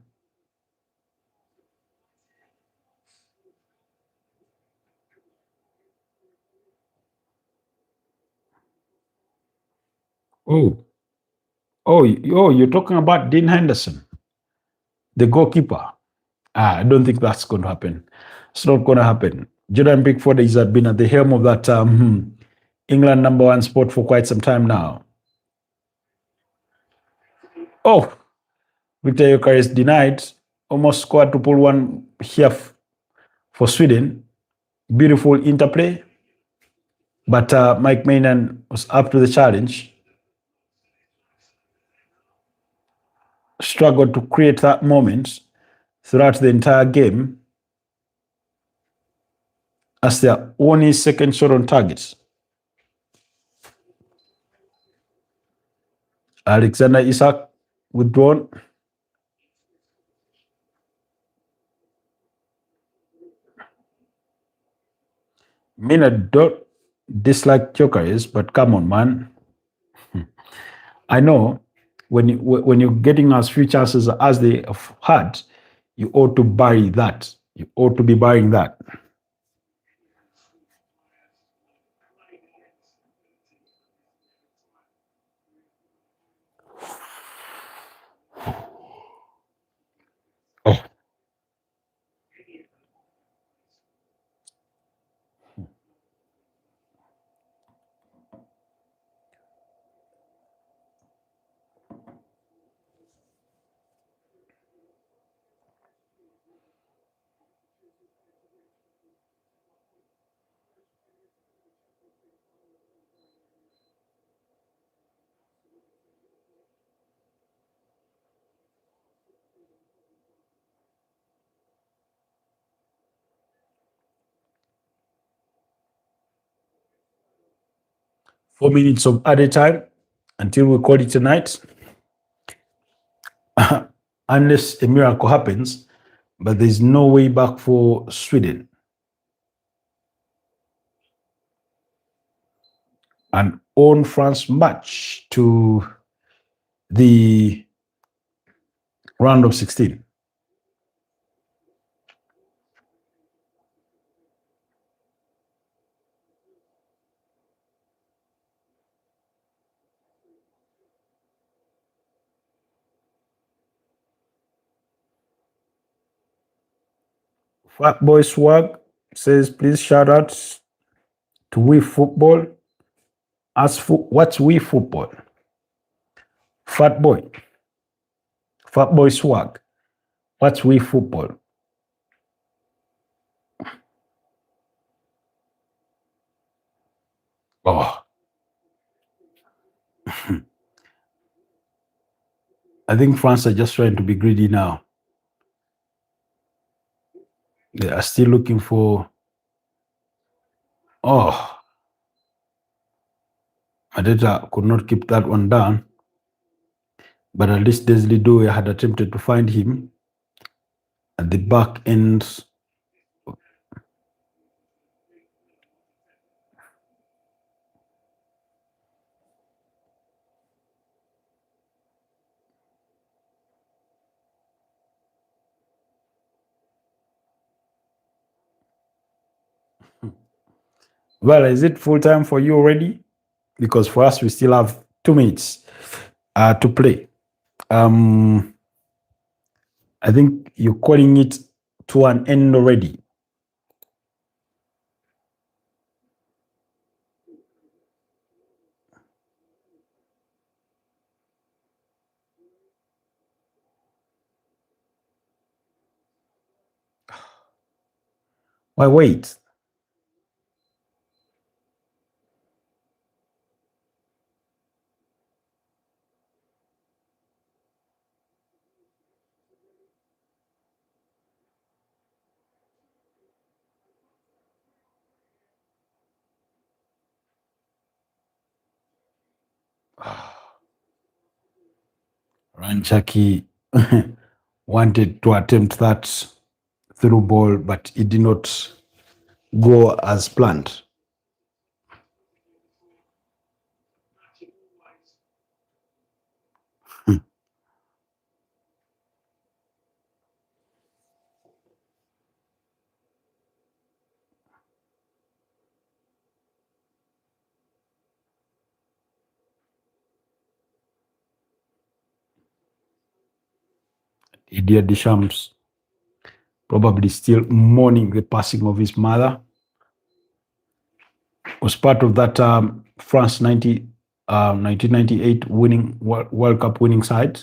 Oh, you're talking about Dean Henderson, the goalkeeper. I don't think that's going to happen. It's not going to happen. Jordan Pickford has been at the helm of that England #1 spot for quite some time now. Oh, Victor Gyökeres denied, almost quadruple one here for Sweden. Beautiful interplay, but Mike Maynard was up to the challenge. Struggled to create that moment throughout the entire game as their only second shot on target. Alexander Isak withdrawn. Maynard don't dislike Gyökeres, but come on, man. I know when you're getting as few chances as they have had, you ought to bury that. You ought to be burying that. Oh. 4 minutes of added time until we call it a night. Unless a miracle happens, but there's no way back for Sweden. An own France match to the round of 16. Fat Boy Swag says, please shout out to We Football. What's We Football? Fat Boy Swag. What's We Football? Oh. I think France are just trying to be greedy now. They are still looking for. Oh. Adeta could not keep that one down. But at least Desli Doe had attempted to find him at the back end. Well, is it full time for you already? Because for us, we still have 2 minutes to play. I think you're calling it to an end already. Why wait? Ranchaki wanted to attempt that through ball, but it did not go as planned. Didier Deschamps probably still mourning the passing of his mother. Was part of that France 1998 winning World Cup winning side.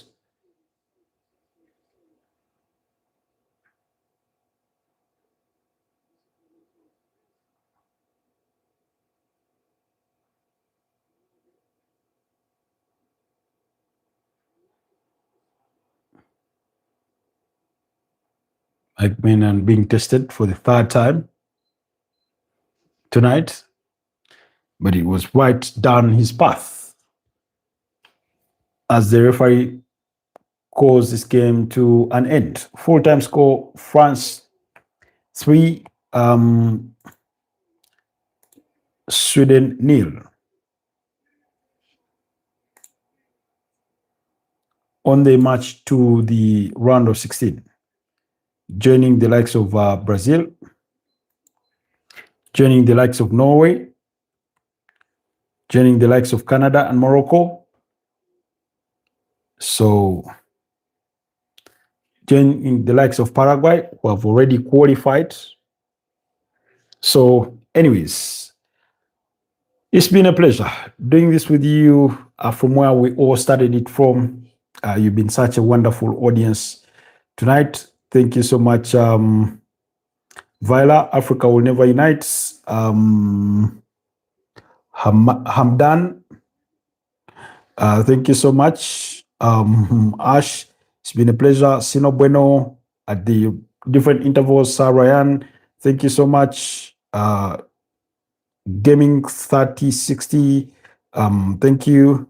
Mike Maynard being tested for the third time tonight, but it was right down his path as the referee calls this game to an end. Full-time score, France 3, Sweden 0. On the march to the round of 16, joining the likes of Brazil, joining the likes of Norway, joining the likes of Canada and Morocco. So, joining the likes of Paraguay, who have already qualified. So, anyways, it's been a pleasure doing this with you from where we all started it from. You've been such a wonderful audience tonight. Thank you so much, Viola. Africa will never unite. Hamdan, thank you so much. Ash, it's been a pleasure. Sino Bueno at the different intervals. Ryan, thank you so much. Gaming 3060, thank you.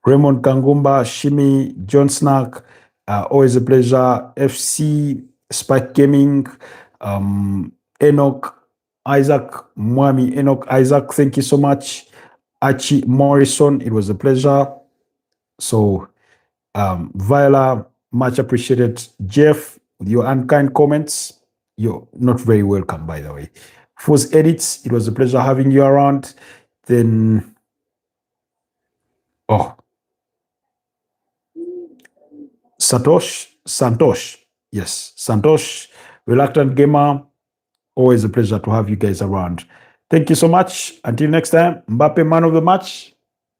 Raymond Kangumba, Shimi, John Snack, always a pleasure. FC, Spike Gaming, Enoch, Isaac, Mwami, Enoch, Isaac, thank you so much. Archie Morrison, it was a pleasure. So, Viola, much appreciated. Jeff, with your unkind comments, you're not very welcome, by the way. Fuzz Edits, it was a pleasure having you around. Then, Santosh, yes, Santosh, Reluctant Gamer, always a pleasure to have you guys around. Thank you so much. Until next time, Mbappe man of the match.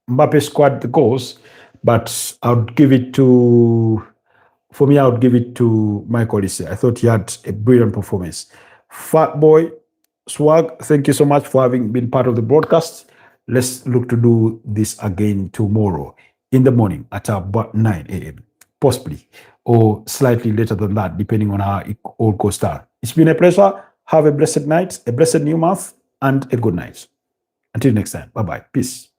Mbappe scored the goals, but I would give it to Michael Olise. I thought he had a brilliant performance. Fat Boy Swag, thank you so much for having been part of the broadcast. Let's look to do this again tomorrow in the morning at about 9 a.m. possibly, or slightly later than that, depending on how it all goes down. It's been a pleasure. Have a blessed night, a blessed new month, and a good night. Until next time. Bye-bye. Peace.